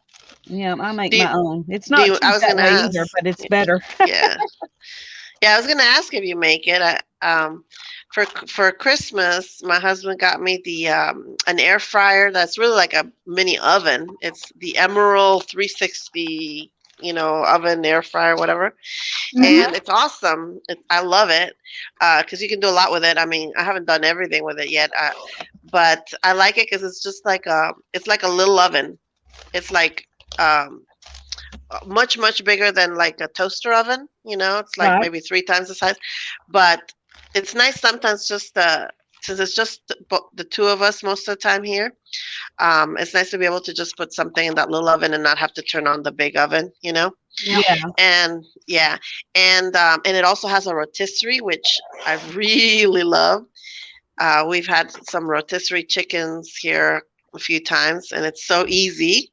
Yeah, I make my own. It's not cheap I was that gonna way ask. either, but it's better. Yeah. Yeah, I was gonna ask if you make it. For Christmas, my husband got me the an air fryer that's really like a mini oven. It's the Emerald 360 oven, air fryer, whatever. Mhm. And it's awesome. I love it because you can do a lot with it. I mean, I haven't done everything with it yet, but I like it because it's just like it's like a little oven. It's like um, much bigger than like a toaster oven. It's like Right. maybe 3 times the size, but it's nice sometimes just since it's just the two of us most of the time here. It's nice to be able to just put something in that little oven and not have to turn on the big oven. Yep. Yeah. And yeah, and it also has a rotisserie, which I really love. We've had some rotisserie chickens here a few times, and it's so easy.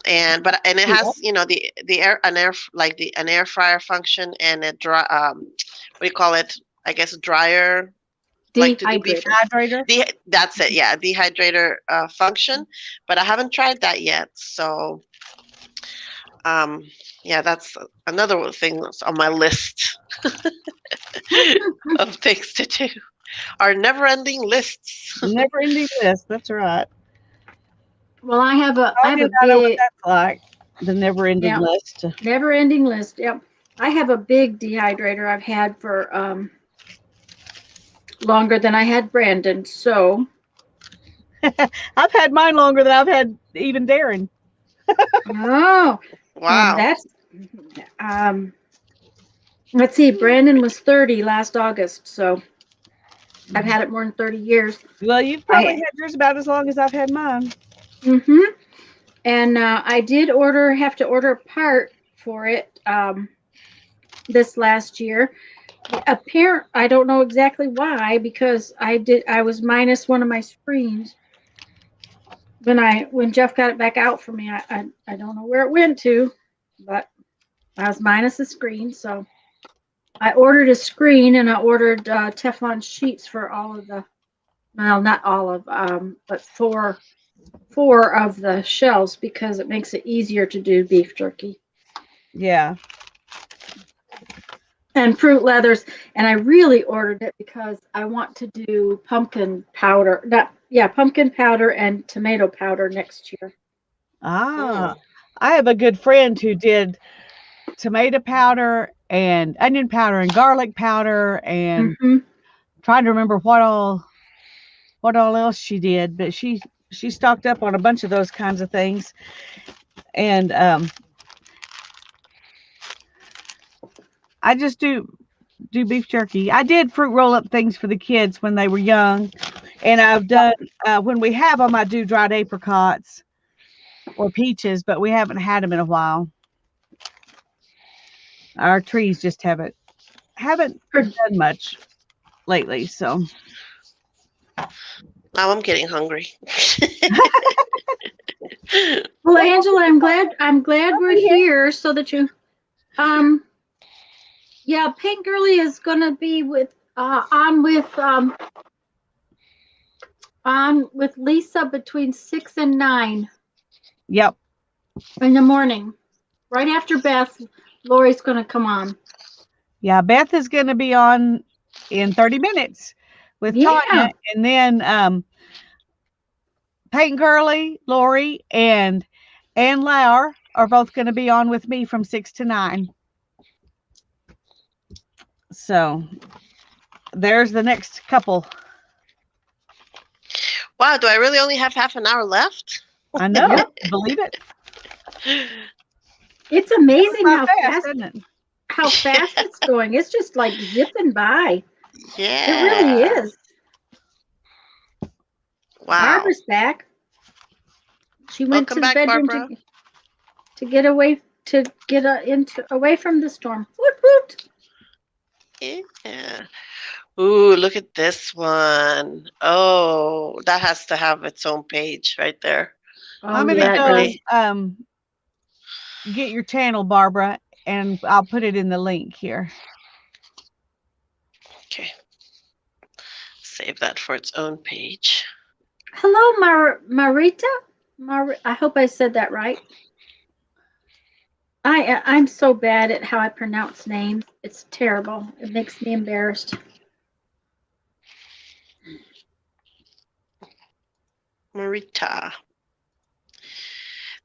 And it Yeah. has the air an air like the an air fryer function and a dry what do you call it? I guess dryer, like to do beef. Dehydrator. Hydrator. That's it, yeah, dehydrator function. But I haven't tried that yet, so um, yeah, that's another thing that's on my list of things to do. Our never-ending lists. Never ending list. That's right. Well, I have a Tanya and I know what big, that's like. The never ending yeah, list. never-ending list. Yep. I have a big dehydrator I've had for longer than I had Brandon. So, I've had mine longer than I've had even Darren. oh, and Wow. that's let's see, Brandon was 30 last August, so I've had it more than 30 years. Well, you've probably I had yours about as long as I've had mine. mhm. And I did have to order a part for it this last year. I don't know exactly why, because I was minus one of my screens when Jeff got it back out for me. I don't know where it went to, but I was minus a screen, so I ordered a screen and I ordered Teflon sheets for all of well, not all of, but four of the shelves because it makes it easier to do beef jerky Yeah. and fruit leathers. And I really ordered it because I want to do pumpkin powder, pumpkin powder and tomato powder next year. Ah, Mm. I have a good friend who did tomato powder and onion powder and garlic powder and Hmm. trying to remember what all else she did, but she stocked up on a bunch of those kinds of things. And I just do beef jerky. I did fruit roll up things for the kids when they were young, and I've done when we have them, I do dried apricots or peaches, but we haven't had them in a while. Our trees just haven't done much lately. So Now I'm getting hungry. Well, Angela, I'm glad we're here so that you um yeah, Pink Girly is gonna be on with Lisa between 6 and 9 yep, in the morning. Right after Beth, Lori's gonna come on. yeah. Beth is going to be on in 30 minutes with Tanya, Yeah. and then Peyton Gurley, Lori, and Ann Lauer are both going to be on with me from 6 to 9. So there's the next couple. Wow, do I really only have half an hour left? I know. Yep. Believe it. It's amazing Not how fast, fast isn't it? it's going. It's just like zipping by. It really Yeah. is. Wow. Barbara's back. She went Welcome to the back, bedroom Barbara. to get away away from the storm. Woot woot. Yeah. Ooh, look at this one. Oh, that has to have its own page right there. I'm Oh going Isn't to that yeah, it go does. pretty? get your channel, Barbara, and I'll put it in the link here. Okay. Save that for its own page. Hello, Marita. I hope I said that right. I'm so bad at how I pronounce names. It's terrible. It makes me embarrassed. Marita.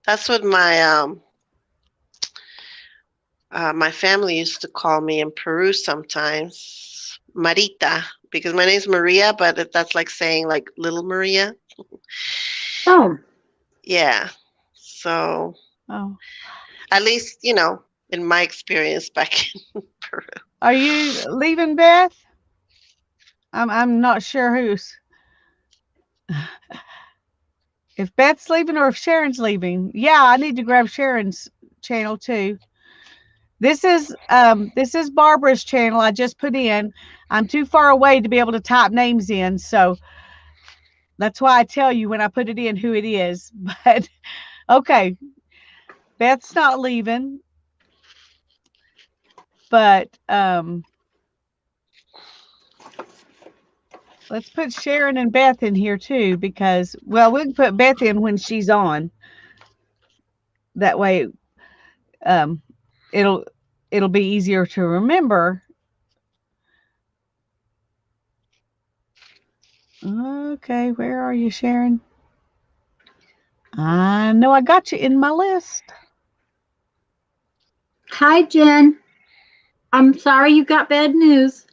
That's what my My family used to call me in Peru sometimes Marita, because my name's Maria, but that's like saying like little Maria. Oh, Yeah. So Oh, at least, in my experience back in Peru. are you leaving, Beth? I'm not sure who's if Beth's leaving or if Sharon's leaving. Yeah, I need to grab Sharon's channel too. This is Barbara's channel I just put in. I'm too far away to be able to type names in, so that's why I tell you when I put it in who it is. But okay, Beth's not leaving, but let's put Sharon and Beth in here too, because well, we can put Beth in when she's on. That way, um, it'll be easier to remember. Okay, where are you, Sharon? I know I got you in my list. hi, Jen. I'm sorry you got bad news.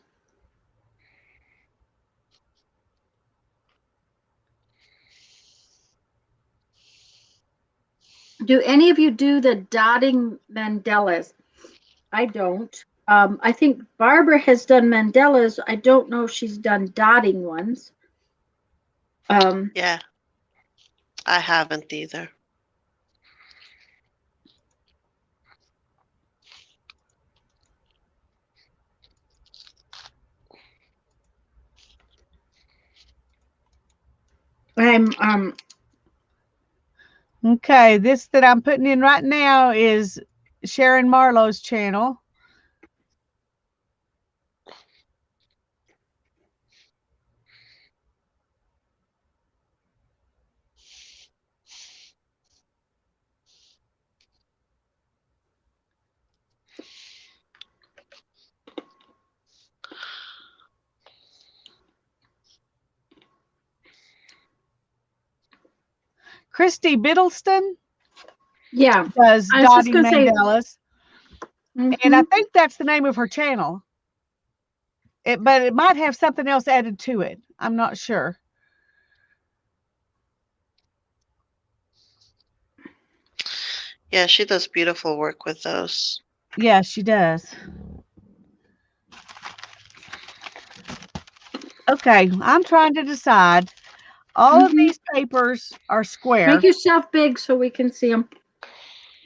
Do any of you do the dotting mandalas? I don't. I think Barbara has done mandalas. I don't know if she's done dotting ones. Yeah, I haven't either. I'm Okay, this that I'm putting in right now is Sharon Marlowe's channel. Christy Biddleston yeah. does I was just dotting gonna say, mandalas, and I think that's the name of her channel. But it might have something else added to it. I'm not sure. Yeah, she does beautiful work with those. Yeah, she does. Okay, I'm trying to decide. All of these papers are square. make yourself big so we can see them.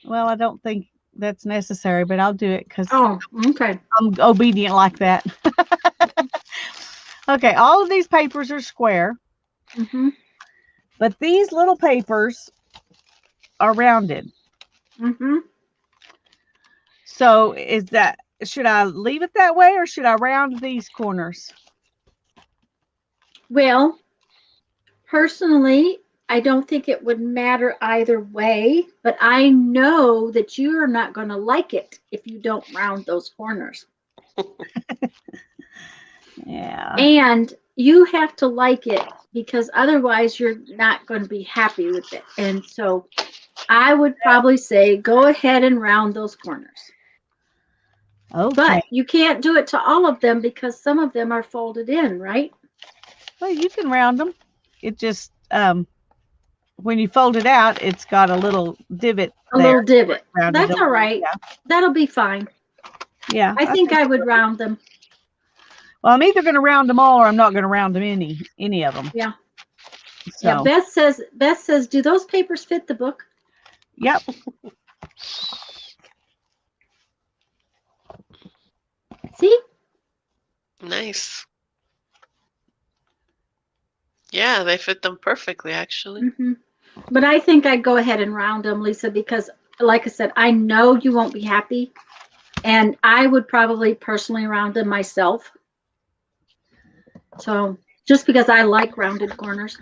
Well, I don't think that's necessary, but I'll do it because Oh, okay. I'm obedient like that. Okay, all of these papers are square, Mm-hmm. but these little papers are rounded. Mm-hmm. So should I leave it that way or should I round these corners? Well, personally, I don't think it would matter either way, but I know that you're not going to like it if you don't round those corners. Yeah. And you have to like it because otherwise you're not going to be happy with it. And so I would probably say go ahead and round those corners. Okay. But you can't do it to all of them because some of them are folded in, right? Well, you can round them. It just when you fold it out, it's got a little divot. A little divot. Rounded That's all right. Yeah. That'll be fine. Yeah. I think I would round them. Well, I'm either going to round them all or I'm not going to round them any of them. Yeah. So. Yeah. Beth says, do those papers fit the book? Yep. See? Nice. Yeah, they fit them perfectly, actually. Mm-hmm. But I think I'd go ahead and round them, Lisa, because like I said, I know you won't be happy. And I would probably personally round them myself. So just because I like rounded corners.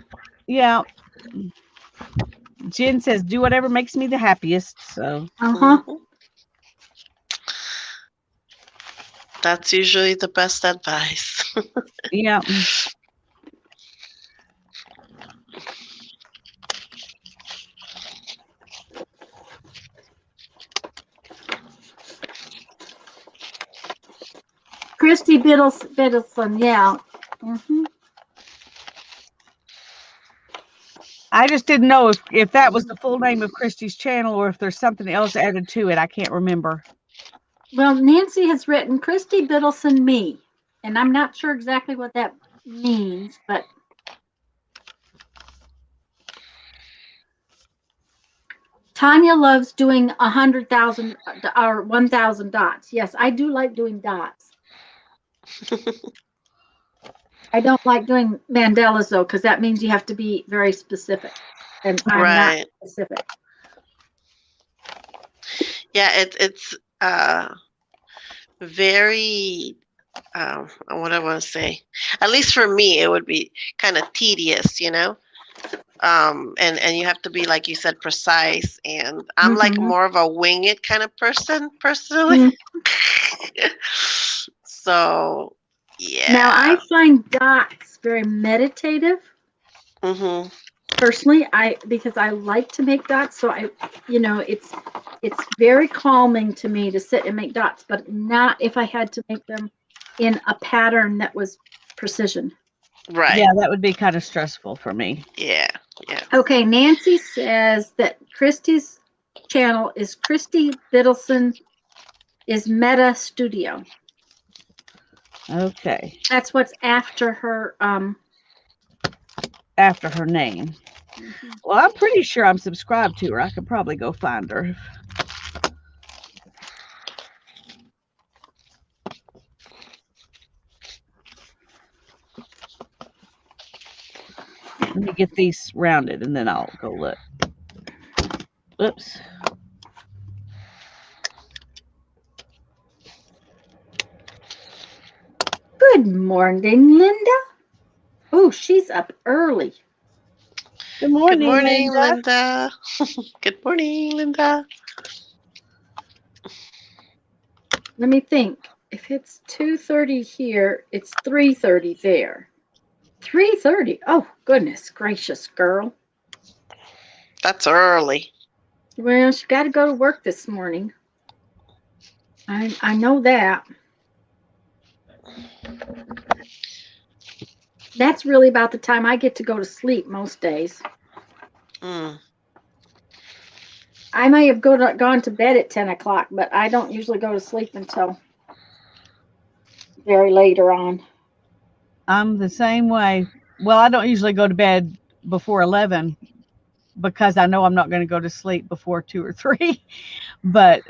Yeah. Jen says, do whatever makes me the happiest. So. Uh-huh. Mhm. That's usually the best advice. Yeah. Christy Biddleson, yeah. Mm-hmm. I just didn't know if that was the full name of Christy's channel or if there's something else added to it. I can't remember. Well, Nancy has written Christy Biddleson me, and I'm not sure exactly what that means, but Tanya loves doing 100,000 or 1,000 dots. Yes, I do like doing dots. I don't like doing mandalas though, because that means you have to be very specific, and I'm not Right. specific. Yeah, it's very what I want to say. At least for me, it would be kind of tedious, you know. And you have to be, like you said, precise. And I'm like Mhm. more of a wing it kind of person, personally. So, yeah. Now I find dots very meditative. Mm-hmm. Personally, because I like to make dots, so it's very calming to me to sit and make dots, but not if I had to make them in a pattern that was precision. Right. Yeah, that would be kind of stressful for me. Yeah. Yeah. Okay, Nancy says that Christy's channel is Christy Biddleson is Meta Studio. Okay. That's what's after her name. Mhm. Well, I'm pretty sure I'm subscribed to her. I could probably go find her. Let me get these rounded and then I'll go look. Oops. Good morning, Linda. Oh, she's up early. Good morning, Good morning, Linda. Linda. Good morning, Linda. Let me think. If it's 2:30 here, it's 3:30 there. 3:30. Oh, goodness gracious, girl. That's early. Well, she got to go to work this morning. I know that. That's really about the time I get to go to sleep most days. Mm. I may have gone to bed at 10 o'clock, but I don't usually go to sleep until very later on. I'm the same way. Well, I don't usually go to bed before 11 because I know I'm not going to go to sleep before 2 or 3. But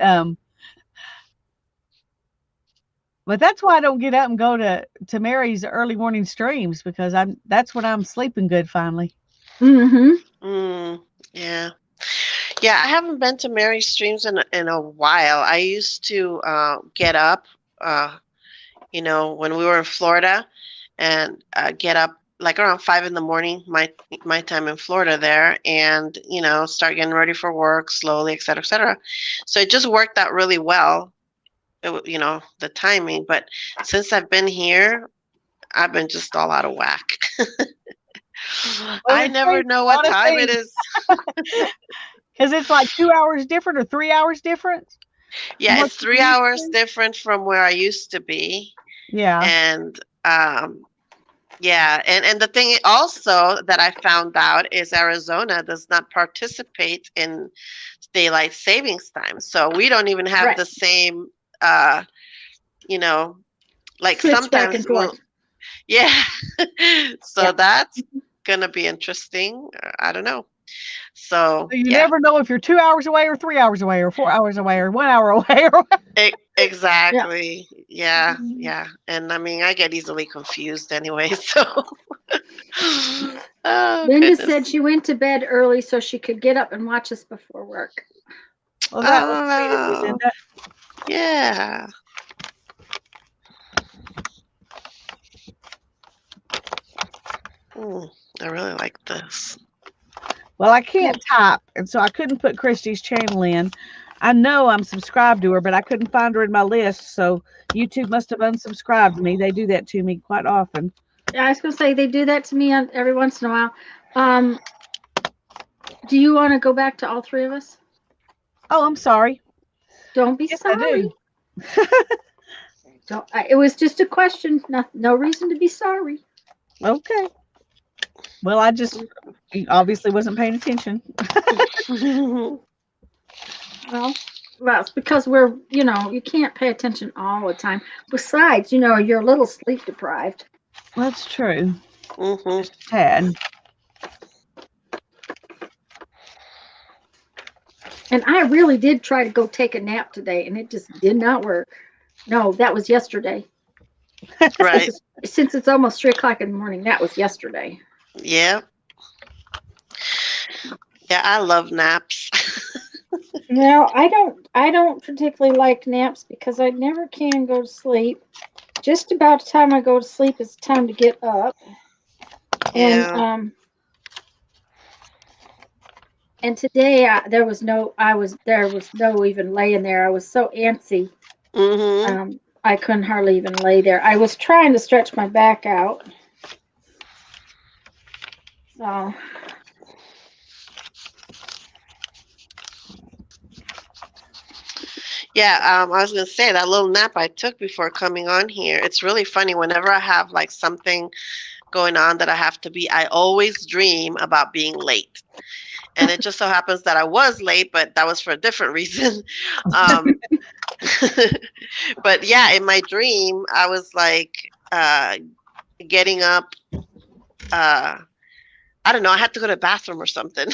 that's why I don't get up and go to Mary's early morning streams, because that's when I'm sleeping good finally. Mm-hmm. Yeah. Yeah, I haven't been to Mary's streams in a while. I used to get up, when we were in Florida, and get up like around 5 in the morning, my time in Florida there, and start getting ready for work slowly, et cetera, et cetera. So it just worked out really well, the timing. But since I've been here, I've been just all out of whack. Well, I it never takes know a what lot of time it things. is. Because it's like 2 hours different or 3 hours different. Yeah, it's 3 hours different from where I used to be. Yeah. And yeah, and the thing also that I found out is Arizona does not participate in daylight savings time. So we don't even have Right. the same like Switch sometimes back and forth. yeah. So Yeah. that's gonna be interesting. I don't know. So you never know if you're 2 hours away or 3 hours away or 4 hours away or 1 hour away. Exactly. Yeah. Yeah. And I mean, I get easily confused anyway. So, oh, Linda goodness. said she went to bed early so she could get up and watch us before work. Well, that was sweet of you, Linda. Yeah. I really like this. Well, I can't type, and so I couldn't put Christy's channel in. I know I'm subscribed to her, but I couldn't find her in my list, so YouTube must have unsubscribed me. They do that to me quite often. Yeah, I was going to say they do that to me every once in a while. Do you want to go back to all three of us? Oh, I'm sorry. Don't be Yes, sorry. I do. So it was just a question. No reason to be sorry. Okay. Well, I just obviously wasn't paying attention. Well, it's because you can't pay attention all the time. Besides, you're a little sleep deprived. That's true. Mhm. Just a tad. And I really did try to go take a nap today, and it just did not work. No, that was yesterday. Right. Since it's almost 3 o'clock in the morning, that was yesterday. Yeah. Yeah, I love naps. No, I don't particularly like naps because I never can go to sleep. Just about the time I go to sleep, it's time to get up. And Yeah. and today there was no even laying there. I was so antsy. Mhm. I couldn't hardly even lay there. I was trying to stretch my back out. So Yeah, I was gonna say that little nap I took before coming on here. It's really funny. Whenever I have like something going on that I have to be, I always dream about being late. And it just so happens that I was late, but that was for a different reason. Um, but yeah, in my dream, I was like getting up. I don't know. I had to go to the bathroom or something.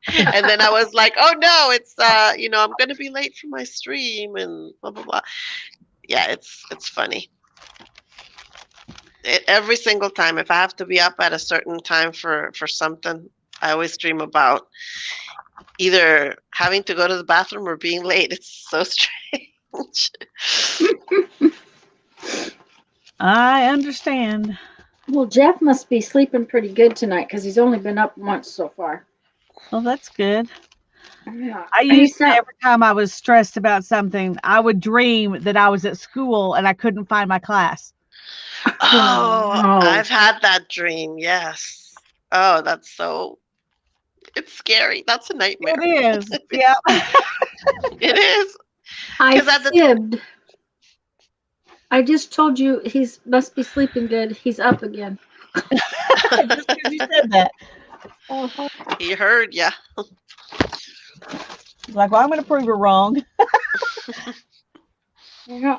And then I was like, oh no, it's I'm gonna be late for my stream and blah blah blah. Yeah, it's funny. Every single time, if I have to be up at a certain time for something, I always dream about either having to go to the bathroom or being late. It's so strange. I understand. well, Jeff must be sleeping pretty good tonight because he's only been up once so far. Well, that's good. Yeah, I used to, every time I was stressed about something, I would dream that I was at school and I couldn't find my class. Oh, no. I've had that dream. Yes. Oh, it's scary. That's a nightmare. It is. Yeah. It is. I 'Cause at the fibbed. I just told you he must be sleeping good. He's up again. Just because you said that. Uh-huh. He heard, yeah. Like, well, I'm going to prove her wrong. Yeah.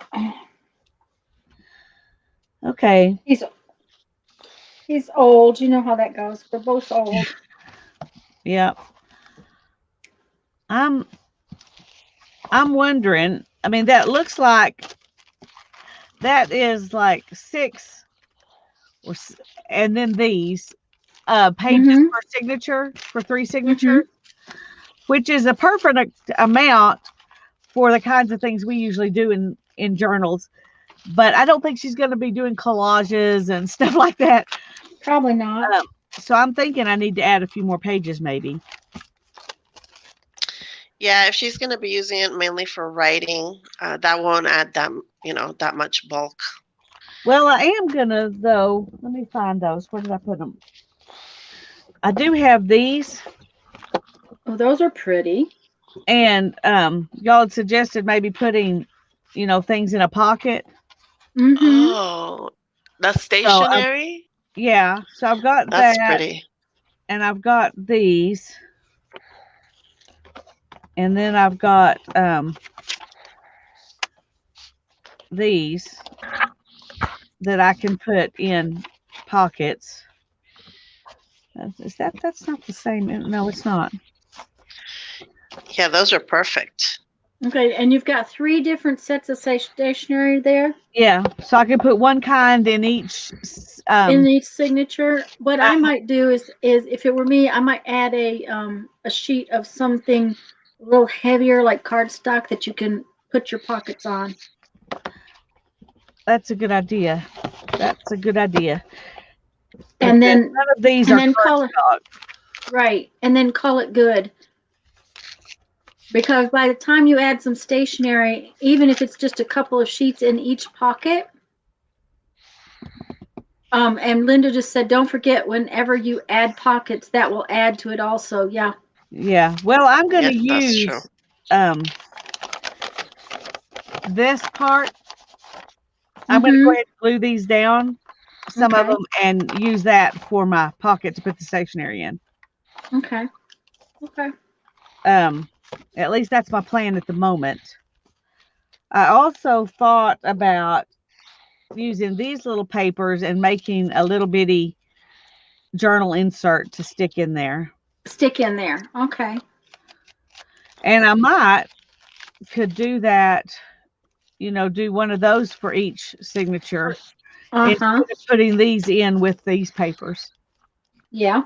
Okay. He's old. You know how that goes. We're both old. Yeah. I'm wondering. I mean, that looks like that is like 6 and then these pages per signature for 3 signatures, which is a perfect amount for the kinds of things we usually do in journals. But I don't think she's going to be doing collages and stuff like that. Probably not. So I'm thinking I need to add a few more pages maybe. Yeah, if she's going to be using it mainly for writing, that won't add that much bulk. Well, I am going to, though. Let me find those. Where did I put them? I do have these. Oh, those are pretty. And y'all had suggested maybe putting, things in a pocket. Mm-hmm. Oh, that's stationary? Yeah. So I've got That's that. pretty. And I've got these. And then I've got these that I can put in pockets. That's not the same? No, it's not. Yeah, those are perfect. Okay, and you've got 3 different sets of stationery there. Yeah, so I can put one kind in each. In each signature. What I might do is if it were me, I might add a sheet of something a little heavier, like cardstock, that you can put your pockets on. That's a good idea. That's a good idea. And then none of these are cardstock. Right, and then call it good. Because by the time you add some stationery, even if it's just a couple of sheets in each pocket, and Linda just said, don't forget, whenever you add pockets, that will add to it also. Yeah. Yeah. Well, I'm going to use true. This part I'm going to go Mhm. ahead and glue these down, some of Okay. them, and use that for my pocket to put the stationery in. Okay. Okay. At least that's my plan at the moment. I also thought about using these little papers and making a little bitty journal insert to stick in there. Stick in there. Okay. And I could do that, do one of those for each signature instead Uh-huh. of putting these in with these papers. Yeah.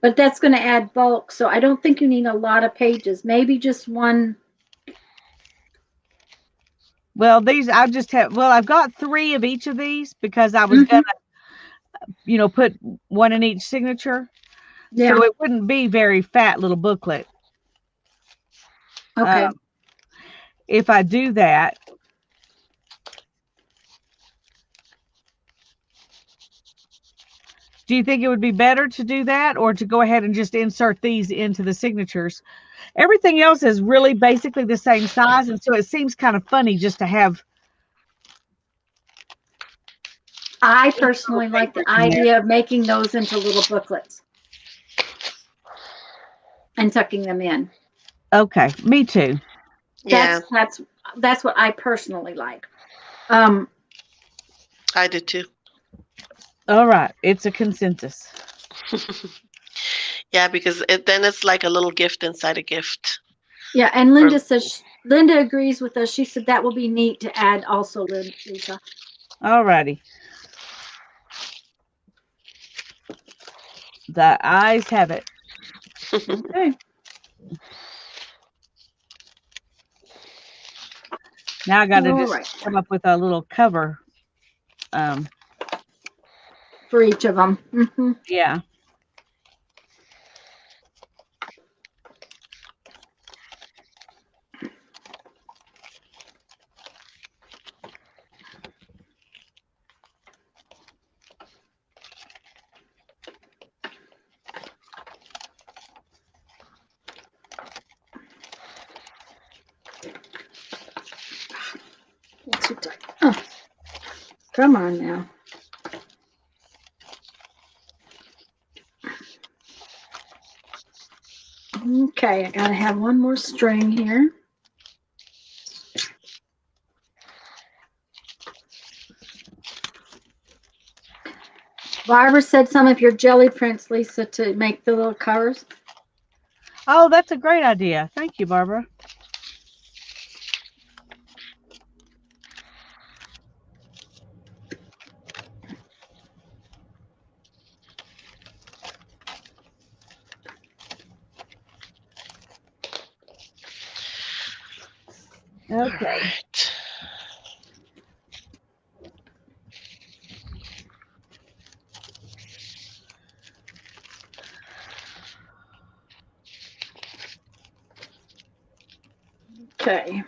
But that's going to add bulk, so I don't think you need a lot of pages. Maybe just one. Well, I've got 3 of each of these because I was Mhm. gonna, put one in each signature. Yeah. So it wouldn't be very fat little booklet. Okay. If I do that, do you think it would be better to do that or to go ahead and just insert these into the signatures? Everything else is really basically the same size, and so it seems kind of funny just to have. I personally like the papers in there. idea of making those into little booklets and tucking them in. Okay, me too. Yeah, That's what I personally like. Um, I do too. All right, it's a consensus. Yeah, because then it's like a little gift inside a gift. yeah, and Linda says Linda agrees with us. She said that will be neat to add also, Lisa. All righty. The eyes have it. Okay. Now I got to All just right. come up with a little cover. For each of them. Mm-hmm. Yeah. Too tight. Oh, come on now. Okay, I gotta have one more string here. Barbara said some of your jelly prints, Lisa, to make the little covers. Oh, that's a great idea. Thank you, Barbara. Okay. All right. Okay.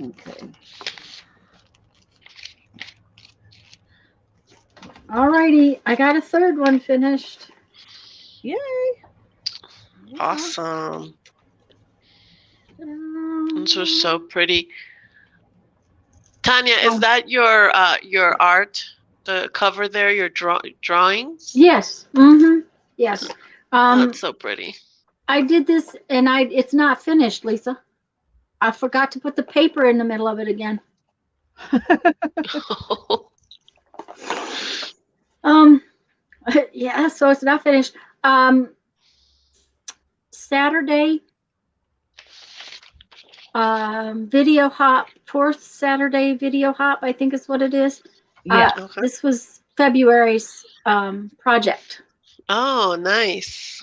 Okay. All righty. I got a third one finished. Yay. Awesome. Those are so pretty. Tanya, is that your art? The cover there, your drawings? Yes. Mm-hmm. Yes. Oh, it's so pretty. I did this and it's not finished, Lisa. I forgot to put the paper in the middle of it again. Yeah, so it's not finished. Saturday, video hop, fourth Saturday video hop, I think is what it is. Yeah. Okay. This was February's project. Oh, nice.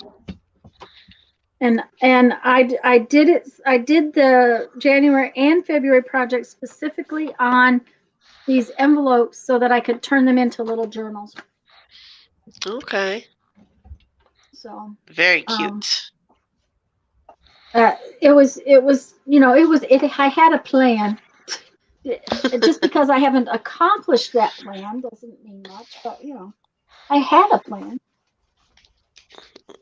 And I did it. I did the January and February project specifically on these envelopes so that I could turn them into little journals. Okay. So Very cute. it was I had a plan. Just because I haven't accomplished that plan doesn't mean much, but I had a plan.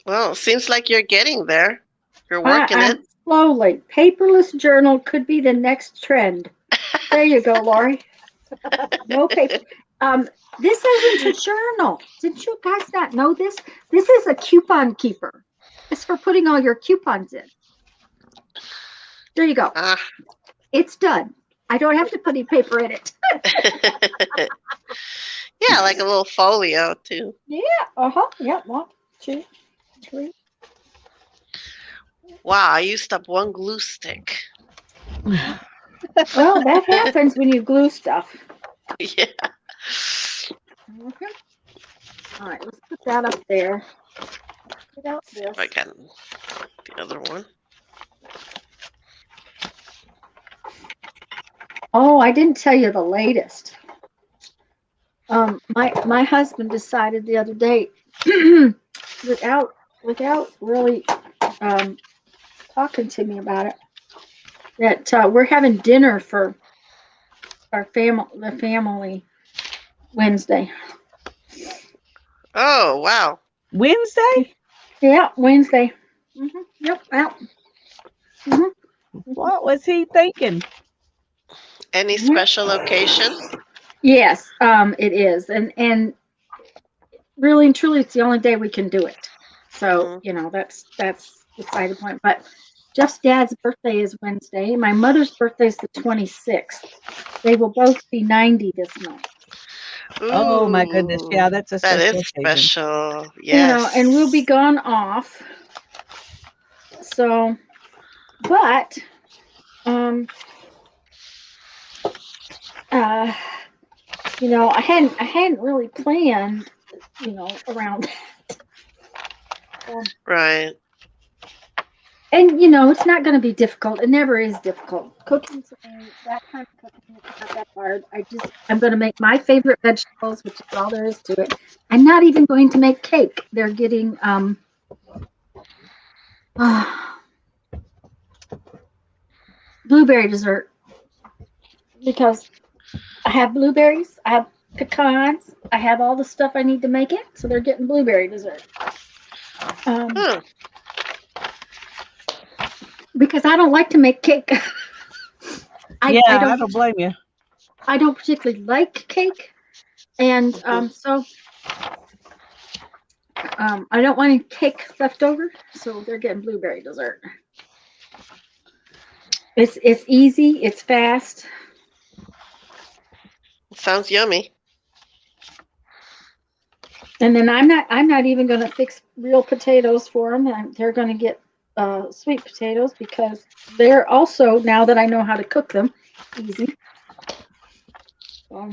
Well, seems like you're getting there. You're working I'm it. slowly. Paperless journal could be the next trend. There you go, Lori. No paper. This isn't a journal. Did you guys not know this? This is a coupon keeper. It's for putting all your coupons in. There you go. Ah. It's done. I don't have to put any paper in it. Yeah, like a little folio too. Yeah. Uh-huh. Yeah. 1, 2, 3. Wow, I used up one glue stick. Well, that happens when you glue stuff. Yeah. Okay. All right, let's put that up there. Get out this. I got the other one. Oh, I didn't tell you the latest. My husband decided the other day, without really talking to me about it, that we're having dinner for the family Wednesday. Oh, wow. Wednesday? Yeah, Wednesday. Yep. Out. What was he thinking? Any special occasion? Yes, it is, and really and truly, it's the only day we can do it. So that's beside the point. But Jeff's dad's birthday is Wednesday. My mother's birthday is the 26th. They will both be 90 this month. Oh my goodness. Ooh, Yeah, that's a that special is occasion. special. Yes. And we'll be gone off. So, but I hadn't really planned, around that. Right. And it's not going to be difficult. It never is difficult. Cooking to me, that kind of cooking is not that hard. I'm going to make my favorite vegetables, which is all there is to it. I'm not even going to make cake. They're getting blueberry dessert because I have blueberries, I have pecans, I have all the stuff I need to make it. So they're getting blueberry dessert. Because I don't like to make cake. I don't blame you. I don't particularly like cake, and so I don't want any cake left over, so they're getting blueberry dessert. It's easy, it's fast. Sounds yummy. And then I'm not even going to fix real potatoes for them. They're going to get sweet potatoes because they're also, now that I know how to cook them, easy. How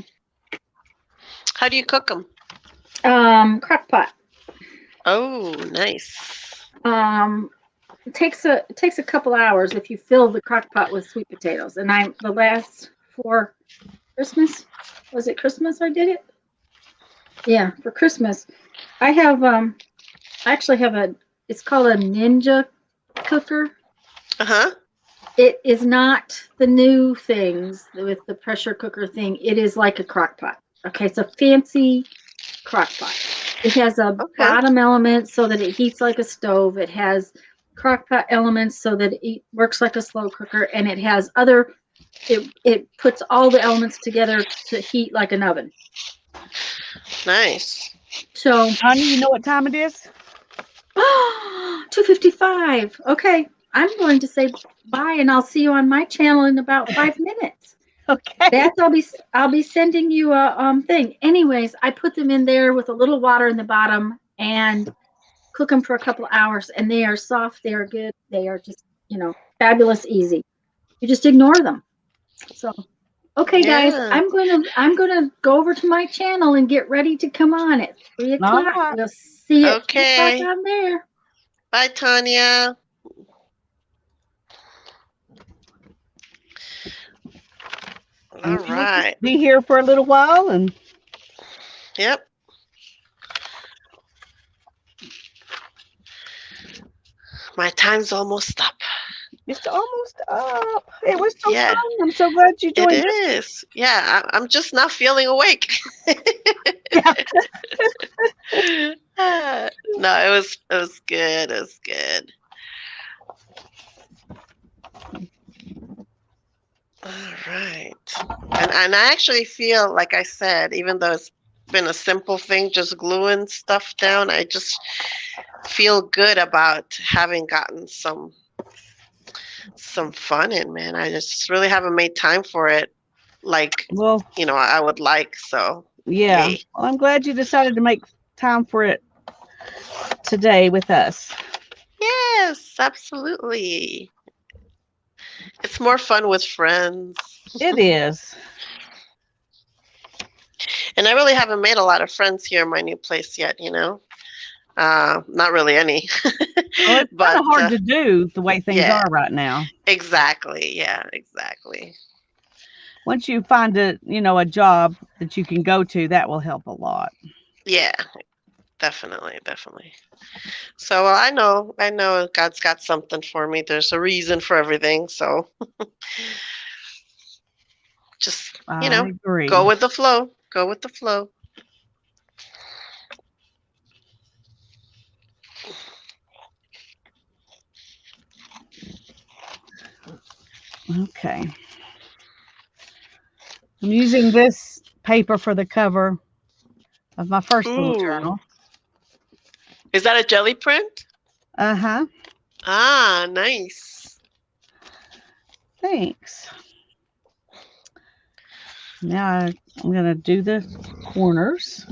do you cook them? Crock pot. Oh, nice. It takes a couple hours if you fill the crock pot with sweet potatoes. And the last for Christmas, was it Christmas I did it? Yeah, for Christmas. I have I actually have it's called a Ninja cooker. Uh-huh. It is not the new things with the pressure cooker thing. It is like a crock pot. Okay, it's a fancy crock pot. It has a bottom element so that it heats like a stove. It has crock pot elements so that it works like a slow cooker, and it has it puts all the elements together to heat like an oven. Nice. So, Tanya, you know what time it is? 2:55. Okay, I'm going to say bye, and I'll see you on my channel in about 5 minutes. Okay. Beth, I'll be sending you a thing. Anyways, I put them in there with a little water in the bottom and cook them for a couple hours, and they are soft. They are good. They are just fabulous, easy. You just ignore them. So, okay, guys, I'm gonna go over to my channel and get ready to come on at 3 o'clock. Right. We'll see you at 3 Okay. o'clock on there. Bye, Tanya. All right. Be here for a little while and Yep. My time's almost up. it's almost up. It was so Yeah. fun. I'm so glad you joined It us. is. Yeah, I'm just not feeling awake. No, it was good. It was good. All right. And I actually feel, like I said, even though it's been a simple thing, just gluing stuff down, I just feel good about having gotten some fun in, man. I just really haven't made time for it like, Well, I would like, so yeah. yay. Well, I'm glad you decided to make time for it today with us. Yes, absolutely. It's more fun with friends. It is. And I really haven't made a lot of friends here in my new place yet, not really any. Well, it's But kind of hard to do the way things yeah. are right now. Exactly. Yeah, exactly. Once you find a job that you can go to, that will help a lot. Yeah, definitely, definitely. So I know God's got something for me. There's a reason for everything. So just, I agree. go with the flow. Go with the flow. Okay. I'm using this paper for the cover of my first little Ooh. journal. Is that a jelly print? Uh-huh. Ah, nice. Thanks. Now I'm going to do the corners.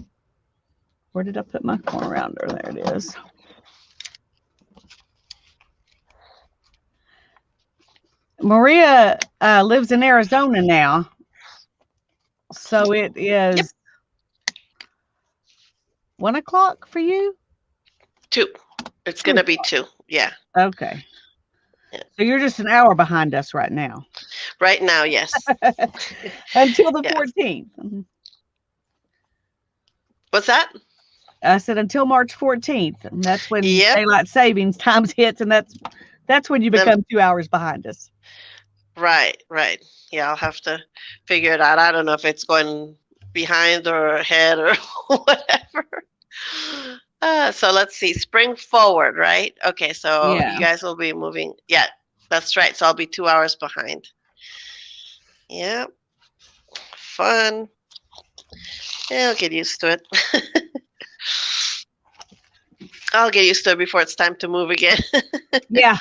Where did I put my corner rounder? There it is. Maria lives in Arizona now. So it is 1 o'clock for you? 2. It's going to be 2. Yeah. Okay. Yeah. So you're just an hour behind us right now. Right now, yes. Until the Yes. 14th. Mhm. What's that? I said until March 14th. And that's when Yep. daylight savings times hits, and that's when you become 2 hours behind us. Right, right. Yeah, I'll have to figure it out. I don't know if it's going behind or ahead or whatever. So let's see. Spring forward, right? Okay, so Yeah. you guys will be moving. Yeah, that's right. So I'll be 2 hours behind. Yeah. Fun. Yeah, I'll get used to it. I'll get used to it before it's time to move again. Yeah.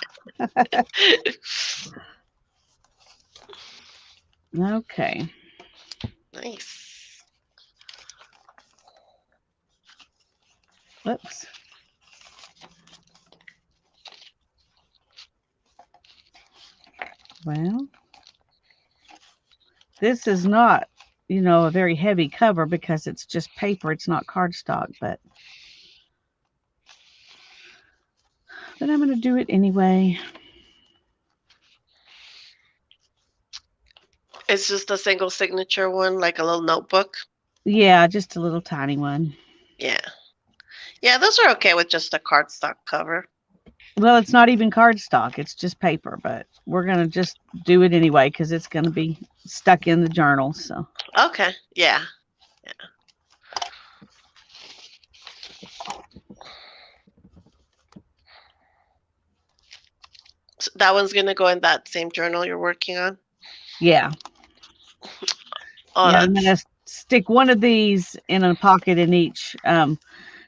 Okay. Nice. Whoops. Well, this is not, a very heavy cover because it's just paper. It's not cardstock, but I'm going to do it anyway. It's just a single signature one, like a little notebook. Yeah, just a little tiny one. Yeah. Yeah, those are okay with just a cardstock cover. Well, it's not even cardstock. It's just paper, but we're going to just do it anyway because it's going to be stuck in the journal. So. Okay. Yeah. Yeah. So that one's going to go in that same journal you're working on? Yeah. Oh, Yeah, I'm going to stick one of these in a pocket in each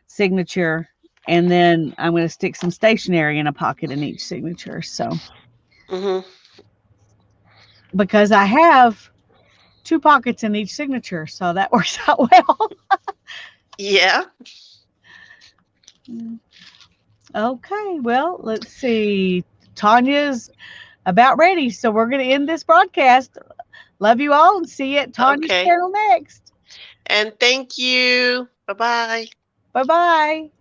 signature, and then I'm going to stick some stationery in a pocket in each signature. So, because I have 2 pockets in each signature, so that works out well. Yeah. Okay, well, let's see. Tanya's about ready, so we're going to end this broadcast. Love you all, and see you at Tanya's channel next. And thank you. Bye-bye. Bye-bye.